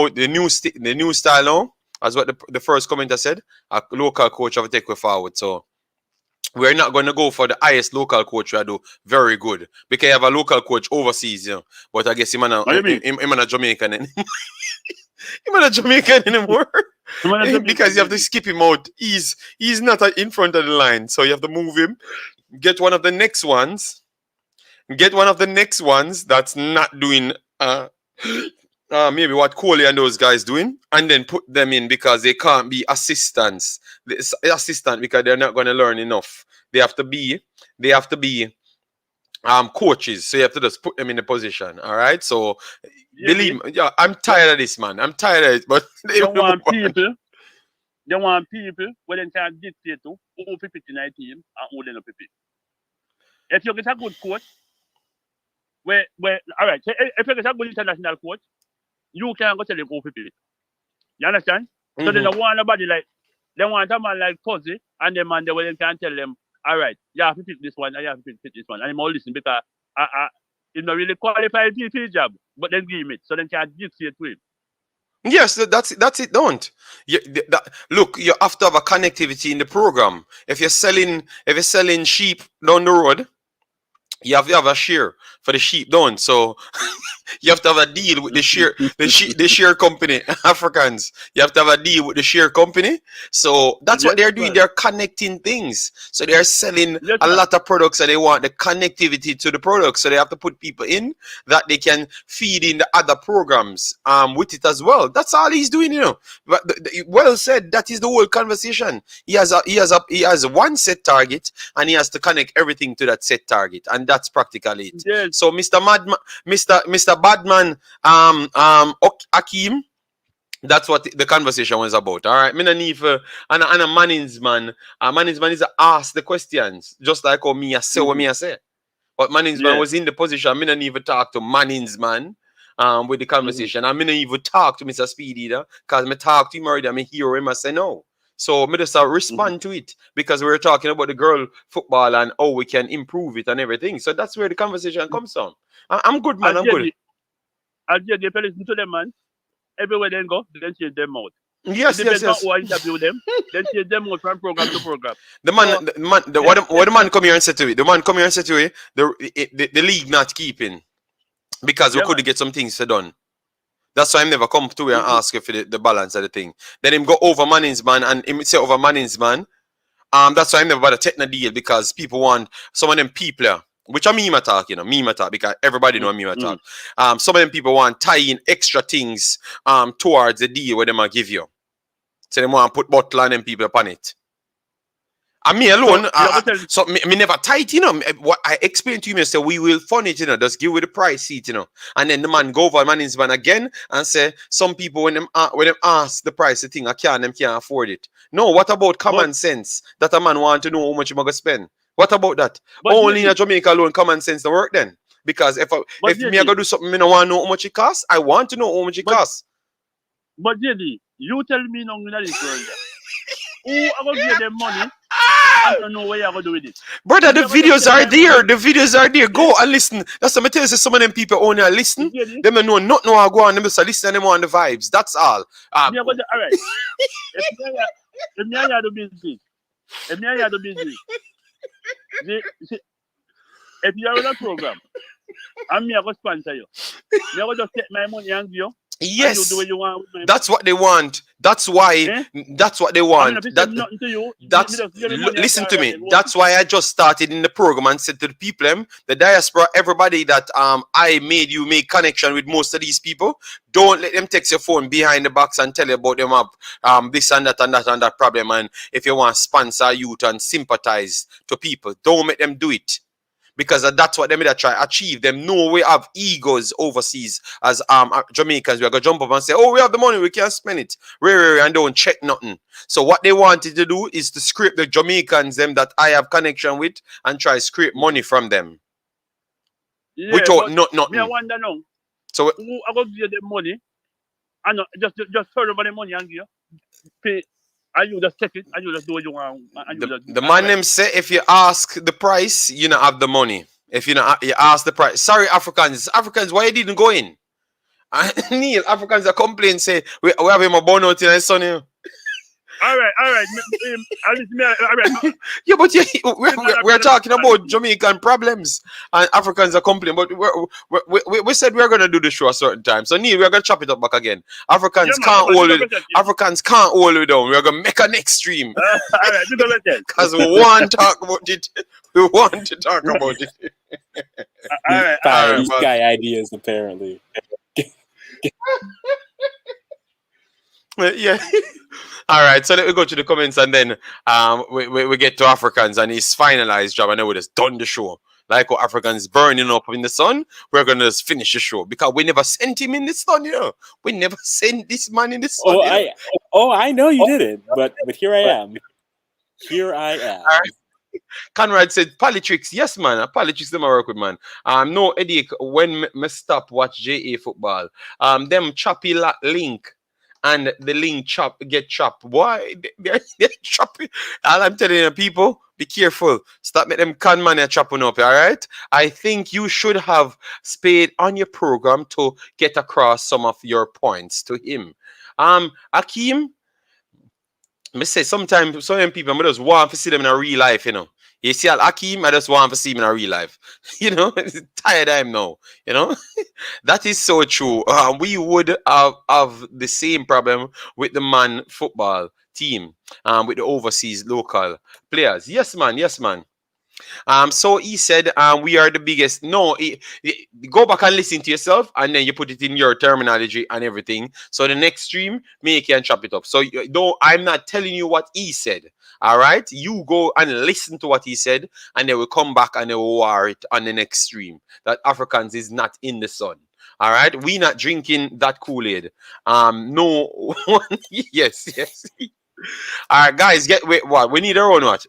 [SPEAKER 1] the new style now, as what the first commenter said, a local coach have to take way forward. So we're not going to go for the highest local coach. I do very good because you have a local coach overseas, you know. But I guess him not a Jamaican. He's not a Jamaican anymore because you have to skip him out. He's not in front of the line, so you have to move him. Get one of the next ones. That's not doing maybe what Coley and those guys doing, and then put them in because they can't be assistants. Assistant because they're not going to learn enough. They have to be coaches, so you have to just put them in the position. All right, so believe me, I'm tired of this, man. I'm tired of it, but
[SPEAKER 3] they want people where they can dictate to who fit in a team and who they not fit. If you get a good coach, All right. So if you get a good international coach, you can go tell him who to pick. You understand? So they don't want nobody like they want a man like Fuzzy and the man they will can tell them, all right, you have to pick this one, and you have to pick this one, and I'm all listen because he's not really qualified for his job, but then give him it so then can dictate to him.
[SPEAKER 1] Yes, that's it. Don't look. You have to have a connectivity in the program. If you're selling sheep down the road, you have to have a share for the sheep down. So you have to have a deal with the share company. Africans, you have to have a deal with the share company. So that's what they're doing. They're connecting things. So they're selling a lot of products, and they want the connectivity to the products. So they have to put people in that they can feed in the other programs with it as well. That's all he's doing, you know. But well said. That is the whole conversation. He has one set target, and he has to connect everything to that set target, and that's practically it.
[SPEAKER 3] Yes.
[SPEAKER 1] So Mr. Badman, Akeem, that's what the conversation was about. All right, me no need for and a Mannings man. Mannings man is ask the questions, just like how me I say what me I say. But Mannings man was in the position. Me no need to talk to Mannings man. With the conversation, I me no even talk to Mr. Speed either, cause me talk to him already. I me hear him. I say no. So me just respond to it because we're talking about the girl football and how we can improve it and everything. So that's where the conversation comes from. I'm good, man. I'm good.
[SPEAKER 3] I'll just listen to them, man. Everywhere they go, then change them out.
[SPEAKER 1] Yes.
[SPEAKER 3] Who interview them, then change them out from program to program.
[SPEAKER 1] What the man come here and say to it? The man come here and say to it, the league not keeping because we could get some things done. That's why I never come to you and ask you for the balance of the thing. Then him go over Mannings man and him say over Mannings man. That's why I never bought a techno deal because people want some of them people, which are meme talk, you know, meme talk because everybody know meme talk. Some of them people want tie in extra things towards the deal where they might give you. So they want to put bottle on them people upon it. And me alone, so me never tight, you know. What I explained to him is say we will fund it, you know, just give with the price seat, you know. And then the man go over Mannings man again and say some people when them ask the price the thing, them can't afford it. No, what about common sense that a man want to know how much he gonna spend? What about that? Only in Jamaica alone common sense to work then. Because if me I go do something, me no want to know how much it costs. I want to know how much it costs.
[SPEAKER 3] But JD, you tell me now in this world. Who are gonna give them money? I don't know what you're going to do with it.
[SPEAKER 1] Brother, the videos are there. The videos are there. Go and listen. That's what I tell you. Some of them people only listen. Them know nothing how to go on. Them just listen and them on the vibes. That's all.
[SPEAKER 3] All right. If me and you do business, if you are in a program, and me I go sponsor you, me I go just take my money and give you.
[SPEAKER 1] Yes,
[SPEAKER 3] and you do what you want with
[SPEAKER 1] that's what they want. That's why. That's what they want. Listen to me. That's why I just started in the program and said to the people, the diaspora, everybody that I made you make connection with most of these people. Don't let them text your phone behind the box and tell you about them have this and that and that and that problem. And if you want to sponsor youth and sympathize to people, don't make them do it. Because that's what they made try achieve. Them know we have egos overseas as Jamaicans. We're gonna jump up and say, oh, we have the money, we can't spend it. And don't check nothing. So what they wanted to do is to scrape the Jamaicans, them that I have connection with, and try to scrape money from them.
[SPEAKER 3] Yeah,
[SPEAKER 1] without nothing.
[SPEAKER 3] Me I wonder now.
[SPEAKER 1] So
[SPEAKER 3] who are gonna give them money? And just turn over the money and give you pay. And you just take it and you just do what you want.
[SPEAKER 1] The man them say if you ask the price, you don't have the money. If you ask the price. Sorry, Africans, why you didn't go in? Neil, Africans are complaining, say we have him a bone out in the sun here.
[SPEAKER 3] All right.
[SPEAKER 1] Yeah, but we're talking about Jamaican problems and Africans are complaining. But we said we're gonna do the show a certain time. So Neil, we're gonna chop it up back again. Africans can't hold it. Africans can't hold it down. We're gonna make a next stream.
[SPEAKER 3] All right,
[SPEAKER 1] because we want to talk about it. We want to talk about it.
[SPEAKER 3] All right.
[SPEAKER 2] These guy ideas apparently.
[SPEAKER 1] Yeah. All right, so let me go to the comments and then we get to Africans and his finalized job and then we just done the show. Like how Africans burning up in the sun, we're gonna just finish the show because we never sent him in the sun, you know. We never sent this man in the sun.
[SPEAKER 2] I know you didn't, but here I am. Here I am.
[SPEAKER 1] Conrad said, politics, yes, man. Politics, them I work with, man. No headache when me stop watch JA football. Them choppy link and the link get chopped. Why? They're choppy. All I'm telling you, people, be careful. Stop making them con money chopping up, all right? I think you should have Spade on your program to get across some of your points to him. Akeem, me say sometimes some people I just want to see them in a real life, you know. You see Al Akeem, I just want to see him in a real life. You know, tired of him now. You know, that is so true. We would have the same problem with the man football team, with the overseas local players. Yes, man. Yes, man. So he said, we are the biggest. No, go back and listen to yourself, and then you put it in your terminology and everything. So the next stream, me can chop it up. So though I'm not telling you what he said. All right, you go and listen to what he said, and they will come back and they will war it on the next stream. That Africans is not in the sun. All right, we not drinking that Kool-Aid. No, yes, yes. All right, guys, wait, what? We need our own what?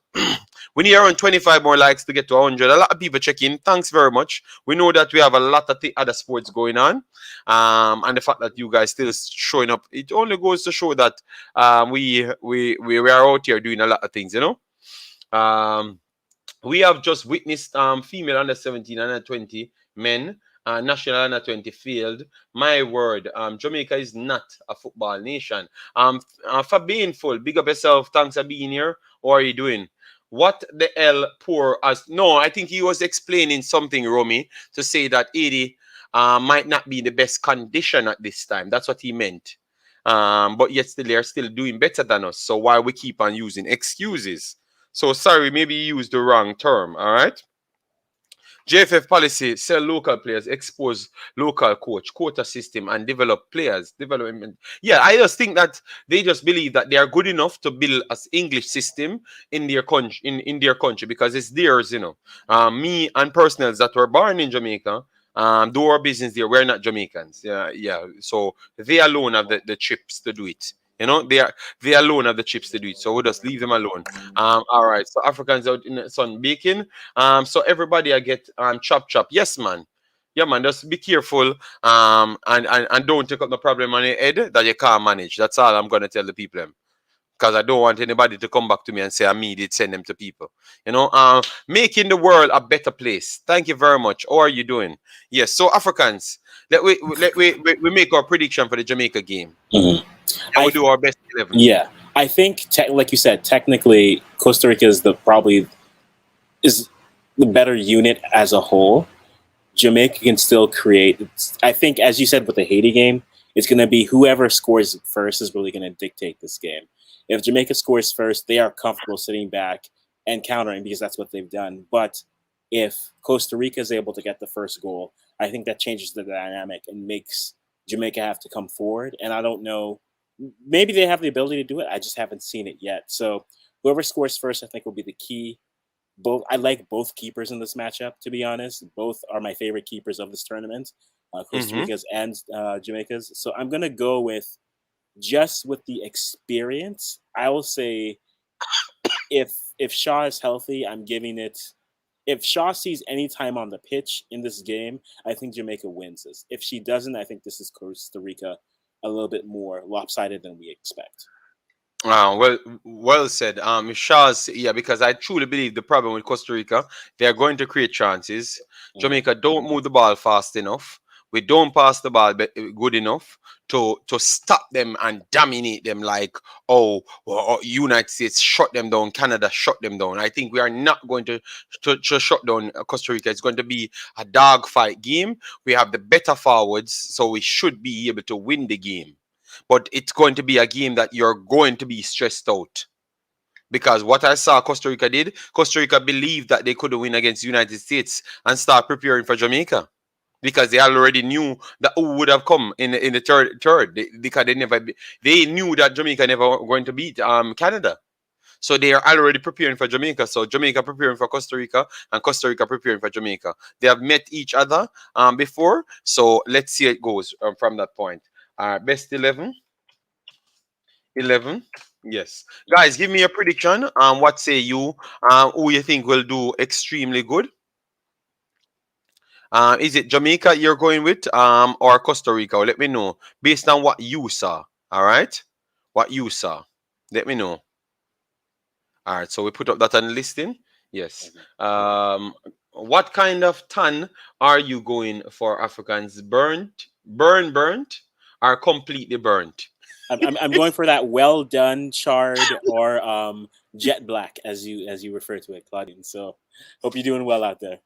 [SPEAKER 1] We need around 25 more likes to get to 100. A lot of people check in. Thanks very much. We know that we have a lot of other sports going on. And the fact that you guys still showing up, it only goes to show that we are out here doing a lot of things, you know. We have just witnessed female under 17 and under 20 men. National under 20 field. My word, Jamaica is not a football nation. For being full, big up yourself. Thanks for being here. How are you doing? What the hell poor as no, I think he was explaining something, Romy, to say that 80 might not be in the best condition at this time. That's what he meant. But yet still they're still doing better than us. So why we keep on using excuses? So sorry, maybe you used the wrong term, all right? JFF policy, sell local players, expose local coach, quota system, and develop players. Development. Yeah, I just think that they just believe that they are good enough to build an English system in their country, in their country, because it's theirs, you know. Me and personals that were born in Jamaica, do our business there. We're not Jamaicans. Yeah, yeah. So they alone have the chips to do it. You know, they alone have the chips to do it. So we'll just leave them alone. All right. So Africans out in the sun baking. So everybody I get chop chop. Yes, man. Yeah, man. Just be careful. And don't take up the problem on your head that you can't manage. That's all I'm gonna tell the people. Because I don't want anybody to come back to me and say I did send them to people. You know, making the world a better place. Thank you very much. How are you doing? Yes. So Africans, let we make our prediction for the Jamaica game.
[SPEAKER 2] Mm-hmm.
[SPEAKER 1] And we do our best 11.
[SPEAKER 2] Yeah, I think like you said, technically Costa Rica is the better unit as a whole. Jamaica can still create. I think, as you said with the Haiti game, it's going to be whoever scores first is really going to dictate this game. If Jamaica scores first, they are comfortable sitting back and countering because that's what they've done. But if Costa Rica is able to get the first goal, I think that changes the dynamic and makes Jamaica have to come forward. And I don't know, maybe they have the ability to do it. I just haven't seen it yet. So whoever scores first, I think, will be the key. I like both keepers in this matchup, to be honest. Both are my favorite keepers of this tournament, Costa Rica's and Jamaica's. So I'm going to go with the experience. I will say if Shaw is healthy, I'm giving it. If Shaw sees any time on the pitch in this game, I think Jamaica wins this. If she doesn't, I think this is Costa Rica a little bit more lopsided than we expect.
[SPEAKER 1] Well said. Shaw's, yeah, because I truly believe the problem with Costa Rica, they are going to create chances. Jamaica don't move the ball fast enough. We don't pass the ball good enough to stop them and dominate them like, United States shut them down, Canada shut them down. I think we are not going to shut down Costa Rica. It's going to be a dogfight game. We have the better forwards, so we should be able to win the game. But it's going to be a game that you're going to be stressed out. Because what I saw Costa Rica did, Costa Rica believed that they could win against the United States and start preparing for Jamaica. Because they already knew that who would have come in the third. Because they knew that Jamaica never going to beat Canada. So they are already preparing for Jamaica. So Jamaica preparing for Costa Rica and Costa Rica preparing for Jamaica. They have met each other before. So let's see how it goes from that point. Best 11. 11. Yes. Guys, give me a prediction. What say you? Who you think will do extremely good? Is it Jamaica you're going with? Or Costa Rica? Let me know based on what you saw. All right, what you saw. Let me know. All right. So we put up that on the listing. Yes. What kind of ton are you going for, Africans? Burnt, or completely burnt?
[SPEAKER 2] I'm going for that well done, charred, or jet black, as you refer to it, Claudine. So hope you're doing well out there.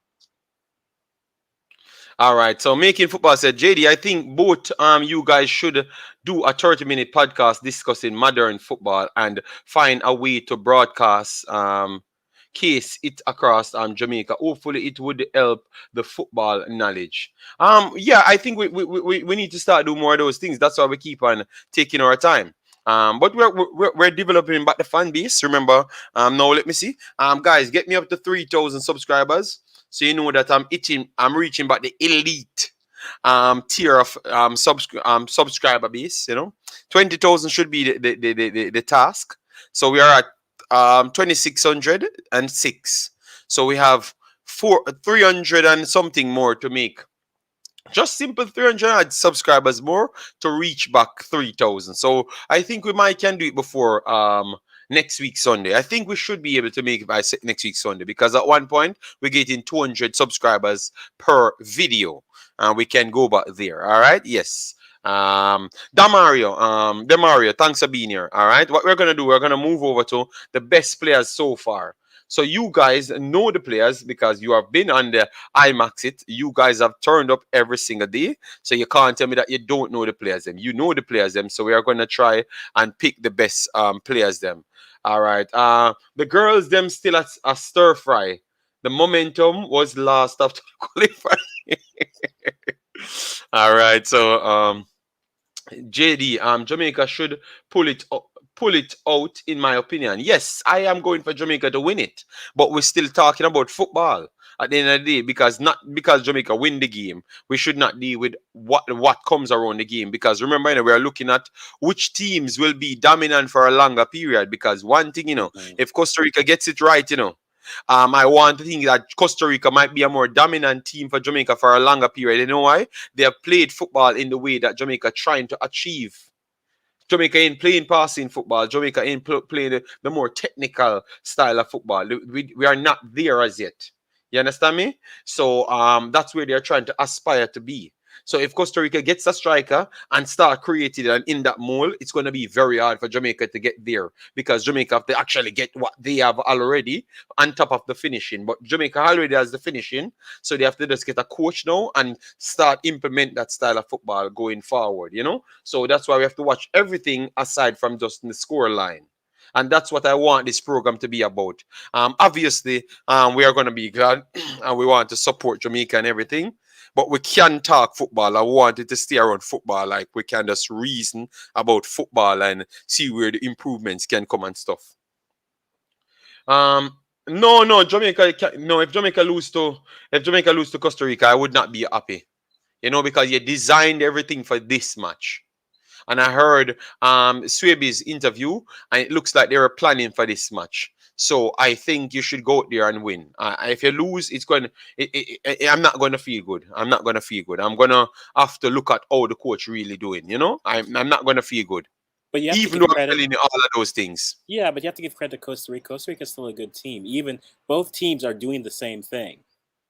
[SPEAKER 1] All right. So Making Football said, JD, I think both you guys should do a 30-minute podcast discussing modern football and find a way to broadcast case it across Jamaica. Hopefully it would help the football knowledge. Yeah, I think we need to start doing more of those things. That's why we keep on taking our time. But we're developing back the fan base. Remember, now let me see. Guys, get me up to 3,000 subscribers. So you know that I'm reaching back the elite tier of subscriber base. 20,000 should be the task. So we are at 2,606. So we have 300 and something more to make. Just simple 300 subscribers more to reach back 3,000. So I think we might can do it before next week Sunday. I think we should be able to make it by next week Sunday, because at one point we're getting 200 subscribers per video, and we can go back there. All right. Yes. Damario, thanks for being here. All right. What we're gonna do, we're gonna move over to the best players so far. So you guys know the players because you have been on the Imaxit. You guys have turned up every single day. So you can't tell me that you don't know the players them. You know the players them. So we are gonna try and pick the best players them. All right. The girls them still at a stir fry. The momentum was last after qualifying. All right. So JD, Jamaica should pull it out, in my opinion. Yes, I am going for Jamaica to win it, but we're still talking about football at the end of the day, because not because Jamaica win the game, we should not deal with what comes around the game. Because remember, we are looking at which teams will be dominant for a longer period. Because one thing, if Costa Rica gets it right, I want to think that Costa Rica might be a more dominant team for Jamaica for a longer period. You know why? They have played football in the way that Jamaica trying to achieve. Jamaica ain't playing passing football. Jamaica ain't playing the more technical style of football. We are not there as yet. You understand me? So that's where they're trying to aspire to be. So if Costa Rica gets a striker and start creating and in that mold, it's going to be very hard for Jamaica to get there, because Jamaica have to actually get what they have already on top of the finishing. But Jamaica already has the finishing, so they have to just get a coach now and start implement that style of football going forward, So that's why we have to watch everything aside from just the score line. And that's what I want this program to be about. Obviously, we are going to be glad and we want to support Jamaica and everything. But we can talk football. I want it to stay around football. Like, we can just reason about football and see where the improvements can come and stuff. No, Jamaica. No, if Jamaica lose to Costa Rica, I would not be happy. Because you designed everything for this match. And I heard Swaby's interview, and it looks like they were planning for this match. So I think you should go out there and win. If you lose, I'm not going to feel good. I'm not going to feel good. I'm going to have to look at how the coach really doing, I'm not going to feel good.
[SPEAKER 2] But you have
[SPEAKER 1] even
[SPEAKER 2] to
[SPEAKER 1] though
[SPEAKER 2] give
[SPEAKER 1] I'm
[SPEAKER 2] credit.
[SPEAKER 1] telling you all of those things.
[SPEAKER 2] Yeah, but you have to give credit to Costa Rica. Costa Rica is still a good team. Even both teams are doing the same thing.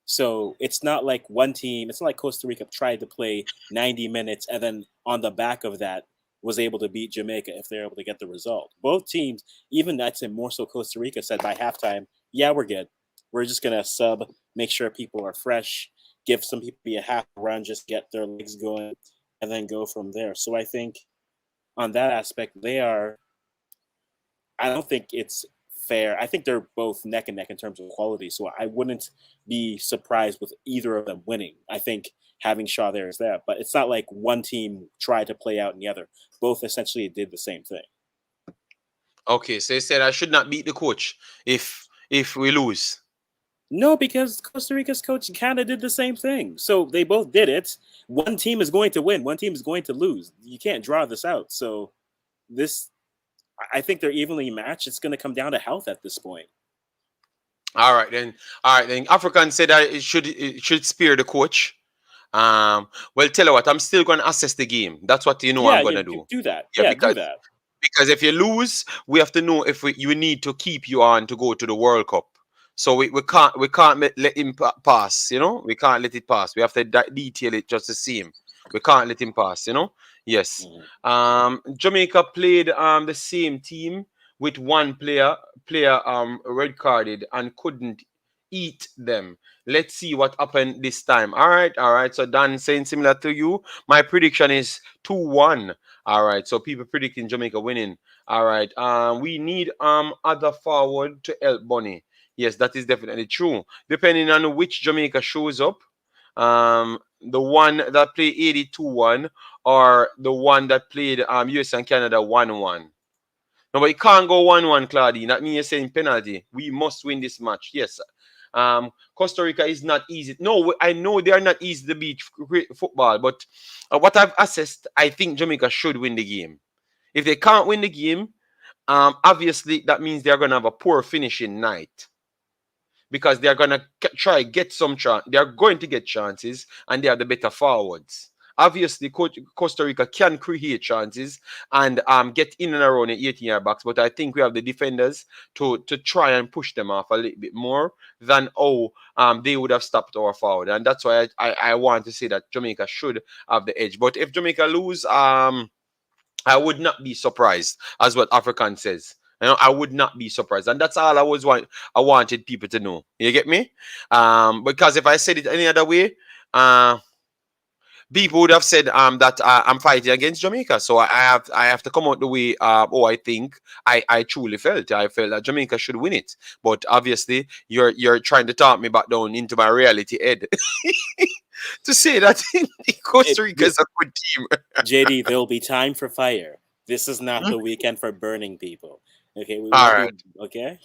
[SPEAKER 2] So it's not like it's not like Costa Rica tried to play 90 minutes and then on the back of that was able to beat Jamaica if they're able to get the result. Both teams, even I'd say more so Costa Rica, said by halftime, yeah, we're good. We're just going to sub, make sure people are fresh, give some people a half run, just get their legs going, and then go from there. So I think on that aspect, I don't think it's fair. I think they're both neck and neck in terms of quality. So I wouldn't be surprised with either of them winning. I think having Shaw there is that. But it's not like one team tried to play out in the other. Both essentially did the same thing.
[SPEAKER 1] Okay, so you said I should not beat the coach if we lose.
[SPEAKER 2] No, because Costa Rica's coach kind of did the same thing. So they both did it. One team is going to win. One team is going to lose. You can't draw this out. So this I think they're evenly matched. It's going to come down to health at this point.
[SPEAKER 1] All right then. All right then. African said that it should spare the coach. Well, tell you what, I'm still going to assess the game. That's what I'm going to do.
[SPEAKER 2] Do that.
[SPEAKER 1] Yeah,
[SPEAKER 2] Do that.
[SPEAKER 1] because if you lose, we have to know if you need to keep you on to go to the World Cup. So we can't let him pass. We can't let it pass. We have to detail it just the same. We can't let him pass. Yes. Jamaica played the same team with one player red carded and couldn't eat them. Let's see what happened this time. All right. So Dan saying similar to you. My prediction is 2-1. All right. So people predicting Jamaica winning. All right. We need other forward to help Bunny. Yes, that is definitely true. Depending on which Jamaica shows up, the one that played 82-1 or the one that played US and Canada 1-1. No, but it can't go 1-1, Claudine. That means you're saying penalty. We must win this match. Yes. Costa Rica is not easy. No, I know they are not easy to beat football, but what I've assessed, I think Jamaica should win the game. If they can't win the game, obviously that means they're going to have a poor finishing night. Because they're going to try get some chance. They're going to get chances, and they are the better forwards. Obviously, Costa Rica can create chances and get in and around the 18-yard box, but I think we have the defenders to try and push them off a little bit more than they would have stopped our forward. And that's why I want to say that Jamaica should have the edge. But if Jamaica lose, I would not be surprised, as what African says. I would not be surprised, and that's all I wanted people to know. You get me? Because if I said it any other way, people would have said that I'm fighting against Jamaica. So I have to come out the way. I think I truly felt. I felt that Jamaica should win it, but obviously you're trying to talk me back down into my reality head to say that Costa Rica is a good team.
[SPEAKER 2] JD, there will be time for fire. This is not the weekend for burning people. Okay,
[SPEAKER 1] all right.
[SPEAKER 2] Okay.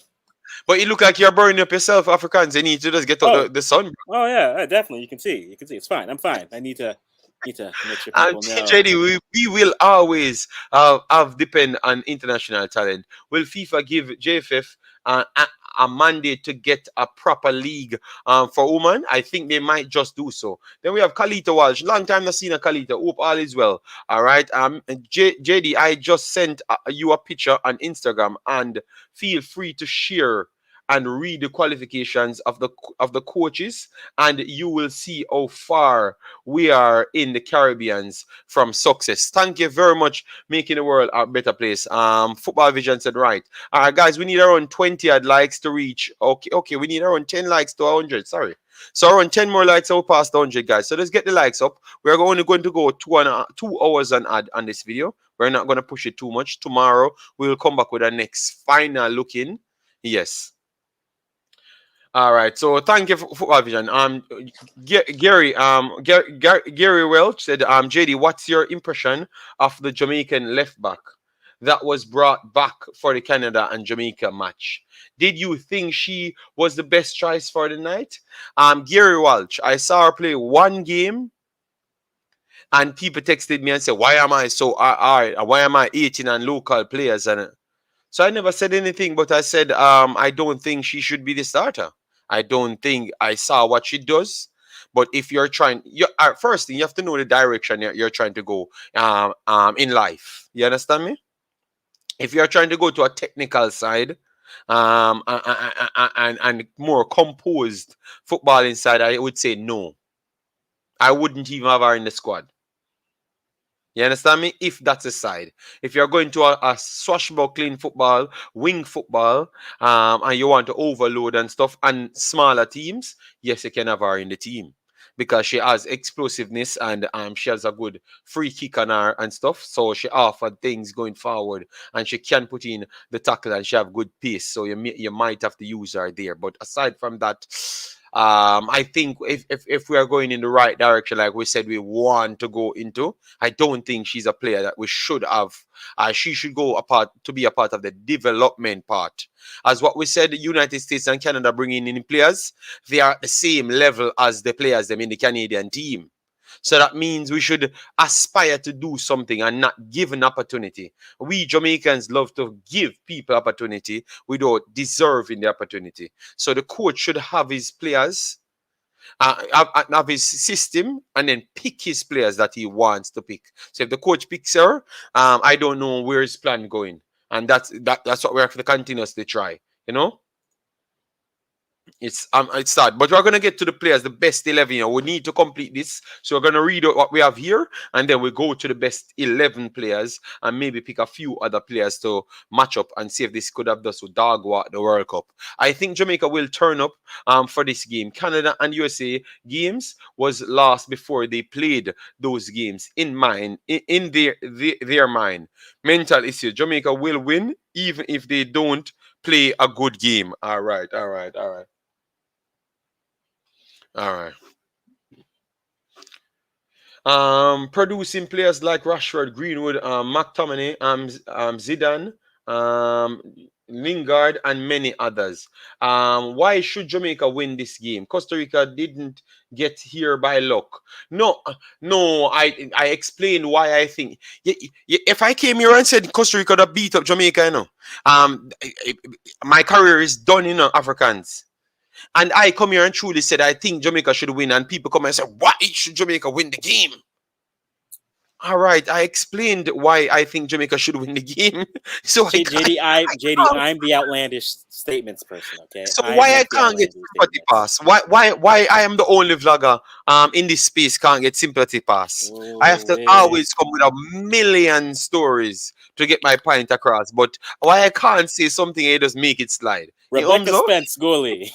[SPEAKER 1] But you look like you're burning up yourself, Africans. You need to just get out the sun.
[SPEAKER 2] Oh yeah, definitely. You can see. It's fine. I'm fine. I need to make sure people know.
[SPEAKER 1] JD, we will always have depend on international talent. Will FIFA give JFF a mandate to get a proper league for women? I think they might just do so. Then we have Kalita Walsh. Long time not seen a Kalita. Hope all is well. All right. JD, I just sent you a picture on Instagram, and feel free to share and read the qualifications of the coaches, and you will see how far we are in the Caribbeans from success. Thank you very much, making the world a better place. Football Vision said right. All right, guys, we need around 20 likes to reach. Okay, we need around 10 likes to 100. Sorry. So around 10 more likes, I'll pass the 100, guys. So let's get the likes up. We're only going to go 2 hours and add on this video. We're not going to push it too much. Tomorrow, we will come back with our next final looking. Yes. All right, so thank you for Football Vision. Gary Welch said, JD, what's your impression of the Jamaican left back that was brought back for the Canada and Jamaica match? Did you think she was the best choice for the night? Gary Welch, I saw her play one game, and people texted me and said, why am I so why am I 18 on local players? And so I never said anything, but I said I don't think she should be the starter. I don't think I saw what she does. But if you're trying, first thing, you have to know the direction you're trying to go in life. You understand me? If you're trying to go to a technical side and more composed footballing side, I would say no. I wouldn't even have her in the squad. You understand me? If that's a side. If you're going to a swashbuckling football, wing football, and you want to overload and stuff, and smaller teams, yes, you can have her in the team. Because she has explosiveness and she has a good free kick on her and stuff. So she offered things going forward, and she can put in the tackle, and she have good pace. So you might have to use her there. But aside from that, I think if we are going in the right direction, like we said we want to go into, I don't think she's a player that we should have. She should go to be a part of the development part. As what we said, the United States and Canada bringing in players, they are at the same level as the players them in the Canadian team. So that means we should aspire to do something and not give an opportunity. We Jamaicans love to give people opportunity without deserving the opportunity. So the coach should have his players, have his system, and then pick his players that he wants to pick. So if the coach picks her, I don't know where his plan going, and that's what we have to continuously try. You know. It's sad, but we're gonna get to the players, the best 11. We need to complete this, so we're gonna read out what we have here, and then we go to the best 11 players, and maybe pick a few other players to match up and see if this could have just dog walk the World Cup. I think Jamaica will turn up for this game. Canada and USA games was lost before they played those games in their mind. Mental issue. Jamaica will win even if they don't play a good game. All right. Producing players like Rashford, Greenwood, McTominay, Zidane, Lingard, and many others. Why should Jamaica win this game? Costa Rica didn't get here by luck. No. I explained why I think. If I came here and said Costa Rica would beat up Jamaica, my career is done, Africans. And I come here and truly said I think Jamaica should win, and people come and say, why should Jamaica win the game? All right, I explained why I think Jamaica should win the game. So
[SPEAKER 2] JD, I'm the outlandish statements person. Okay.
[SPEAKER 1] So why I can't get sympathy pass? Why I am the only vlogger in this space can't get sympathy pass? I have to always come with a million stories to get my point across. But why I can't say something and just make it slide?
[SPEAKER 2] Rebecca Spence goalie.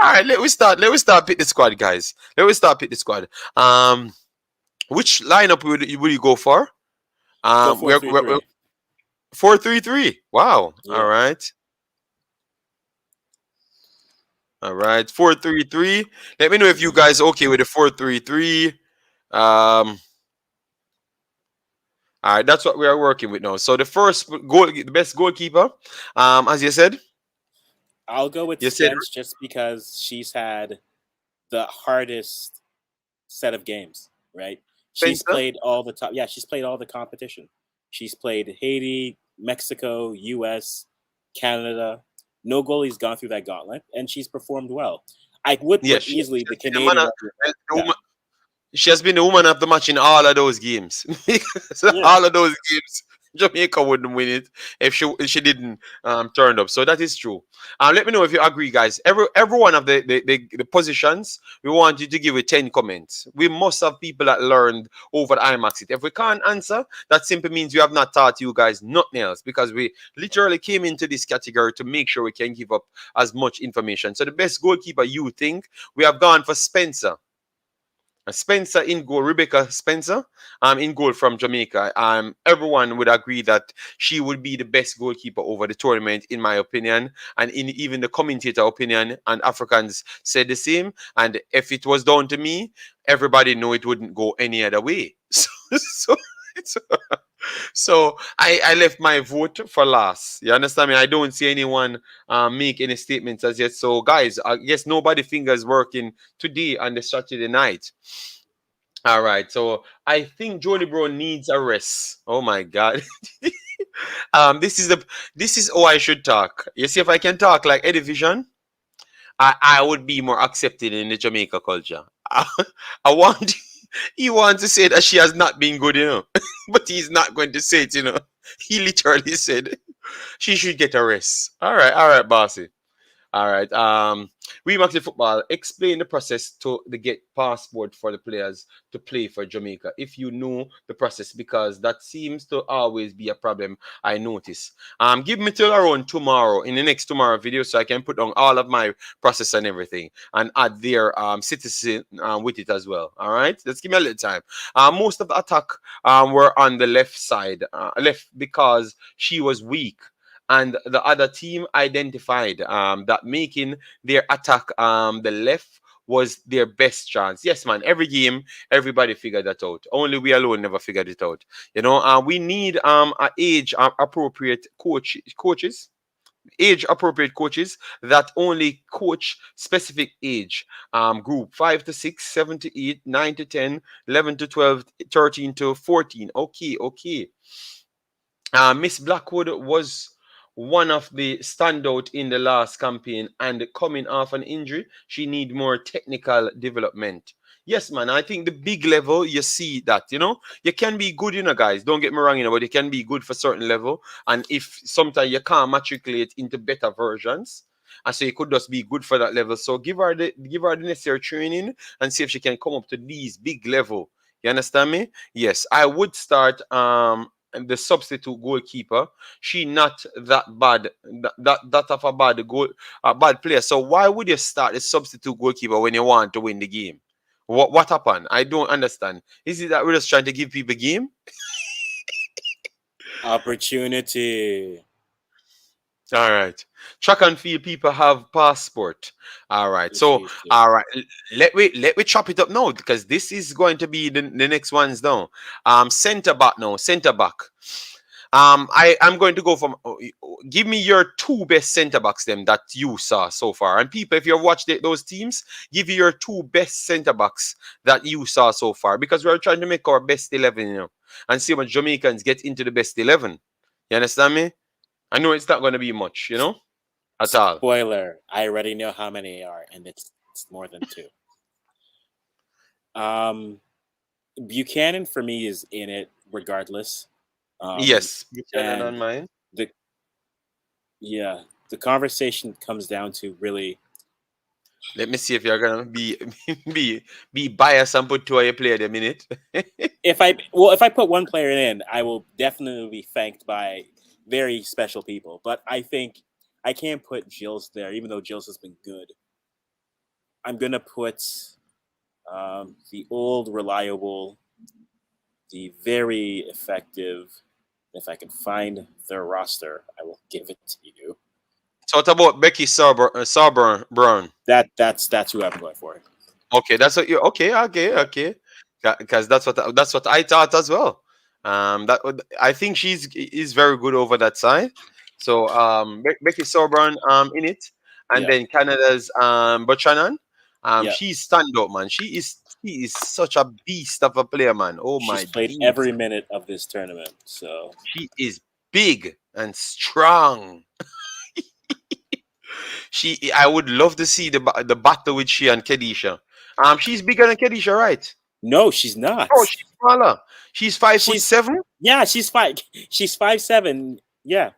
[SPEAKER 1] All right, let me start pick the squad, guys. Which lineup would you go for? 4-3-3. Wow. Yeah. All right. 4-3-3. Let me know if you guys are okay with the 4-3-3. All right, that's what we are working with now. So the best goalkeeper, as you said.
[SPEAKER 2] I'll go with Spence just because she's had the hardest set of games, right? She's played all the top. Yeah, she's played all the competition. She's played Haiti, Mexico, US, Canada. No goalie's gone through that gauntlet, and she's performed well. I would put easily the Canadian.
[SPEAKER 1] She has been the woman of the match in all of those games. All of those games. Jamaica wouldn't win it if she didn't turn up. So that is true. Let me know if you agree, guys. Every one of the positions, we want you to give it 10 comments. We must have people that learned over at Imaxit. If we can't answer, that simply means we have not taught you guys nothing else, because we literally came into this category to make sure we can give up as much information. So the best goalkeeper you think, we have gone for Spencer. Spencer in goal, Rebecca Spencer in goal from Jamaica. Everyone would agree that she would be the best goalkeeper over the tournament, in my opinion, and in even the commentator opinion, and Africans said the same. And if it was down to me, everybody know it wouldn't go any other way. So I left my vote for last. You understand me? I don't see anyone make any statements as yet. So guys, I guess nobody fingers working today on the Saturday night. All right. So I think Jody Bro needs a rest. Oh my God. This is how I should talk. You see, if I can talk like Eddie Vision, I would be more accepted in the Jamaica culture. He wants to say that she has not been good, but he's not going to say it, He literally said she should get a rest. All right, bossy. All right. WeMaxit Football, explain the process to get passport for the players to play for Jamaica. If you know the process, because that seems to always be a problem I notice. Give me till around tomorrow, in the next tomorrow video, so I can put on all of my process and everything and add their citizen with it as well. All right. Let's give me a little time. Most of the attack were on the left side, left because she was weak. And the other team identified that making their attack the left was their best chance. Yes, man. Every game, everybody figured that out. Only we alone never figured it out. We need age appropriate coaches. age appropriate coaches that only coach specific age group 5 to 6, 7 to 8, 9 to 10, 11 to 12, 13 to 14. Okay, okay. Miss Blackwood was one of the standout in the last campaign, and coming off an injury, she need more technical development. Yes, man. I think the big level you see that you can be good, guys. Don't get me wrong, but you can be good for certain level, and if sometimes you can't matriculate into better versions. And so you could just be good for that level. So give her the necessary training and see if she can come up to these big level. You understand me? Yes, I would start the substitute goalkeeper. She not that bad, that of a bad player. So why would you start the substitute goalkeeper when you want to win the game? What happened? I don't understand. Is it that we're just trying to give people game?
[SPEAKER 2] Opportunity.
[SPEAKER 1] All right. Track and field people have passport. All right.
[SPEAKER 2] Yes,
[SPEAKER 1] So
[SPEAKER 2] yes, yes.
[SPEAKER 1] all right. Let me chop it up now because this is going to be the next ones now. Center back now. Center back. I'm going to go from. Give me your two best center backs them that you saw so far. And people, if you've watched those teams, give you your two best center backs that you saw so far because we're trying to make our best 11, and see what Jamaicans get into the best 11. You understand me? I know it's not going to be much, at all.
[SPEAKER 2] Spoiler, I already know how many are, and it's more than two. Buchanan for me is in it regardless.
[SPEAKER 1] Yes, Buchanan
[SPEAKER 2] and
[SPEAKER 1] on mine.
[SPEAKER 2] the the conversation comes down to really
[SPEAKER 1] Let me see if you're gonna be be biased and put two of your player the minute.
[SPEAKER 2] if I put one player in, I will definitely be thanked by very special people. But I think I can't put Jills there, even though Jills has been good. I'm gonna put the old reliable, the very effective. If I can find their roster, I will give it to you.
[SPEAKER 1] So what about Becky Sauber Brown?
[SPEAKER 2] That's who I'm going for.
[SPEAKER 1] Okay, that's what you. Okay, okay. Because that's what I thought as well. I think is very good over that side. So Becky Sauber in it, and
[SPEAKER 2] Yeah,
[SPEAKER 1] then Canada's Buchanan.
[SPEAKER 2] yeah.
[SPEAKER 1] She's standout, man. She is such a beast of a player, man. Oh
[SPEAKER 2] She's
[SPEAKER 1] my
[SPEAKER 2] played
[SPEAKER 1] days.
[SPEAKER 2] every minute of this tournament, so
[SPEAKER 1] She is big and strong. I would love to see the battle with she and Kedisha. She's bigger than Kedisha, right?
[SPEAKER 2] no, she's not.
[SPEAKER 1] Oh, she's smaller. She's 5 foot
[SPEAKER 2] She's
[SPEAKER 1] 7.
[SPEAKER 2] yeah, she's 5'7". Yeah,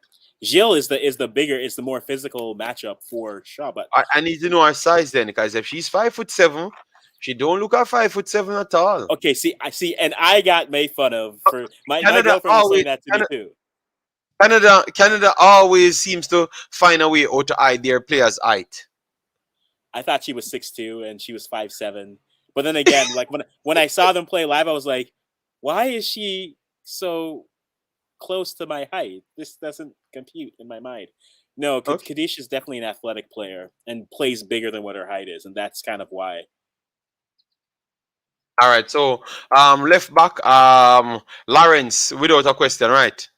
[SPEAKER 2] Jill is the bigger, is the more physical matchup for Shaw. But
[SPEAKER 1] I need to know her size then, because if she's 5 foot 7, she don't look at 5 foot 7 at all.
[SPEAKER 2] okay, see, and I got made fun of for my
[SPEAKER 1] Canada
[SPEAKER 2] girlfriend was
[SPEAKER 1] always
[SPEAKER 2] saying that to me too.
[SPEAKER 1] Canada always seems to find a way how to hide their players' height.
[SPEAKER 2] I thought she was 6'2" and she was 5'7". But then again, like when I saw them play live, I was like, why is she so close to my height? This doesn't compute in my mind. No,
[SPEAKER 1] Okay.
[SPEAKER 2] Kadisha is definitely an athletic player and plays bigger than what her height is, and that's kind of why.
[SPEAKER 1] All right. So left back Lawrence without a question, right?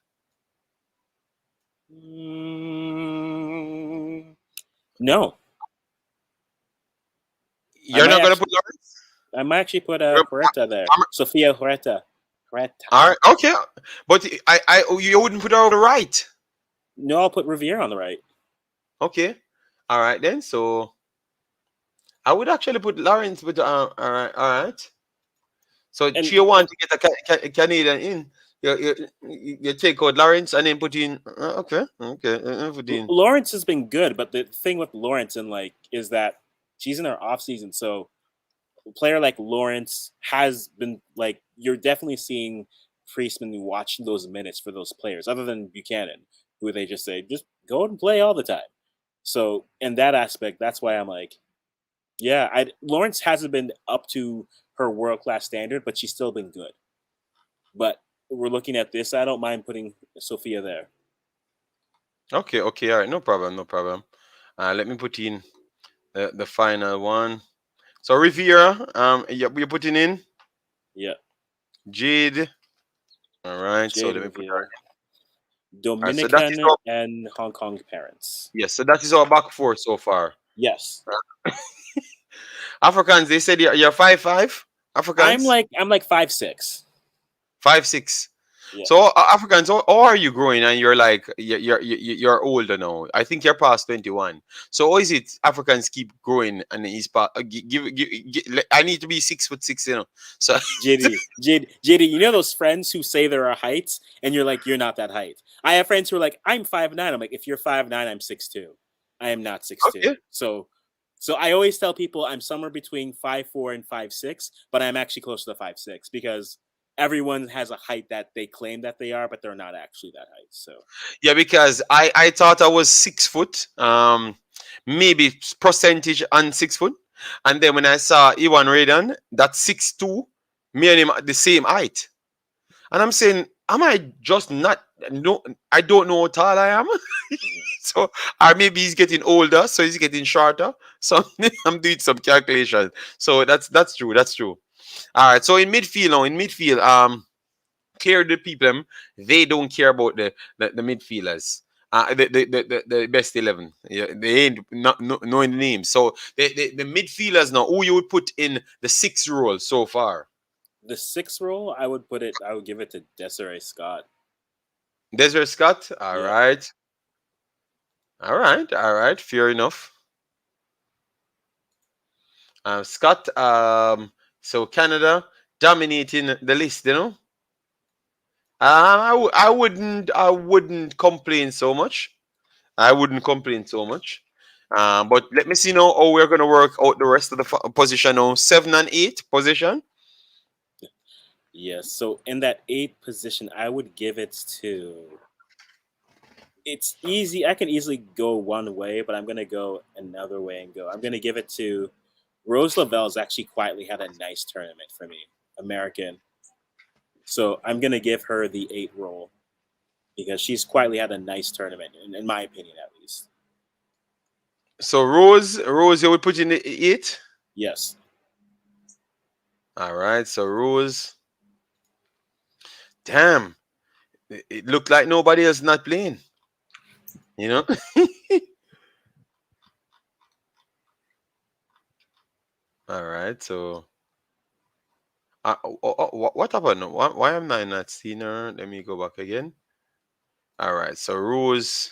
[SPEAKER 2] No, I
[SPEAKER 1] You're
[SPEAKER 2] might
[SPEAKER 1] not gonna
[SPEAKER 2] actually,
[SPEAKER 1] put Lawrence?
[SPEAKER 2] put
[SPEAKER 1] Well,
[SPEAKER 2] Huerta there.
[SPEAKER 1] I'm-
[SPEAKER 2] Sofia Huerta. Huerta.
[SPEAKER 1] All right. Okay. But you wouldn't put her on the right.
[SPEAKER 2] No, I'll put Riviere on the right.
[SPEAKER 1] Okay. All right then. So I would actually put Lawrence with all right. So
[SPEAKER 2] And
[SPEAKER 1] you want to get a Canadian in. You take out Lawrence and then put in. Okay. Put in.
[SPEAKER 2] Lawrence has been good, but the thing with Lawrence and is that she's in her off season, so a player like Lawrence has been you're definitely seeing Priestman watching those minutes for those players, other than Buchanan, who they just say just go and play all the time. So in that aspect, that's why I'm like, yeah, Lawrence hasn't been up to her world class standard, but she's still been good. But we're looking at this. I don't mind putting Sophia there.
[SPEAKER 1] Okay. All right. No problem. Let me put in the final one. So Riviera, you're putting in
[SPEAKER 2] Yeah,
[SPEAKER 1] Jade. All right. So
[SPEAKER 2] Jade
[SPEAKER 1] let me put her.
[SPEAKER 2] Riviera.
[SPEAKER 1] All right, so that is
[SPEAKER 2] Dominican
[SPEAKER 1] our,
[SPEAKER 2] and Hong Kong parents.
[SPEAKER 1] yes, so that is our back four so far.
[SPEAKER 2] Yes.
[SPEAKER 1] Africans, they said you're 5'5". Africans
[SPEAKER 2] I'm like 5'6".
[SPEAKER 1] 5'6".
[SPEAKER 2] Yeah.
[SPEAKER 1] So Africans, how are you growing? And you're like you're older now. I think you're past 21. So how is it Africans keep growing and he's past? I need to be 6'6", you know. So
[SPEAKER 2] JD, you know those friends who say there are heights, and you're like, you're not that height. I have friends who are like, I'm 5'9". I'm like, if you're 5'9", I'm 6'2". I am not 6'2".
[SPEAKER 1] okay.
[SPEAKER 2] So I always tell people I'm somewhere between 5'4" and 5'6", but I'm actually close to the 5'6", because everyone has a height that they claim that they are, but they're not actually that height. So
[SPEAKER 1] Yeah, because I thought I was 6 foot, maybe percentage on 6 foot, and then when I saw Iwan Radan, that's 6'2", me and him are the same height, and I'm saying, am I just not? No, I don't know how tall I am. So, or maybe he's getting older, so he's getting shorter. So I'm doing some calculation. So that's true. That's true. All right. So in midfield now, clear the people they don't care about the midfielders. The best 11. Yeah, they ain't not knowing the names. So the midfielders now, who you would put in the 6th role so far?
[SPEAKER 2] the 6th role, I would give it to Desiree Scott.
[SPEAKER 1] Desiree Scott. All
[SPEAKER 2] Yeah.
[SPEAKER 1] right. All right. All right. Fair enough. Scott. So Canada dominating the list, you know. I wouldn't complain so much. I wouldn't complain so much. But let me see now how we're gonna work out the rest of the position now. 7 and 8 position.
[SPEAKER 2] Yes. So in that 8th position, I would give it to. It's easy. I can easily go one way, but I'm gonna go another way and go. I'm gonna give it to Rose Lavelle's actually quietly had a nice tournament for me, American. So I'm gonna give her the 8 role because she's quietly had a nice tournament, in my opinion, at least.
[SPEAKER 1] So Rose, you would put in the 8.
[SPEAKER 2] Yes.
[SPEAKER 1] All right. So Rose. Damn, it looked like nobody else not playing. You know. All right. So. What happened? Why am I not seeing her? Let me go back again. All right. So Rose.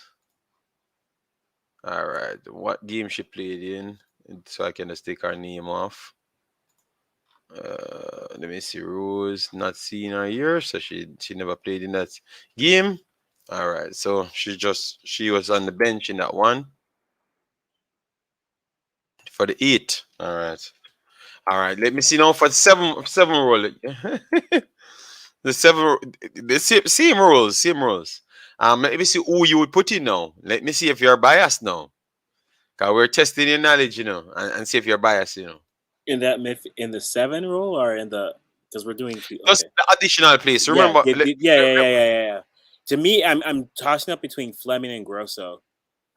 [SPEAKER 1] All right. What game she played in? So I can just take her name off. Let me see. Rose. Not seeing her here, so she never played in that game. All right. So she was on the bench in that one for the 8. All right. All right. Let me see now for the seven role. The seven, the same rules, same rules. Let me see who you would put in now. Let me see if you're biased now. Cause we're testing your knowledge, you know, and see if you're biased, you know.
[SPEAKER 2] In the 7 role or in the because we're doing
[SPEAKER 1] Just
[SPEAKER 2] okay.
[SPEAKER 1] the additional place.
[SPEAKER 2] Yeah,
[SPEAKER 1] Remember,
[SPEAKER 2] yeah. To me, I'm tossing up between Fleming and Grosso.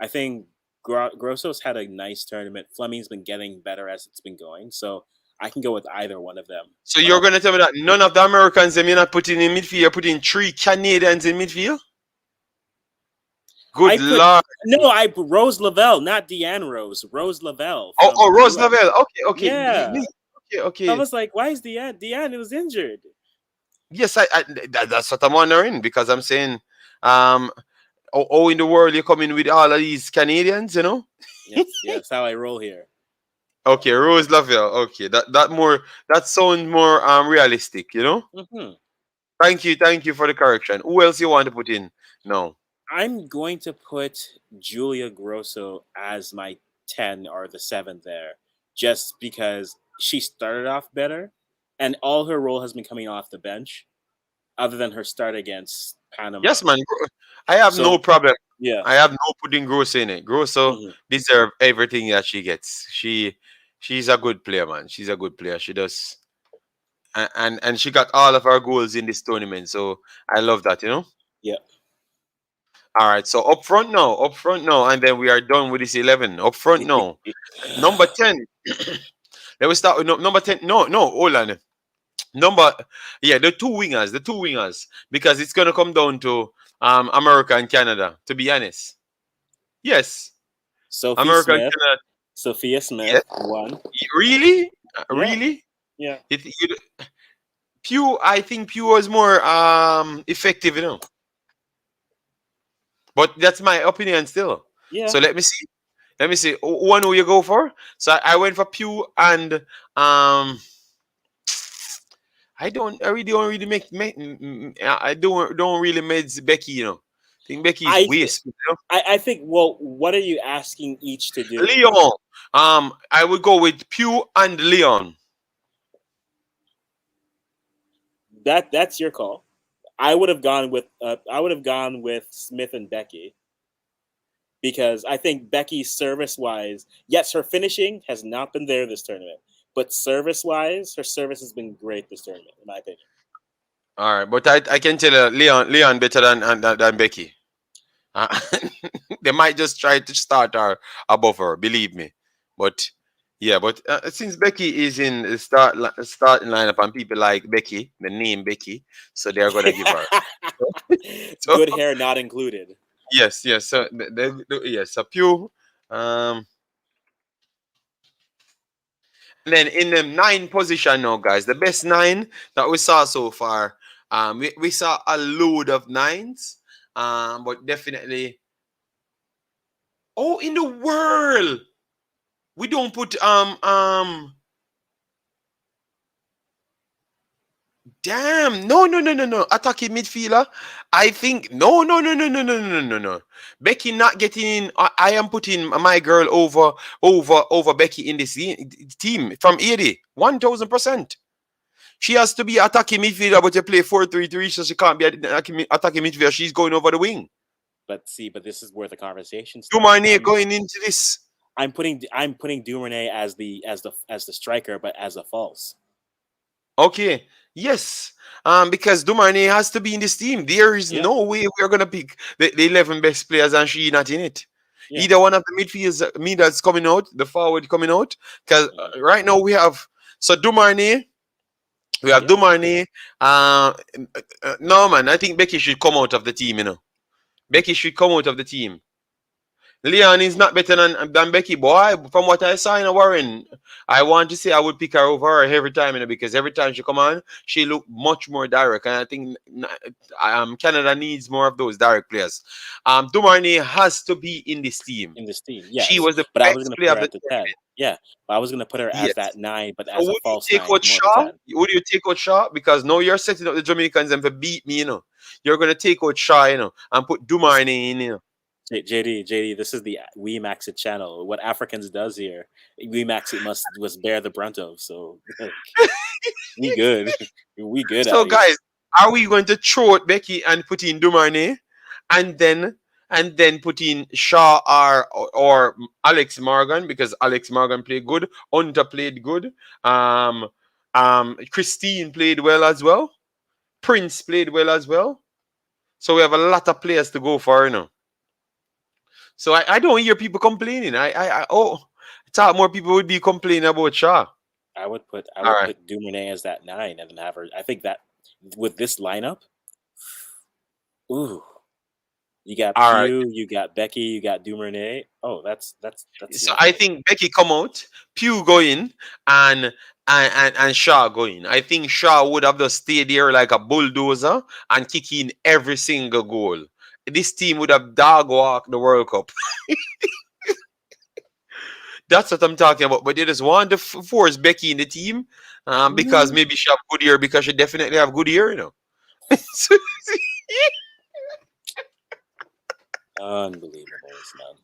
[SPEAKER 2] I think Grosso's had a nice tournament. Fleming's been getting better as it's been going, so I can go with either one of them.
[SPEAKER 1] So you're gonna tell me that none of the Americans them you're not putting in midfield, you're putting 3 Canadians in midfield? Good lord.
[SPEAKER 2] No, I Rose Lavelle, not Deanne Rose. Rose Lavelle.
[SPEAKER 1] Oh, Rose Lavelle. Okay.
[SPEAKER 2] Yeah.
[SPEAKER 1] Okay.
[SPEAKER 2] I was like, why is Deanne? Deanne was injured.
[SPEAKER 1] Yes, that's what I'm wondering because I'm saying, oh, in the world you're coming with all of these Canadians, you know?
[SPEAKER 2] Yes, that's how I roll here.
[SPEAKER 1] Okay, Rose Lavelle. Okay, that sounds more realistic, you know?
[SPEAKER 2] Mm-hmm.
[SPEAKER 1] Thank you for the correction. Who else you want to put in? No.
[SPEAKER 2] I'm going to put Julia Grosso as my 10 or the 7 there, just because she started off better, and all her role has been coming off the bench, other than her start against Panama.
[SPEAKER 1] Yes, man. I have no problem.
[SPEAKER 2] Yeah.
[SPEAKER 1] I have no putting Grosso in it. Grosso deserve everything that she gets. She's a good player, man. She's a good player. She does. And she got all of her goals in this tournament. So I love that, you know?
[SPEAKER 2] Yeah.
[SPEAKER 1] All right. So up front now. And then we are done with this 11. Up front now. Number 10. Let me start with number 10. No, hold on. The two wingers. Because it's gonna come down to America and Canada. To be honest, yes,
[SPEAKER 2] Sophie
[SPEAKER 1] America and
[SPEAKER 2] Smith,
[SPEAKER 1] Canada.
[SPEAKER 2] Sophia
[SPEAKER 1] Yes,
[SPEAKER 2] Smith, one.
[SPEAKER 1] really,
[SPEAKER 2] Yeah,
[SPEAKER 1] really.
[SPEAKER 2] yeah.
[SPEAKER 1] Pew, I think Pew was more effective, But that's my opinion still.
[SPEAKER 2] Yeah.
[SPEAKER 1] So let me see. Let me see. One who you go for? So I went for Pew and I really don't really I don't really meds Becky, I think Becky is
[SPEAKER 2] I th-
[SPEAKER 1] waste,
[SPEAKER 2] I think. Well, what are you asking each to do?
[SPEAKER 1] Leon. I would go with Pew and Leon.
[SPEAKER 2] That's your call. I would have gone with Smith and Becky because I think Becky service wise, yes, her finishing has not been there this tournament, but service wise, her service has been great this tournament, in my opinion.
[SPEAKER 1] All right, but I can tell you Leon better than Becky. Uh, they might just try to start her above her, believe me. But yeah, but since Becky is in the starting lineup and people like Becky, the name Becky, so they're gonna give her. So
[SPEAKER 2] Good hair not included.
[SPEAKER 1] yes, yes. So yes, a Pew. Um, and then in the nine position now, guys, the best nine that we saw so far. We saw a load of nines. But definitely, oh, in the world, we don't put damn, no. Attacking midfielder. I think no. Becky not getting in. I am putting my girl over Becky in this team from 80. 1000%. She has to be attacking midfielder, but you play 4-3-3, so she can't be attacking midfielder. She's going over the wing.
[SPEAKER 2] But this is where the conversation starts.
[SPEAKER 1] Dumani going into this.
[SPEAKER 2] I'm putting Duvernay as the striker, but as a false.
[SPEAKER 1] Okay. Yes. Because Dumani has to be in this team. There is
[SPEAKER 2] Yeah.
[SPEAKER 1] no way we're gonna pick the 11 best players and she not in it.
[SPEAKER 2] Yeah.
[SPEAKER 1] Either one of the midfielders coming out, the forward coming out. Because right now we have Dumani, we have
[SPEAKER 2] Yeah.
[SPEAKER 1] Dumani. No man, I think Becky should come out of the team. Becky should come out of the team. Leon is not better than Becky, boy. From what I saw in a Warren, I want to say I would pick her over her every time, because every time she come on, she look much more direct, and I think Canada needs more of those direct players. Dumarney has to be in this team.
[SPEAKER 2] In this team, yes.
[SPEAKER 1] She was the
[SPEAKER 2] but I was
[SPEAKER 1] best
[SPEAKER 2] going to
[SPEAKER 1] player
[SPEAKER 2] put
[SPEAKER 1] of
[SPEAKER 2] her
[SPEAKER 1] the
[SPEAKER 2] at the 10.
[SPEAKER 1] tournament.
[SPEAKER 2] Yeah, but I was going to put her
[SPEAKER 1] Yes.
[SPEAKER 2] as that 9, but
[SPEAKER 1] So
[SPEAKER 2] as a
[SPEAKER 1] would you
[SPEAKER 2] false
[SPEAKER 1] take
[SPEAKER 2] 9,
[SPEAKER 1] out
[SPEAKER 2] more of a
[SPEAKER 1] Shaw?
[SPEAKER 2] 10.
[SPEAKER 1] Would you take out Shaw? Because now you're setting up the Jamaicans and for beat me, You're gonna take out Shaw, and put Dumarney in,
[SPEAKER 2] JD, this is the WeMaxit channel. What Africans does here, WeMaxit must bear the brunt of. So we good. We good
[SPEAKER 1] So
[SPEAKER 2] out here.
[SPEAKER 1] guys, are we going to throw out Becky and put in Dumarney, and then put in Shaw or Alex Morgan, because Alex Morgan played good, Hunter played good, Christine played well as well, Prince played well as well. So we have a lot of players to go for. So I don't hear people complaining. I thought more people would be complaining about Shaw.
[SPEAKER 2] I would put
[SPEAKER 1] All right.
[SPEAKER 2] Duvernay as that 9 and then have her. I think that with this lineup, ooh, you got
[SPEAKER 1] All right.
[SPEAKER 2] Pew, you got Becky, you got Duvernay. Oh, that's.
[SPEAKER 1] So I think Becky come out, Pew go in, and Shaw go in. I think Shaw would have just stayed there like a bulldozer and kick in every single goal. This team would have dog walked the World Cup. That's what I'm talking about. But they just want to force Becky in the team, because maybe she have good ear, because she definitely have good ear.
[SPEAKER 2] Unbelievable, man.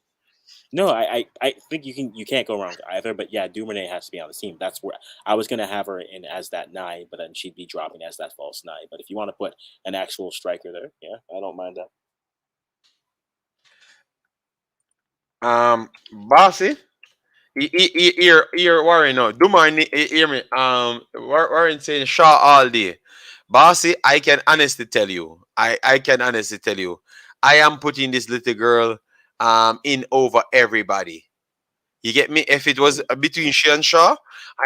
[SPEAKER 2] No, I think you can't go wrong with either. But yeah, Duvernay has to be on the team. That's where I was gonna have her in as that 9, but then she'd be dropping as that false 9. But if you want to put an actual striker there, yeah, I don't mind that.
[SPEAKER 1] Bossy, here, Warren, no, Dumarney, hear me. Warren saying Shaw all day. Bossy, I can honestly tell you, I can honestly tell you, I am putting this little girl in over everybody. You get me? If it was between she and Shaw,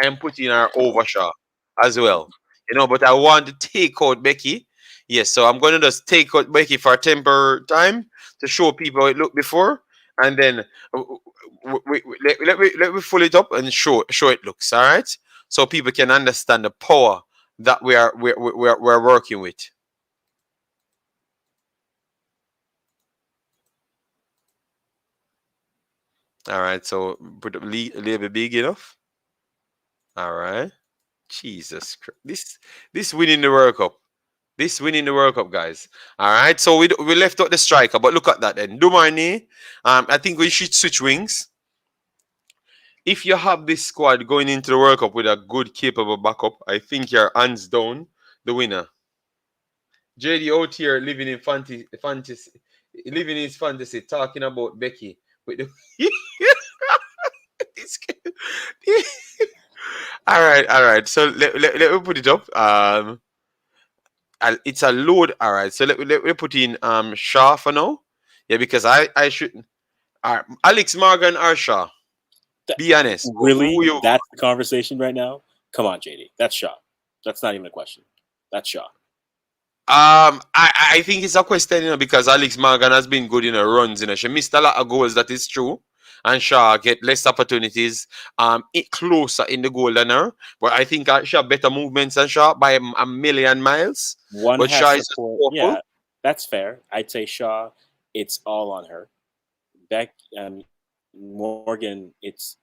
[SPEAKER 1] I am putting her over Shaw as well. But I want to take out Becky. Yes, so I'm gonna just take out Becky for a temporary time to show people how it looked before, and then let me pull it up and show it looks. All right, so people can understand the power that we're working with. All right, so put a little bit big enough. All right, Jesus Christ, this winning the World Cup. This winning the World Cup, guys. All right, so we left out the striker, but look at that then. Dumarni, I think we should switch wings. If you have this squad going into the World Cup with a good, capable backup, I think you're hands down the winner. JD out here living in fantasy, living his fantasy, talking about Becky with the. All right. So let me put it up. It's a load. All right. So let me put in Shaw for now. Yeah, because I should. Alex Morgan or Shaw. Be honest.
[SPEAKER 2] Really? That's the conversation right now? Come on, JD. That's Shaw. That's not even a question. That's Shaw.
[SPEAKER 1] I think it's a question, because Alex Morgan has been good in her runs, She missed a lot of goals, that is true. And Shaw get less opportunities, closer in the goal than her. But I think Shaw better movements than Shaw by a million miles.
[SPEAKER 2] One
[SPEAKER 1] but
[SPEAKER 2] has
[SPEAKER 1] Shaw is
[SPEAKER 2] support.
[SPEAKER 1] awful.
[SPEAKER 2] Yeah, that's fair. I'd say Shaw, it's all on her. Morgan,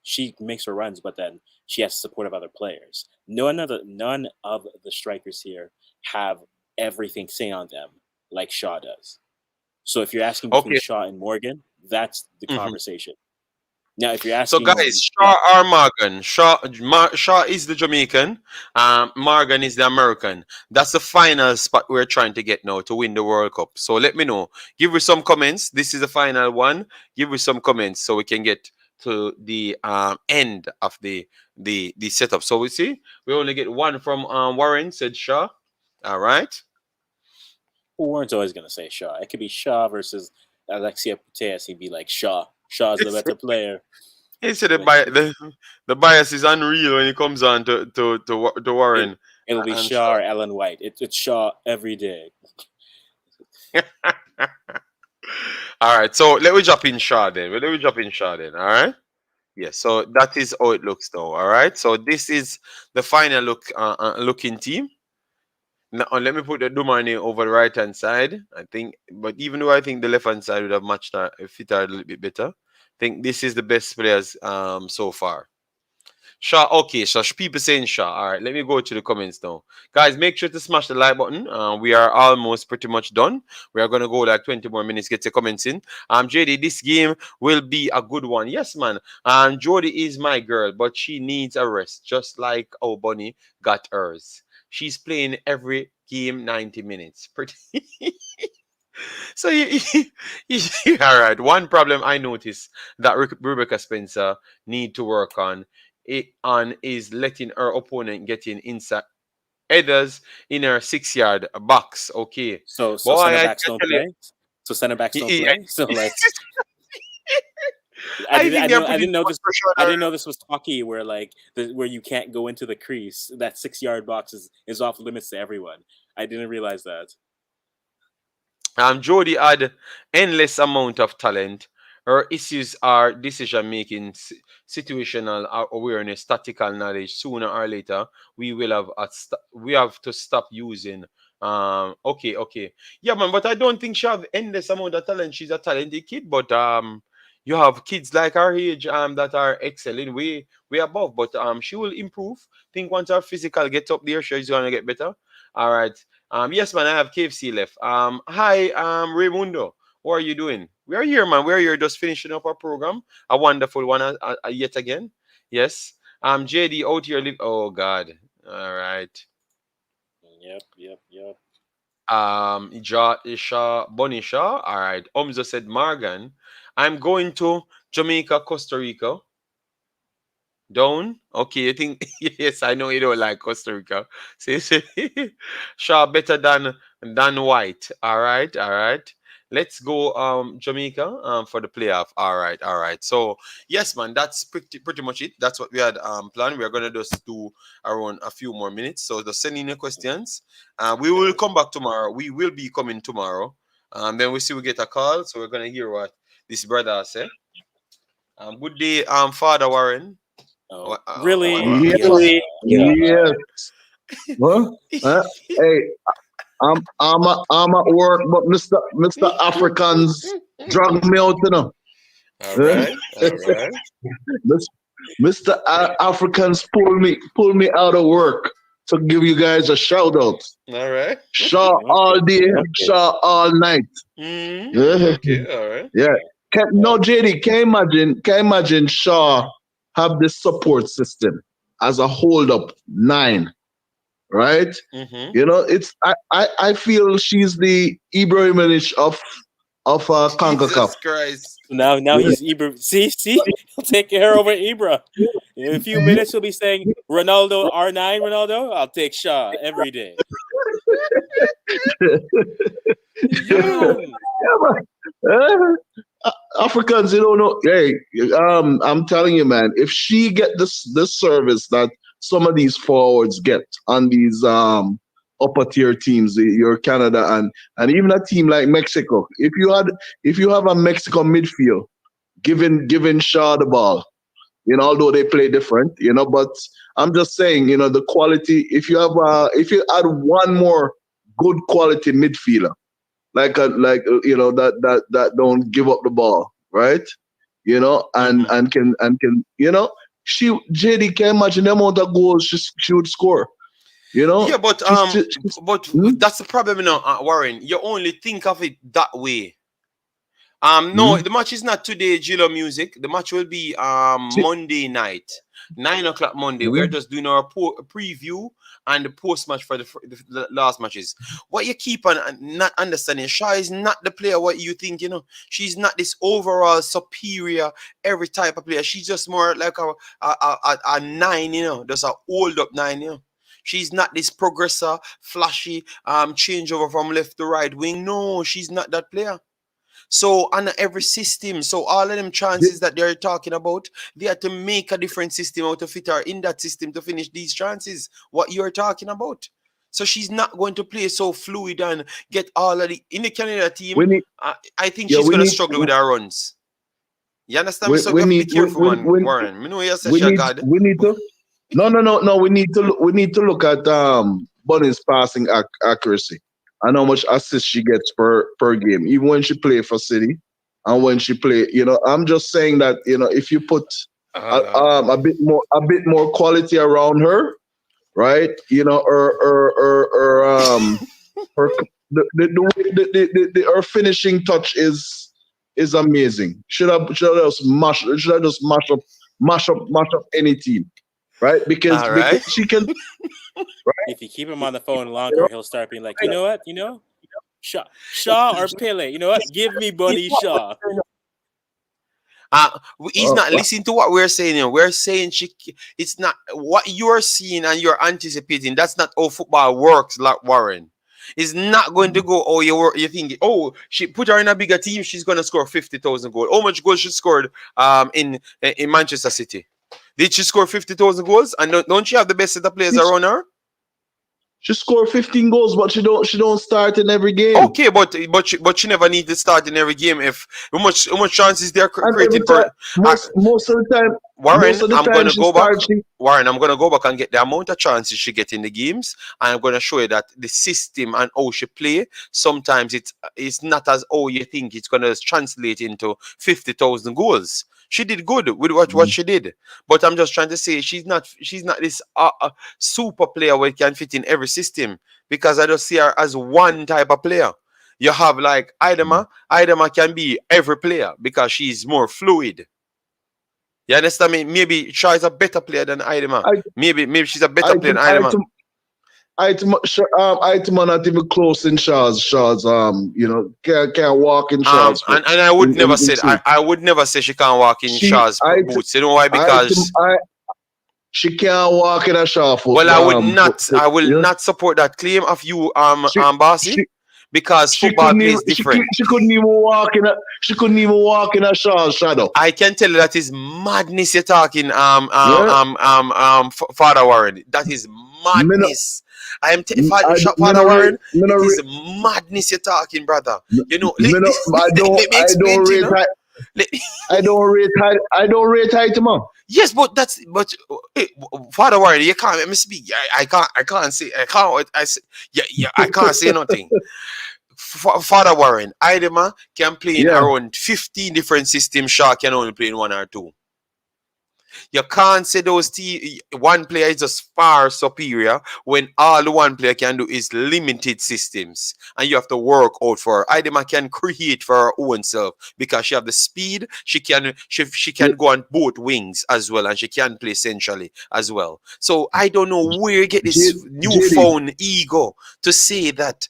[SPEAKER 2] she makes her runs, but then she has support of other players. None of the strikers here have everything seen on them like Shaw does. So if you're asking between Shaw and Morgan, that's the conversation. Now, if you're asking,
[SPEAKER 1] so guys, Shaw or Morgan? Shaw is the Jamaican. Morgan is the American. That's the final spot we're trying to get now to win the World Cup. So let me know. Give us some comments. This is the final one. Give us some comments so we can get to the end of the setup. So we see we only get one from Warren. Said Shaw. All right.
[SPEAKER 2] Warren's always going to say Shaw. It could be Shaw versus Alexia Putellas. He'd be like Shaw. Shaw's the better player.
[SPEAKER 1] He said the bias is unreal when it comes on to Warren.
[SPEAKER 2] It'll be Shaw or Ellen White. It's Shaw every day.
[SPEAKER 1] All right, so let me drop in Shaw then. All right. Yeah, so that is how it looks though. All right, so this is the final looking team. Now let me put the Dumani over the right hand side. I think, but even though I think the left hand side would have matched her, fit her a little bit better. I think this is the best players so far. Shaw, okay, so people saying Shaw. All right, let me go to the comments now. Guys, make sure to smash the like button. We are almost pretty much done. We are going to go like 20 more minutes, get your comments in. JD, this game will be a good one. Yes, man. Jody is my girl, but she needs a rest, just like our Bunny got hers. She's playing every game 90 minutes. Pretty. So, all right. One problem I noticed that Rebecca Spencer need to work on is letting her opponent get in inside headers in her 6-yard box. Okay.
[SPEAKER 2] So center backs don't play. So center backs don't play. So like. I didn't know this. I didn't know this was hockey, where where you can't go into the crease. That 6-yard box is off limits to everyone. I didn't realize that.
[SPEAKER 1] Jody had endless amount of talent. Her issues are decision making, situational awareness, tactical knowledge. Sooner or later, we will have to stop using. Okay. Yeah, man. But I don't think she have endless amount of talent. She's a talented kid, but you have kids like her age that are excelling way above. But she will improve. Think once her physical gets up there, she's gonna get better. All right. Yes, man. I have KFC left. Hi, Raimundo. How are you doing? We are here, man. We are here just finishing up our program. A wonderful one yet again. Yes. JD out here live. Oh God. All right.
[SPEAKER 2] Yep.
[SPEAKER 1] Bonnie Shaw. All right. Omzo said Morgan. I'm going to Jamaica, Costa Rica. Down? Okay, you think yes, I know you don't like Costa Rica. Shaw better than White. All right. Let's go Jamaica for the playoff. All right. So yes, man, that's pretty much it. That's what we had planned. We are gonna just do around a few more minutes. So just send in your questions. We will come back tomorrow. We will be coming tomorrow. Then we see we get a call. So we're gonna hear what this brother say. Good day, Father Warren.
[SPEAKER 2] Oh, really?
[SPEAKER 4] Yes. Yes. What? Hey, I'm at work, but Mr. Africans drag me out, you know.
[SPEAKER 1] All right.
[SPEAKER 4] Mr. Africans pull me out of work to give you guys a shout out.
[SPEAKER 1] All right.
[SPEAKER 4] Shaw all day, Shaw all night.
[SPEAKER 1] Okay, all right.
[SPEAKER 4] Yeah. No, JD, can you imagine Shaw have this support system as a hold up 9, right? You know, it's I feel she's the Ibrahimovic of CONCACAF.
[SPEAKER 1] Jesus Christ.
[SPEAKER 2] Now he's Ibra. See, he'll take her over Ibra. In a few minutes, he'll be saying, "Ronaldo R9, Ronaldo. I'll take Shaw every day."
[SPEAKER 4] Africans, you don't know. Hey, I'm telling you, man. If she get this service that some of these forwards get on these upper tier teams, your Canada and even a team like Mexico. If you have a Mexico midfield, giving Shaw the ball, you know, although they play different, you know, but I'm just saying, you know, the quality. If you add one more good quality midfielder, like you know, that don't give up the ball, right? You know, and can you know, JD can imagine the amount of goals she would score. You know?
[SPEAKER 1] Yeah, but that's the problem, you know, Warren. You only think of it that way. No, the match is not today, Gilo Music. The match will be Monday night, 9 o'clock Monday. We are just doing our preview and the post match for the last matches. What you keep on not understanding, Shaw is not the player what you think, you know. She's not this overall superior every type of player. She's just more like a 9, you know, just a hold up 9, you know. She's not this progressor, flashy, changeover from left to right wing. No, she's not that player. So on every system, so all of them chances that they're talking about, they have to make a different system out to fit her in that system to finish these chances. What you're talking about. So she's not going to play so fluid and get all of the in the Canada team. I think she's going to struggle with her runs. You understand me? So we have to be careful, man, Warren.
[SPEAKER 4] We need to. No. We need to look at Bunny's passing accuracy and how much assists she gets per game, even when she play for City and when she play. You know, I'm just saying that, you know, if you put a bit more quality around her, right? You know, her finishing touch is amazing. Should I just mash up any team, right? Because she can.
[SPEAKER 2] Right? If you keep him on the phone longer, he'll start being like, you know what? You know, Shaw or Pele. You know what? Give me Bunny Shaw.
[SPEAKER 1] He's not listening to what we're saying. You know, we're saying it's not what you're seeing and you're anticipating. That's not how football works, like Warren. It's not going to go. Oh, you think? Oh, she put her in a bigger team. She's going to score 50,000 goals. How much goals she scored in Manchester City? Did she score 50,000 goals? And don't she have the best set of players around her?
[SPEAKER 4] She scored 15 goals, but she don't start in every game.
[SPEAKER 1] Okay, but she never need to start in every game. If how much chances they're creating per
[SPEAKER 4] most of the time.
[SPEAKER 1] Warren, I'm gonna go back. Warren, I'm gonna go back and get the amount of chances she get in the games, and I'm gonna show you that the system and how she play. Sometimes it's not as how you think it's gonna translate into 50,000 goals. She did good with what she did, but I'm just trying to say she's not this super player where it can fit in every system, because I just see her as one type of player. You have like Idema. Idema can be every player because she's more fluid. You understand me? Maybe Shaw is a better player than Idema. Maybe she's a better player than Idema.
[SPEAKER 4] Idema not even close in Shaw's. You know, can't walk in Shaw's.
[SPEAKER 1] And I would never say I would never say she can't walk in Shaw's boots. You know why? Because
[SPEAKER 4] she can't walk in a Shaw foot.
[SPEAKER 1] Well, I will not support that claim of you, Bossy. because football plays different.
[SPEAKER 4] She couldn't even walk in a. She couldn't even walk in a Shaw's shadow.
[SPEAKER 1] I can tell you that is madness. You're talking, Father Warren. That is madness. I am Father Warren. It is madness. You're talking, brother. You know,
[SPEAKER 4] I don't rate height, man.
[SPEAKER 1] Yes, but Father Warren, you can't let me speak. I can't say nothing. Father Warren, Idema can play in around 15 different systems. Shaw can only play in 1 or 2. You can't say one player is just far superior when all the one player can do is limited systems, and you have to work out for her. Idema can create for her own self because she have the speed. She can go on both wings as well, and she can play centrally as well. So I don't know where you get this newfound ego to say that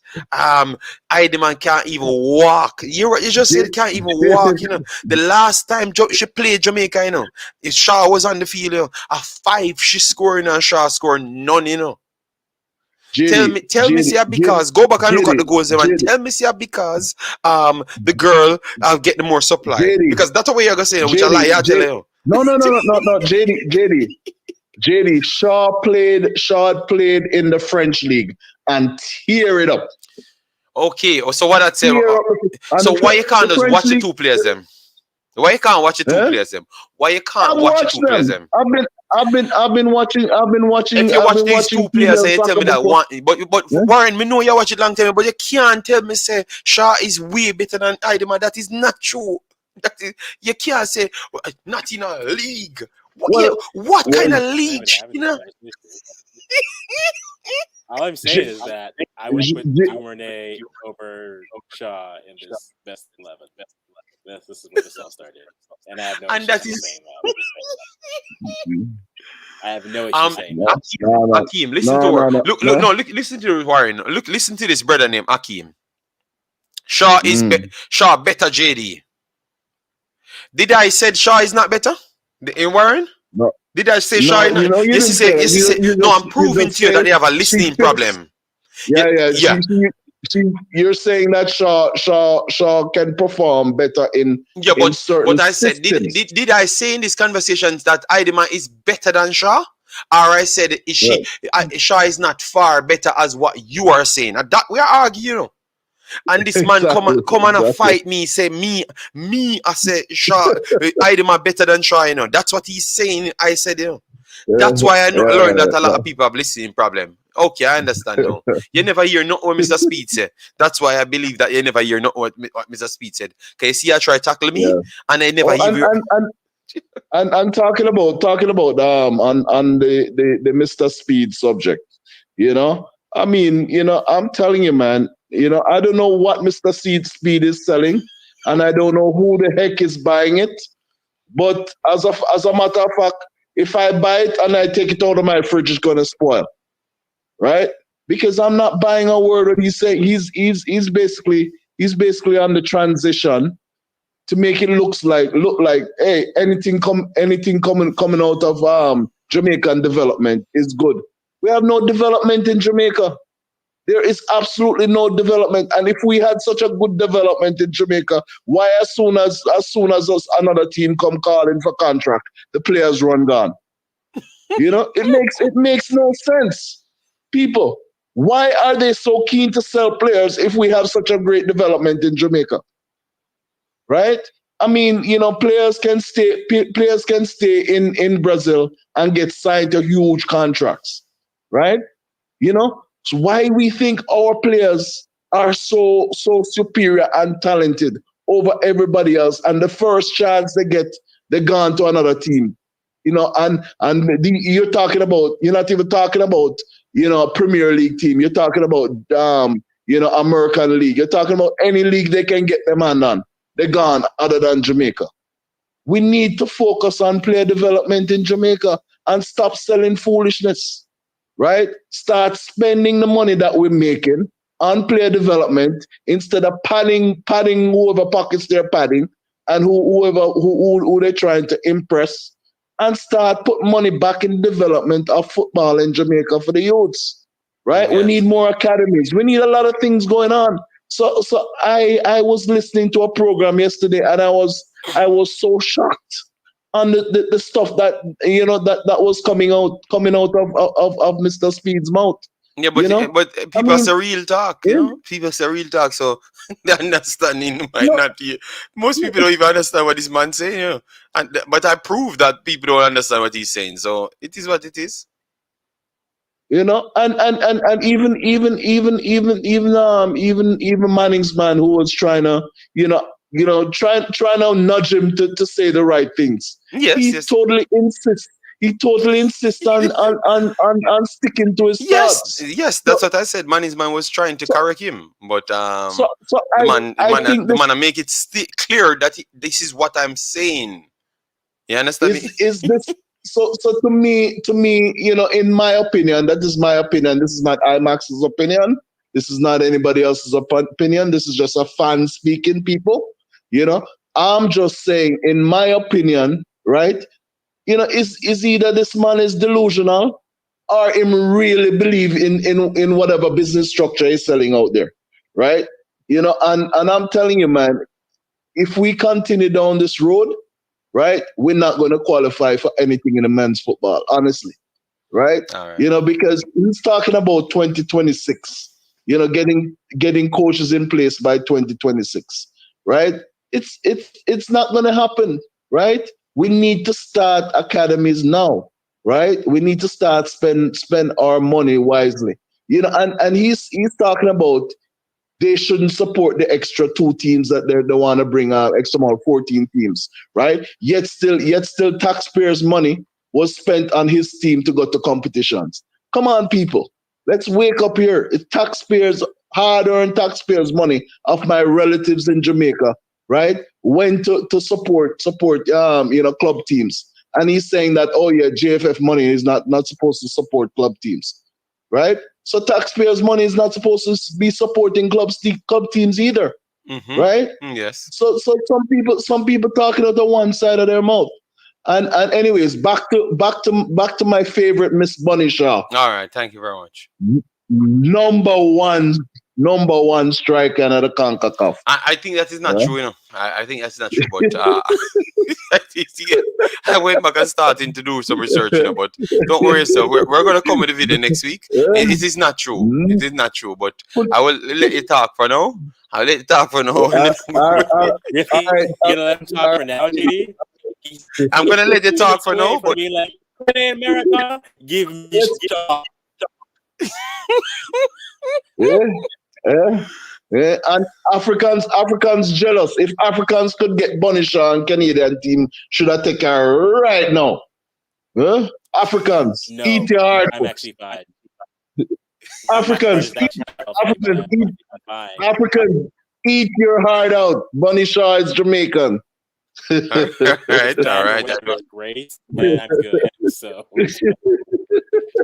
[SPEAKER 1] Idema can't even walk. You just said can't even walk. You know, the last time she played Jamaica, you know, Shaw was on the field, you know, a 5 she scoring and Shaw scoring none, you know. Tell me, because go back and look at the goals there and tell me, because the girl get the more supply. Because that's the way you're gonna say it, which I lie, I tell you.
[SPEAKER 4] No, JD, Shaw played in the French league and tear it up.
[SPEAKER 1] Okay, so what I'd say, so why you can't just watch the 2 players them? Why you can't watch the 2 players them? Why you can't watch the 2 players them?
[SPEAKER 4] I've been watching.
[SPEAKER 1] If you watch these 2 players and you tell me that one, but Warren, me know you watch it long time, but you can't tell me say Shaw is way better than Idema. That is not true. That is, you can't say not in a league. What kind of league? You know.
[SPEAKER 2] All I'm saying is that I went with Duvernay over Shaw in this best 11. This is where this all started, and I have no.
[SPEAKER 1] And that is.
[SPEAKER 2] I have no issue saying that.
[SPEAKER 1] Akeem, listen to her. Listen to Warren. Listen to this brother named Akeem. Shaw is Shaw better. JD. Did I said Shaw is not better? In Warren?
[SPEAKER 4] No.
[SPEAKER 1] Did I say Shaw? No, I'm proving to you that they have a listening problem.
[SPEAKER 4] Yeah. You're saying that Shaw can perform better in certain
[SPEAKER 1] but I said did I say in these conversations that Idema is better than Shaw? Or I said Shaw is not far better as what you are saying. That we are arguing, you know. And this man come and fight me, say me, I say Shaw, Idema better than Shaw, you know. That's what he's saying. I said, you know. That's why I learned that a lot of people have listening problem. Okay, I understand now. You never hear not what Mr. Speed said. That's why I believe that you never hear not what Mr. Speed said. Can you see I try to tackle me and I never hear
[SPEAKER 4] and talking about on the Mr. Speed subject, you know. I mean, you know, I'm telling you, man, you know, I don't know what Mr. Speed is selling, and I don't know who the heck is buying it. But as a matter of fact, if I buy it and I take it out of my fridge, it's gonna spoil. Right? Because I'm not buying a word what he's saying. He's basically on the transition to make it look like hey, anything coming out of Jamaican development is good. We have no development in Jamaica. There is absolutely no development. And if we had such a good development in Jamaica, why as soon as another team come calling for contract, the players run gone? You know, it makes no sense. People, why are they so keen to sell players if we have such a great development in Jamaica? Right? I mean, you know, players can stay in Brazil and get signed to huge contracts. Right? You know, so why we think our players are so superior and talented over everybody else, and the first chance they get, they're gone to another team. You know, you're not even talking about, you know, a Premier League team. You're talking about, you know, American League. You're talking about any league they can get them on. They're gone other than Jamaica. We need to focus on player development in Jamaica and stop selling foolishness, right? Start spending the money that we're making on player development instead of padding whoever pockets they're padding and who they're trying to impress. And start putting money back in development of football in Jamaica for the youths, right? Yes. We need more academies. We need a lot of things going on. So I was listening to a program yesterday, and I was so shocked on the stuff that that was coming out of Mr. Speed's mouth.
[SPEAKER 1] Yeah,
[SPEAKER 4] You know,
[SPEAKER 1] but
[SPEAKER 4] I
[SPEAKER 1] people
[SPEAKER 4] mean,
[SPEAKER 1] say real talk,
[SPEAKER 4] yeah,
[SPEAKER 1] People say real talk, so the understanding might
[SPEAKER 4] no,
[SPEAKER 1] not be. Most people don't even understand what this man saying, but I prove that people don't understand what he's saying, so it is what it is.
[SPEAKER 4] and even Manning's man, who was trying to trying to nudge him to say the right things.
[SPEAKER 1] Yes,
[SPEAKER 4] He
[SPEAKER 1] yes,
[SPEAKER 4] totally insists. He totally insists on sticking to his
[SPEAKER 1] yes,
[SPEAKER 4] thoughts.
[SPEAKER 1] yes.
[SPEAKER 4] So
[SPEAKER 1] That's what I said. Man's man was trying to
[SPEAKER 4] so
[SPEAKER 1] correct him, but
[SPEAKER 4] so I think
[SPEAKER 1] the
[SPEAKER 4] this
[SPEAKER 1] man make it clear that this is what I'm saying. You understand me?
[SPEAKER 4] is this. So to me, in my opinion, that is my opinion. This is not IMAX's opinion. This is not anybody else's opinion. This is just a fan speaking, people. You know, I'm just saying, in my opinion, right? Is either this man is delusional, or him really believe in whatever business structure he's selling out there, right? And I'm telling you, man, if we continue down this road, right, we're not going to qualify for anything in the men's football, honestly, right?
[SPEAKER 1] All right.
[SPEAKER 4] Because he's talking about 2026, getting coaches in place by 2026, right? It's not going to happen, right? We need to start academies now, right? We need to start spend our money wisely, and he's talking about they shouldn't support the extra two teams that they want to bring extra more 14 teams, right? Yet still taxpayers' money was spent on his team to go to competitions. Come on, people. Let's wake up here. It's taxpayers, hard-earned taxpayers' money of my relatives in Jamaica, right? Went to support club teams. And he's saying that, oh yeah, JFF money is not supposed to support club teams, right? So taxpayers' money is not supposed to be supporting club teams either,
[SPEAKER 1] Mm-hmm.
[SPEAKER 4] right?
[SPEAKER 1] Yes.
[SPEAKER 4] So some people talking out the one side of their mouth. And anyways, back to my favorite Miss Bunny Shaw.
[SPEAKER 1] All right. Thank you very much.
[SPEAKER 4] Number one striker in the CONCACAF.
[SPEAKER 1] I think that is not
[SPEAKER 4] Yeah.
[SPEAKER 1] true, I think that's not true, but I went back and starting to do some research, but don't worry yourself. We're going to come with a video next week. It is not true.
[SPEAKER 4] Mm.
[SPEAKER 1] It is not true, but I will let you talk for now. I'll let you talk for now.
[SPEAKER 2] Really? You know, let him talk for now, JD.
[SPEAKER 1] I'm going to let you talk for now, but
[SPEAKER 2] me like, hey, America, give me shot.
[SPEAKER 4] Yeah. And Africans jealous. If Africans could get Bunny Shaw and Canadian team, should I take her right now? Huh? Africans,
[SPEAKER 2] No,
[SPEAKER 4] eat your heart
[SPEAKER 2] I'm
[SPEAKER 4] out.
[SPEAKER 2] actually fine.
[SPEAKER 4] Africans,
[SPEAKER 2] I'm fine.
[SPEAKER 4] Africans, eat your heart out. Bunny Shaw is Jamaican.
[SPEAKER 1] all right.
[SPEAKER 2] Great, and I'm good. So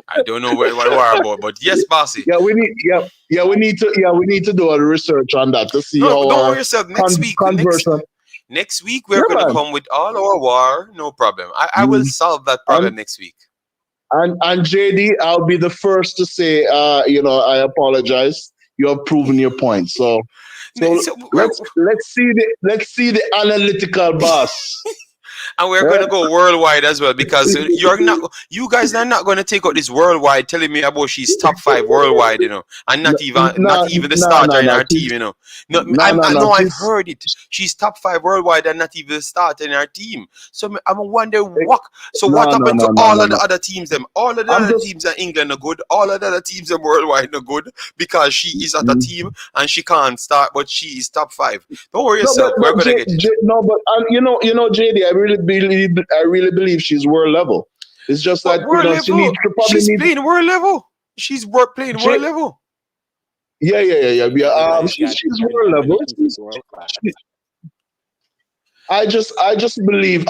[SPEAKER 1] I don't know what we're about, but yes, Bossy.
[SPEAKER 4] We need to do a research on that to see
[SPEAKER 1] No,
[SPEAKER 4] how
[SPEAKER 1] don't
[SPEAKER 4] our
[SPEAKER 1] worry yourself. Next week,
[SPEAKER 4] conversion.
[SPEAKER 1] next week we're going to
[SPEAKER 4] Man.
[SPEAKER 1] come with all our war. No problem. I will solve that problem next week.
[SPEAKER 4] And JD, I'll be the first to say, I apologize. You have proven your point. So let's see the analytical boss.
[SPEAKER 1] And we're going to go worldwide as well, because you guys are not going to take out this worldwide telling me about she's top 5 worldwide, and not even the starter in our team, I know I've heard it. She's top 5 worldwide and not even the starter in our team. So I'm wondering what happened to all of the other teams? All of the other teams in England are good. All of the other teams in worldwide are good because she is at a team and she can't start, but she is top 5. Don't worry yourself. We're going to get it.
[SPEAKER 4] JD, I really believe she's world level. It's just that
[SPEAKER 1] she's playing world level. She's playing world level.
[SPEAKER 4] Yeah. She's world level. I just believe.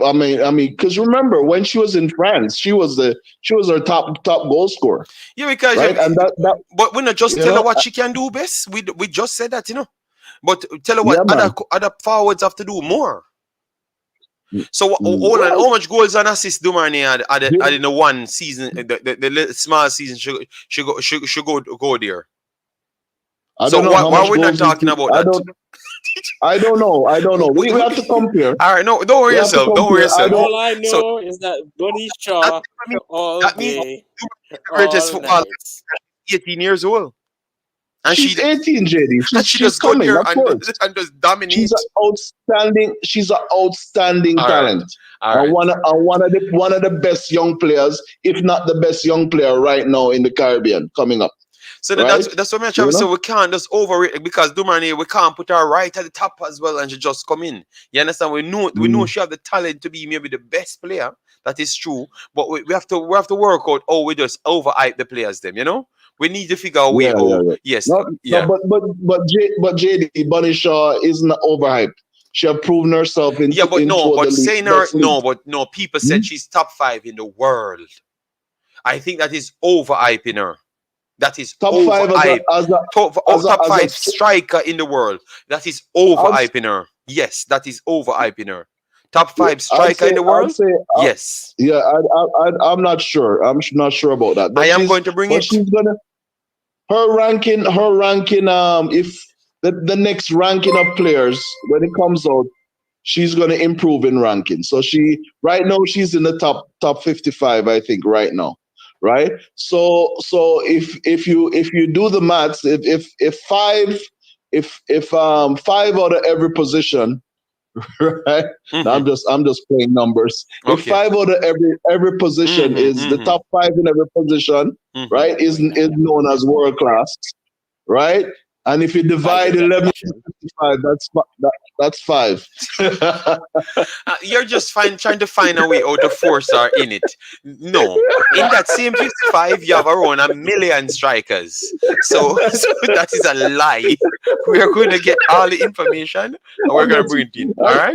[SPEAKER 4] I mean, because remember when she was in France, she was our top goal scorer.
[SPEAKER 1] Yeah, because
[SPEAKER 4] right? And
[SPEAKER 1] but we're not just tell her what she can do best. We just said that, But tell her what other forwards have to do more. So how much goals and assists do Marnie had in the one season, the small season she go there?
[SPEAKER 4] I
[SPEAKER 1] So
[SPEAKER 4] don't know how
[SPEAKER 1] why
[SPEAKER 4] much
[SPEAKER 1] we're not
[SPEAKER 4] goals
[SPEAKER 1] talking about that?
[SPEAKER 4] I don't know. I don't know. We have to compare.
[SPEAKER 1] All right, no, don't worry
[SPEAKER 4] We have to
[SPEAKER 1] yourself. Don't worry
[SPEAKER 4] compare. I
[SPEAKER 1] yourself.
[SPEAKER 4] don't.
[SPEAKER 2] All I
[SPEAKER 1] So
[SPEAKER 2] know is that Bunny
[SPEAKER 1] that,
[SPEAKER 2] Shaw
[SPEAKER 1] means
[SPEAKER 2] all
[SPEAKER 1] that means
[SPEAKER 2] day,
[SPEAKER 1] the greatest
[SPEAKER 2] all
[SPEAKER 1] footballer,
[SPEAKER 2] night.
[SPEAKER 1] 18 years old, and
[SPEAKER 4] She's 18, JD.
[SPEAKER 1] she
[SPEAKER 4] She's
[SPEAKER 1] just go
[SPEAKER 4] coming,
[SPEAKER 1] there
[SPEAKER 4] of course.
[SPEAKER 1] and just dominate.
[SPEAKER 4] She's an outstanding
[SPEAKER 1] All right,
[SPEAKER 4] talent.
[SPEAKER 1] all right.
[SPEAKER 4] One of the best young players, if not the best young player right now in the Caribbean coming up.
[SPEAKER 1] So
[SPEAKER 4] Right?
[SPEAKER 1] that's what I'm trying to say. We can't just overrate it because Dumani, we can't put her right at the top as well and she just come in. You understand? We know she have the talent to be maybe the best player. That is true. But we have to work out how we just overhype the players them, you know? We need to figure a way.
[SPEAKER 4] Yeah.
[SPEAKER 1] Yes.
[SPEAKER 4] No, but JD Bunny Shaw isn't overhyped. She have proven herself in
[SPEAKER 1] Yeah, but no, but
[SPEAKER 4] the
[SPEAKER 1] saying her
[SPEAKER 4] best league.
[SPEAKER 1] no, people said she's top 5 in the world. I think that is overhyping her. That is
[SPEAKER 4] Top 5
[SPEAKER 1] top 5 striker in the world. That is overhyping her. Yes, that is overhyping her. Top 5 striker in the world. Yes.
[SPEAKER 4] Yeah, I'm not sure. I'm not sure about that. But
[SPEAKER 1] I am going to bring it.
[SPEAKER 4] She's gonna her ranking. If the next ranking of players when it comes out, she's gonna improve in ranking. So right now she's in the top 55, I think, right now. Right. So if you do the maths, if five out of every position, right? I'm just playing numbers.
[SPEAKER 1] Okay.
[SPEAKER 4] If 5 out of every position is the top 5 in every position, right? Is known as world class, right? And if you divide 11 to 55, that's 5.
[SPEAKER 1] You're just trying to find a way out to force her in it. No, in that same 55, you have around 1 million strikers. So that is a lie. We are going to get all the information and we're going to bring it in. All right?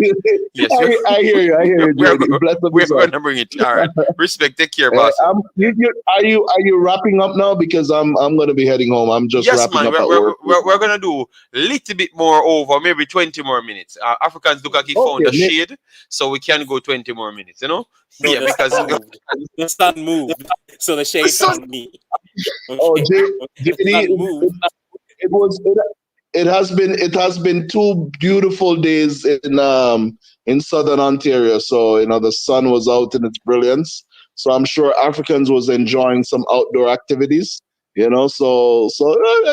[SPEAKER 1] Yes,
[SPEAKER 4] I hear you.
[SPEAKER 1] We're going to bring it. All right. Respect. Take care, boss.
[SPEAKER 4] Are you wrapping up now? Because I'm going to be heading home. I'm just wrapping up at work.
[SPEAKER 1] We're going to do a little bit more over, maybe 20 more minutes. Africans look like he found a shade, so we can go 20 more minutes, you know?
[SPEAKER 2] No,
[SPEAKER 1] yeah, because
[SPEAKER 2] the sun moved, so the shade found me. Okay.
[SPEAKER 4] Oh, it has been 2 beautiful days in southern Ontario. So the sun was out in its brilliance. So I'm sure Africans was enjoying some outdoor activities. So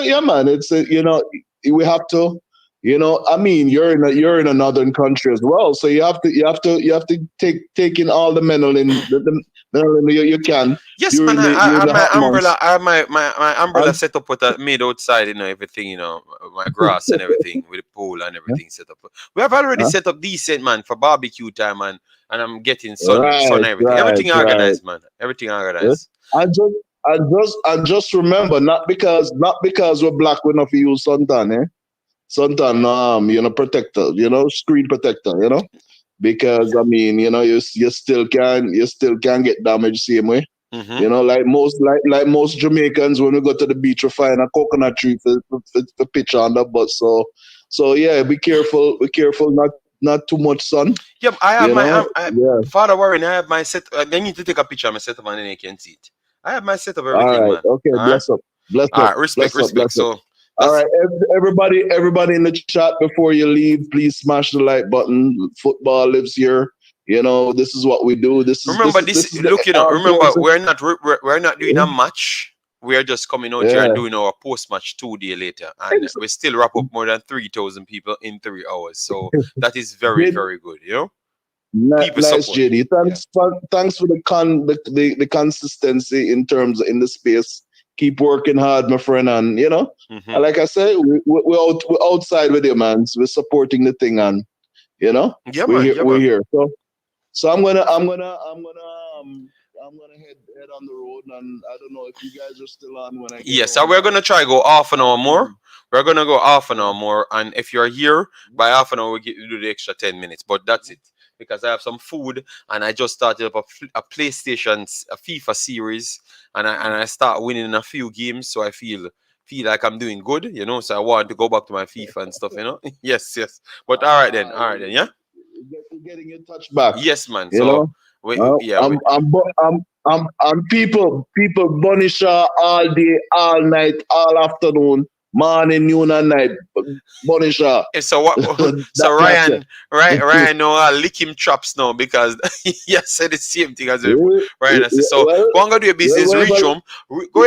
[SPEAKER 4] yeah, man. It's we have to. I mean, you're in a northern country as well, so you have to take in all the mineral you can.
[SPEAKER 1] Yes, man. I have my umbrella. I have my umbrella set up with made outside, everything, my grass and everything with the pool and everything set up. We have already set up decent, man, for barbecue time, and I'm getting sun and everything. Everything organized, man. Everything organized.
[SPEAKER 4] And just remember, not because we're black, we're not for use suntan, eh? Suntan, protector, screen protector, because I mean, you still can get damaged same way. Like most Jamaicans, when we go to the beach, we find a coconut tree for pitch on the butt. So yeah, be careful, not too much sun.
[SPEAKER 1] Yep, I have Father Warren, I have my set. I need to take a picture of my setup and then you can see it. I have my setup, everything,
[SPEAKER 4] all right,
[SPEAKER 1] man.
[SPEAKER 4] Okay, bless up. All right,
[SPEAKER 1] respect. So.
[SPEAKER 4] All right, everybody in the chat, before you leave, please smash the like button. Football lives here. This is what we do.
[SPEAKER 1] Remember, we're not doing a match. We are just coming out here and doing our post-match 2 days later, and we still wrap up more than 3,000 people in 3 hours. So that is very, very good.
[SPEAKER 4] Nice, JD. Thanks for the consistency in the space. Keep working hard, my friend, and like I said, we're outside with you, man. So we're supporting the thing, and we're here. So I'm gonna head on the road, and I don't know if you guys are still on when I get home.
[SPEAKER 1] So we're gonna try go half an hour more. We're gonna go half an hour more, and if you're here by half an hour, we do the extra 10 minutes. But that's it, because I have some food, and I just started up a PlayStation, a FIFA series, and I start winning a few games, so I feel like I'm doing good, So I want to go back to my FIFA and stuff, Yes. But all right then, yeah.
[SPEAKER 4] You're getting your touch back.
[SPEAKER 1] Yes, man.
[SPEAKER 4] I'm people Bunny Shaw all day, all night, all afternoon. morning, noon, and night. Bunny Shaw.
[SPEAKER 1] So what? So
[SPEAKER 4] That's it.
[SPEAKER 1] Ryan, right? Ryan, no, lick him chops now because he has said the same thing as Ryan has said. So
[SPEAKER 4] Well,
[SPEAKER 1] go and go do your business,
[SPEAKER 4] well,
[SPEAKER 1] reach
[SPEAKER 4] well,
[SPEAKER 1] home,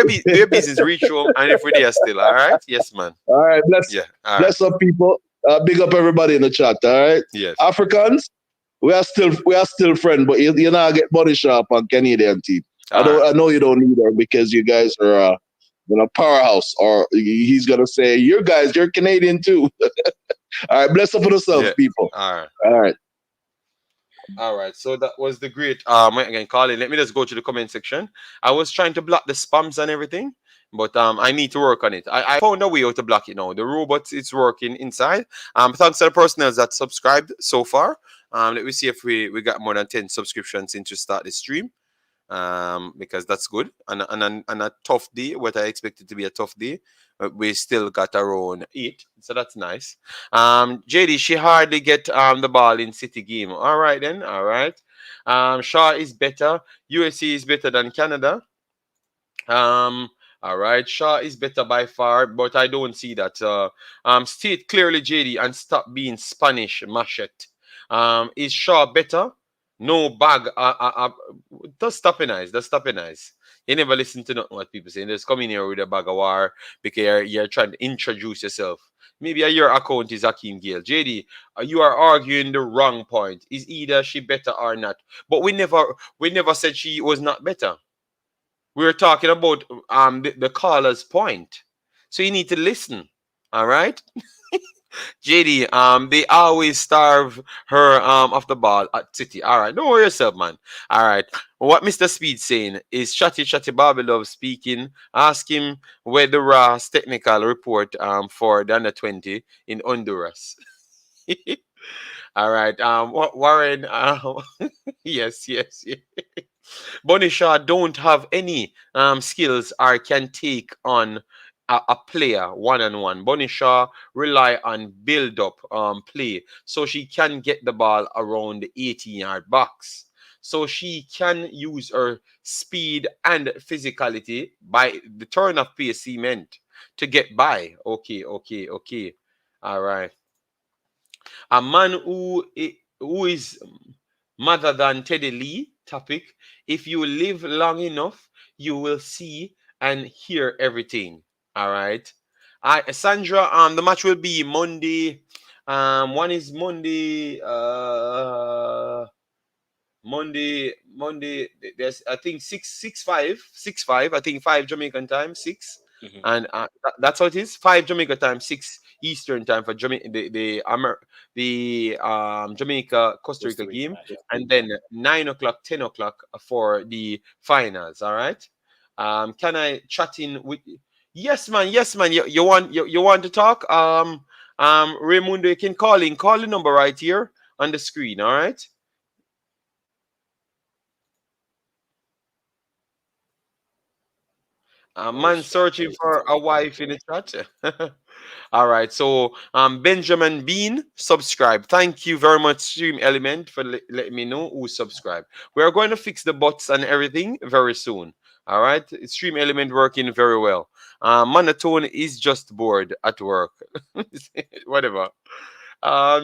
[SPEAKER 1] do your business, reach home, and if we're there still, all right? Yes, man.
[SPEAKER 4] all right,
[SPEAKER 1] Yeah, all right.
[SPEAKER 4] bless up people. Big up everybody in the chat. All right,
[SPEAKER 1] Yes.
[SPEAKER 4] Africans, we are still friends, but you know I get body sharp on Canadian team.
[SPEAKER 1] All right.
[SPEAKER 4] I know you don't need her because you guys are powerhouse. Or he's gonna say you guys, you're Canadian too. All right, bless up for yourselves,
[SPEAKER 1] Yeah.
[SPEAKER 4] people.
[SPEAKER 1] All right.
[SPEAKER 4] All right.
[SPEAKER 1] All right, so that was the great again, Colin. Let me just go to the comment section. I was trying to block the spams and everything, but I need to work on it. I found a way how to block it now. The robot is working inside. Thanks to the personnel that subscribed so far. Let me see if we got more than 10 subscriptions since we start the stream. Because that's good. And a tough day, what I expected to be a tough day, we still got around 8, so that's nice. JD, she hardly get the ball in City game. All right then, all right. Shaw is better. USA is better than Canada. All right, Shaw is better by far, but I don't see that. State clearly, JD, and stop being Spanish machete. Is Shaw better? No bag. That's stopping eyes. That's stopping eyes. You never listen to nothing what people say. Just come in here with a bag of war because you're trying to introduce yourself. Maybe your account is Akeem Gale. JD, you are arguing the wrong point. Is either she better or not? But we never said she was not better. We were talking about the caller's point. So you need to listen. All right? JD, they always starve her off the ball at City. All right, don't worry yourself, man. All right. What Mr. Speed saying is Chatty Bobby Love speaking. Ask him where the Ross technical report for the under 20 in Honduras. All right. Warren. Yes. Bunny Shaw don't have any skills or can take on a player one-on-one. Bunny Shaw rely on build-up play so she can get the ball around the 18-yard box. So she can use her speed and physicality by the turn of pace cement to get by. Okay. All right. A man who is mother than Teddy Lee topic. If you live long enough, you will see and hear everything. All right. Sandra, the match will be Monday. One is Monday. Monday. There's I think 6 5. I think 5 Jamaican time, 6, and that's how it is. 5 Jamaica time, 6 Eastern time for Jamaica. The Jamaica Costa Rica game, and then 9 o'clock, 10 o'clock for the finals. All right. Can I chat in with? Yes, man. You want to talk? Raimundo, you can call in. Call the number right here on the screen. All right. A man searching for a wife in the chat. All right. So Benjamin Bean, subscribe. Thank you very much, Stream Element, for letting me know who subscribed. We are going to fix the bots and everything very soon. All right. Stream Element working very well. Monotone is just bored at work. Whatever.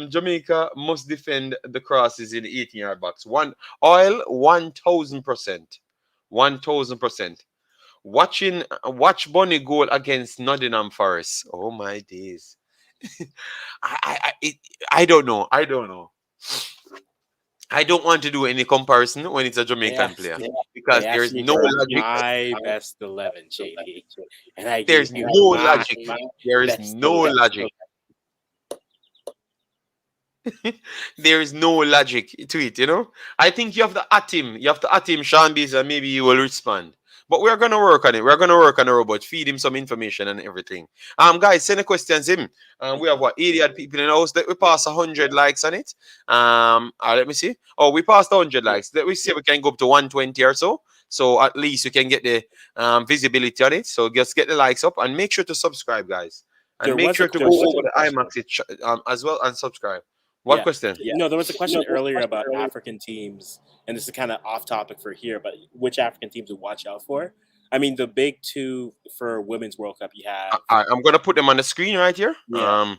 [SPEAKER 1] Jamaica must defend the crosses in the 18-yard box. 1,000%. 1,000%. Watch Bonnie goal against Nottingham Forest. Oh my days. I don't know. I don't want to do any comparison when it's a Jamaican player because there's no logic.
[SPEAKER 2] My best 11, JD. And
[SPEAKER 1] there's no logic. There is no logic. There is no logic to it, you know. I think you have to at him. You have to at him, Sean Bees, and maybe he will respond. But we're gonna work on it. We're gonna work on the robot, feed him some information and everything. Guys, send the questions in. We have 80 people in the house. Let we pass 100 likes on it. Let me see. Oh, we passed 100 likes. Let me see if we can go up to 120 or so. So at least you can get the visibility on it. So just get the likes up and make sure to subscribe, guys. And make sure to go over the Imaxit as well and subscribe. What question?
[SPEAKER 2] No, there was a question earlier about African teams, and this is kind of off topic for here, but which African teams to watch out for. I mean, the big two for Women's World Cup, you have
[SPEAKER 1] I'm gonna put them on the screen right here.
[SPEAKER 2] yeah.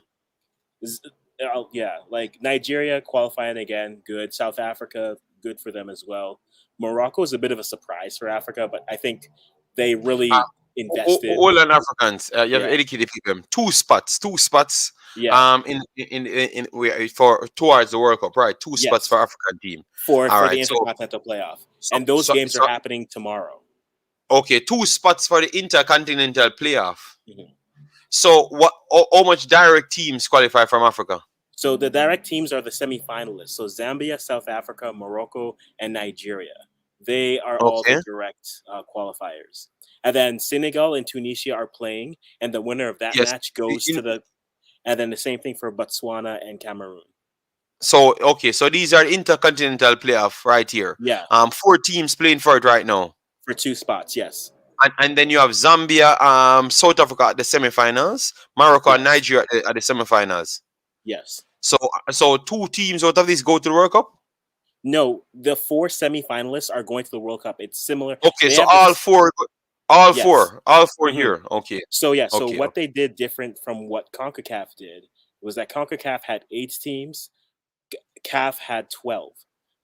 [SPEAKER 2] Yeah, like Nigeria qualifying again, good. South Africa, good for them as well. Morocco is a bit of a surprise for Africa, but I think they really invested.
[SPEAKER 1] All on Africans, you have
[SPEAKER 2] Yeah,
[SPEAKER 1] educated people. Two spots.
[SPEAKER 2] yeah,
[SPEAKER 1] For towards the World Cup, right? Two spots
[SPEAKER 2] yes,
[SPEAKER 1] for African team.
[SPEAKER 2] for
[SPEAKER 1] All
[SPEAKER 2] the
[SPEAKER 1] right.
[SPEAKER 2] Intercontinental Playoff,
[SPEAKER 1] So,
[SPEAKER 2] and those
[SPEAKER 1] so,
[SPEAKER 2] games are
[SPEAKER 1] so
[SPEAKER 2] happening tomorrow.
[SPEAKER 1] okay, two spots for the intercontinental playoff.
[SPEAKER 2] Mhm.
[SPEAKER 1] So what? How much direct teams qualify from Africa?
[SPEAKER 2] So the direct teams are the semifinalists. So Zambia, South Africa, Morocco, and Nigeria. They are all the
[SPEAKER 1] Okay.
[SPEAKER 2] direct qualifiers. And then Senegal and Tunisia are playing, and the winner of that
[SPEAKER 1] Yes.
[SPEAKER 2] match goes to the. And then the same thing for Botswana and Cameroon.
[SPEAKER 1] So okay, so these are intercontinental playoff right here.
[SPEAKER 2] Yeah,
[SPEAKER 1] 4 teams playing for it right now.
[SPEAKER 2] for 2 spots. Yes.
[SPEAKER 1] And then you have Zambia, South Africa at the semifinals, Morocco and
[SPEAKER 2] Yes.
[SPEAKER 1] Nigeria at the semifinals.
[SPEAKER 2] Yes.
[SPEAKER 1] So 2 teams out of these go to the World Cup.
[SPEAKER 2] No, the 4 semifinalists are going to the World Cup. It's similar.
[SPEAKER 1] Okay,
[SPEAKER 2] They
[SPEAKER 1] so
[SPEAKER 2] have
[SPEAKER 1] all
[SPEAKER 2] this-
[SPEAKER 1] four,
[SPEAKER 2] Yes.
[SPEAKER 1] all 4
[SPEAKER 2] Mhm.
[SPEAKER 1] here. Okay,
[SPEAKER 2] So yeah, so
[SPEAKER 1] Okay,
[SPEAKER 2] what they did different from what CONCACAF did was that CONCACAF had 8 teams, CAF had 12.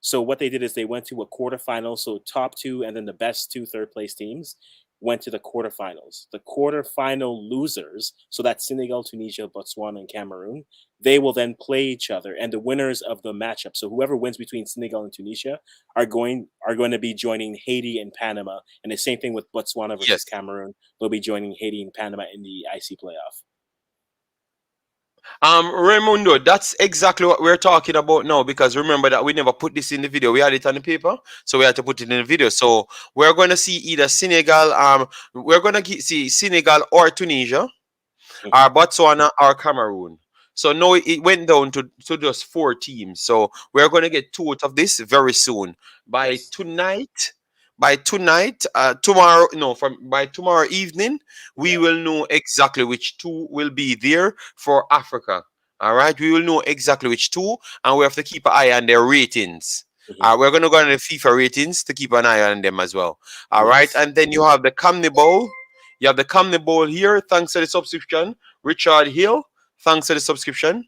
[SPEAKER 2] So what they did is they went to a quarterfinal, so top 2 and then the best 2 third place teams went to the quarterfinals. The quarterfinal losers, so that's Senegal, Tunisia, Botswana, and Cameroon, they will then play each other, and the winners of the matchup, so whoever wins between Senegal and Tunisia, are going to be joining Haiti and Panama, and the same thing with Botswana versus
[SPEAKER 1] Yes.
[SPEAKER 2] Cameroon. They'll be joining Haiti and Panama in the IC playoff.
[SPEAKER 1] Raimundo, that's exactly what we're talking about now, because remember that we never put this in the video. We had it on the paper, so we had to put it in the video. So we're going to see either Senegal, we're going to see Senegal or Tunisia, or Botswana or Cameroon. So no, it went down to just 4 teams. So we're going to get 2 out of this very soon. By
[SPEAKER 2] Yes.
[SPEAKER 1] tonight, tomorrow, no, by tomorrow evening, we
[SPEAKER 2] Yeah.
[SPEAKER 1] will know exactly which 2 will be there for Africa. All right, we will know exactly which 2, and we have to keep an eye on their ratings.
[SPEAKER 2] Mhm.
[SPEAKER 1] We're going to go on the FIFA ratings to keep an eye on them as well. All right,
[SPEAKER 2] Yes.
[SPEAKER 1] and then you have the Camney Bowl. You have the Camney Bowl here. Thanks for the subscription, Richard Hill. Thanks for the subscription.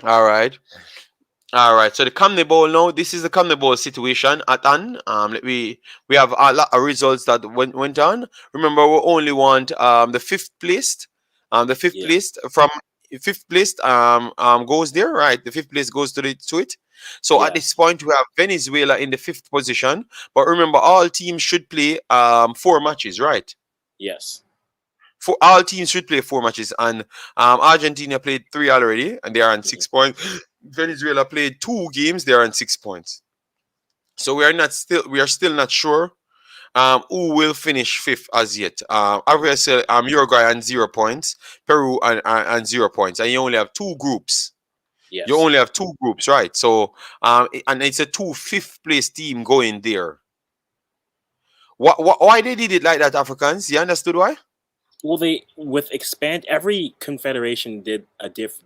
[SPEAKER 1] All right. So the Camney Bowl now. This is the Camney Bowl situation at hand. We have a lot of results that went on. Remember, we only want the 5th placed. The 5th
[SPEAKER 2] Yeah.
[SPEAKER 1] placed from 5th placed goes there, right? The 5th place goes to it. So
[SPEAKER 2] Yeah.
[SPEAKER 1] at this point, we have Venezuela in the 5th position. But remember, all teams should play 4 matches, right?
[SPEAKER 2] Yes.
[SPEAKER 1] For all teams should play 4 matches, and Argentina played 3 already, and they are on 6 points. Venezuela played 2 games; they are on 6 points. So we are still not sure who will finish 5th as yet. Obviously, Uruguay on 0 points, Peru on 0 points, and you only have 2 groups.
[SPEAKER 2] Yes.
[SPEAKER 1] You only have 2 groups, right? So and it's a 2 5th place team going there. Why they did it like that, Africans? You understood why?
[SPEAKER 2] Well, every confederation did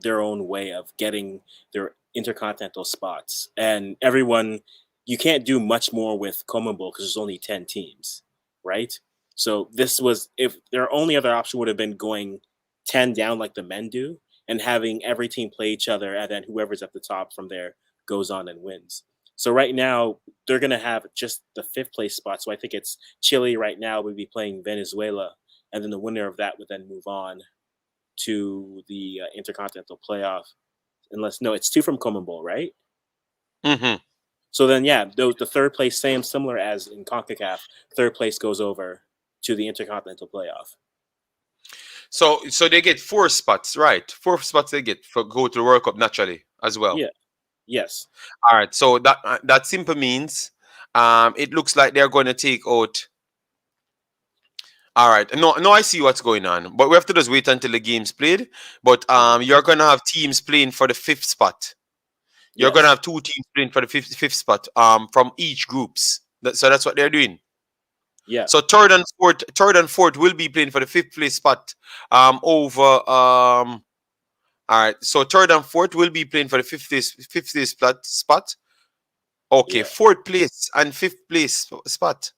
[SPEAKER 2] their own way of getting their intercontinental spots, and you can't do much more with CONMEBOL because there's only 10 teams, right? So if their only other option would have been going 10 down like the men do, and having every team play each other, and then whoever's at the top from there goes on and wins. So right now they're gonna have just the 5th place spot. So I think it's Chile right now would be playing Venezuela. And then the winner of that would then move on to the intercontinental playoff. It's 2 from CONMEBOL, right?
[SPEAKER 1] Mm-hmm.
[SPEAKER 2] So then, yeah, the 3rd place, similar as in CONCACAF, 3rd place goes over to the intercontinental playoff.
[SPEAKER 1] So they get 4 spots, right? 4 spots they get for go to the World Cup naturally as well.
[SPEAKER 2] Yeah. Yes.
[SPEAKER 1] All right. So that simply means it looks like they're going to take out. All right. No, I see what's going on, but we have to just wait until the game's played. But you're gonna have teams playing for the 5th spot. You're
[SPEAKER 2] Yes.
[SPEAKER 1] gonna have 2 teams playing for the fifth spot. From each groups. So that's what they're doing.
[SPEAKER 2] Yeah.
[SPEAKER 1] So third and fourth will be playing for the 5th place spot. Over. All right. So 3rd and 4th will be playing for the 5th place spot. Okay.
[SPEAKER 2] Yeah.
[SPEAKER 1] 4th place and 5th place spot.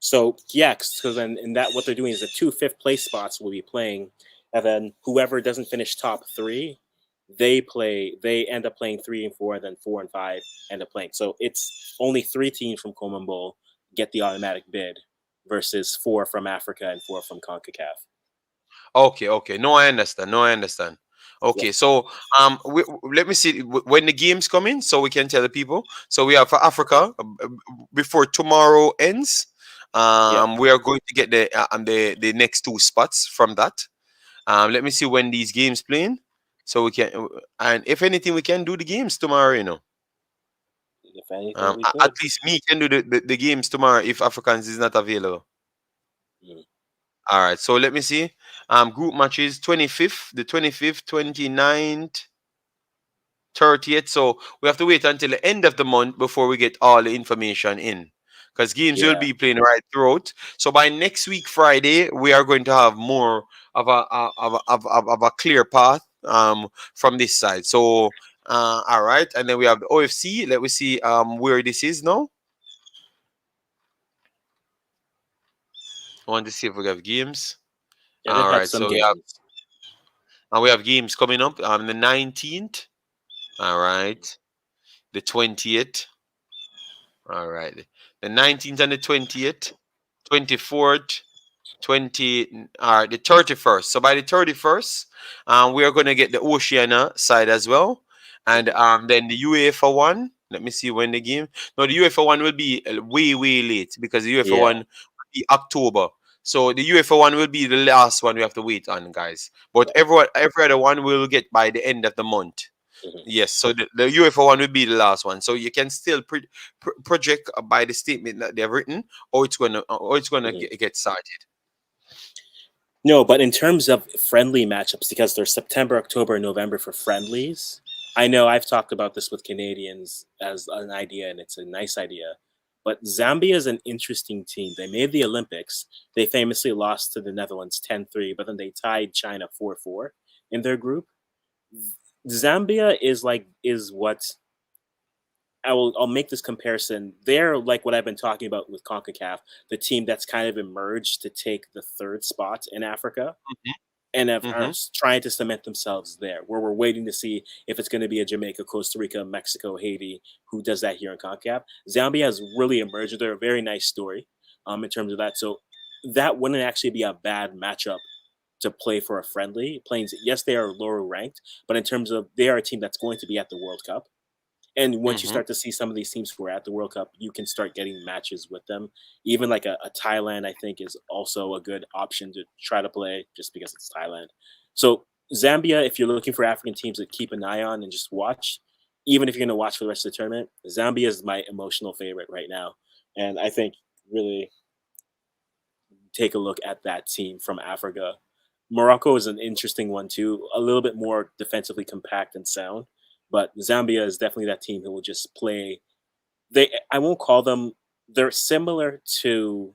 [SPEAKER 2] So yeah, because then in that what they're doing is the 2 5th place spots will be playing, and then whoever doesn't finish top 3, they end up playing 3 and 4, and then 4 and 5 end up playing. So it's only 3 teams from Common Bowl get the automatic bid versus 4 from Africa and 4 from CONCACAF.
[SPEAKER 1] Okay, okay. No, I understand. No, I understand.
[SPEAKER 2] Yep.
[SPEAKER 1] Okay, so let me see when the games come in, so we can tell the people. So we have for Africa before tomorrow ends.
[SPEAKER 2] Yep.
[SPEAKER 1] We are going to get the next 2 spots from that. Let me see when these games playing, so we can and if anything we can do the games tomorrow.
[SPEAKER 2] If anything, we
[SPEAKER 1] At
[SPEAKER 2] could.
[SPEAKER 1] least me can do the games tomorrow if Africans is not available.
[SPEAKER 2] Mm.
[SPEAKER 1] All right, so let me see. Group matches 25th, the 25th, 29th, 30th. So we have to wait until the end of the month before we get all the information in. Because games will
[SPEAKER 2] Yeah.
[SPEAKER 1] be playing right throughout. So by next week, Friday, we are going to have more of a clear path from this side. So all right, and then we have the OFC. Let me see where this is now. I want to see if we have games.
[SPEAKER 2] Yeah, they've
[SPEAKER 1] All
[SPEAKER 2] had
[SPEAKER 1] right,
[SPEAKER 2] some
[SPEAKER 1] so
[SPEAKER 2] games.
[SPEAKER 1] we have games coming up on the 19th. All right. The 20th. All right. The 19th and the 20th. 24th. 20. All right. The 31st. So by the 31st, we are going to get the Oceania side as well. And then the UEFA one. Let me see when the game. No, the UEFA one will be way, way late because the UEFA
[SPEAKER 2] Yeah.
[SPEAKER 1] one will be October. So the UEFA one will be the last one we have to wait on, guys. But
[SPEAKER 2] Right.
[SPEAKER 1] every other one will get by the end of the month.
[SPEAKER 2] Mhm.
[SPEAKER 1] Yes, so the UEFA one will be the last one. So you can still project by the statement that they've written, or it's gonna
[SPEAKER 2] Mhm.
[SPEAKER 1] get started.
[SPEAKER 2] No, but in terms of friendly matchups, because there's September, October, and November for friendlies, I know I've talked about this with Canadians as an idea, and it's a nice idea. But Zambia is an interesting team. They made the Olympics. They famously lost to the Netherlands 10-3, but then they tied China 4-4 in their group. Zambia is what I'll make this comparison. They're like what I've been talking about with CONCACAF, the team that's kind of emerged to take the 3rd spot in Africa and are
[SPEAKER 1] Mm-hmm.
[SPEAKER 2] trying to cement themselves there, where we're waiting to see if it's going to be a Jamaica, Costa Rica, Mexico, Haiti, who does that here in CONCACAF. Zambia has really emerged. They're a very nice story in terms of that. So that wouldn't actually be a bad matchup to play for a friendly. Plains, yes, they are lower ranked, but in terms of they are a team that's going to be at the World Cup. And once you
[SPEAKER 1] Mm-hmm.
[SPEAKER 2] start to see some of these teams who are at the World Cup, you can start getting matches with them. Even like a Thailand, I think, is also a good option to try to play just because it's Thailand. So Zambia, if you're looking for African teams to keep an eye on and just watch, even if you're going to watch for the rest of the tournament, Zambia is my emotional favorite right now. And I think really take a look at that team from Africa. Morocco is an interesting one too, a little bit more defensively compact and sound. But Zambia is definitely that team who will just play. I won't call them. They're similar to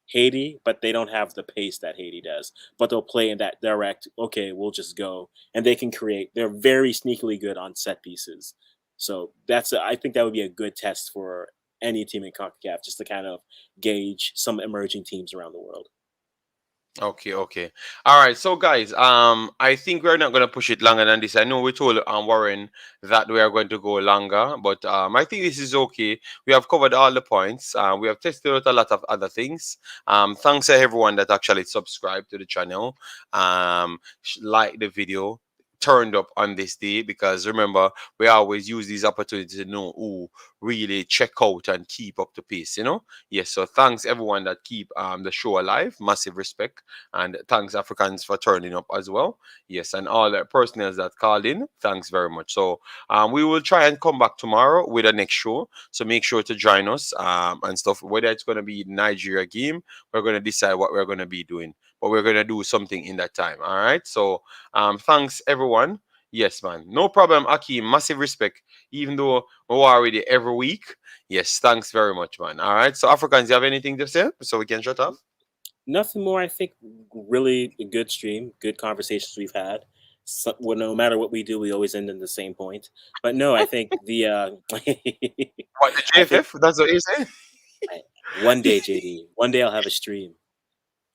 [SPEAKER 2] Haiti, but they don't have the pace that Haiti does. But they'll play in that direct. Okay, we'll just go, and they can create. They're very sneakily good on set pieces. So I think that would be a good test for any team in CONCACAF, just to kind of gauge some emerging teams around the world.
[SPEAKER 1] Okay, okay. All right. So guys, I think we're not gonna push it longer than this. I know we told Warren that we are going to go longer, but I think this is okay. We have covered all the points. We have tested out a lot of other things. Thanks to everyone that actually subscribed to the channel. Like the video. Turned up on this day because remember we always use these opportunities to know who really check out and keep up the pace. Yes, so thanks everyone that keep the show alive. Massive respect. And thanks, Africans, for turning up as well. Yes, and all the personnel that called in, thanks very much. So we will try and come back tomorrow with a next show. So make sure to join us and stuff. Whether it's going to be Nigeria game, we're going to decide what we're going to be doing. But we're going to do something in that time. All right. So thanks, everyone. Yes, man. No problem, Akeem. Massive respect. Even though we're already every week. Yes, thanks very much, man. All right. So Africans, you have anything to say so we can shut up?
[SPEAKER 2] Nothing more. I think really a good stream, good conversations we've had. So, well, no matter what we do, we always end in the same point. But no, I think the
[SPEAKER 1] What, the
[SPEAKER 2] I think
[SPEAKER 1] JFF? That's what you're saying?
[SPEAKER 2] One day, JD, one day I'll have a stream.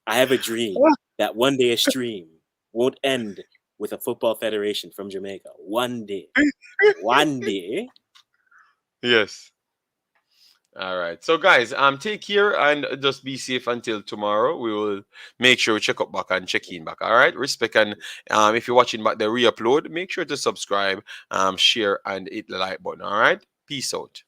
[SPEAKER 2] I have a dream that one day a stream won't end with a football federation from Jamaica. One day. One day.
[SPEAKER 1] Yes. All right. So guys, take care and just be safe until tomorrow. We will make sure we check up back and check in back. All right. Respect and if you're watching back the re-upload, make sure to subscribe, share and hit the like button. All right. Peace out.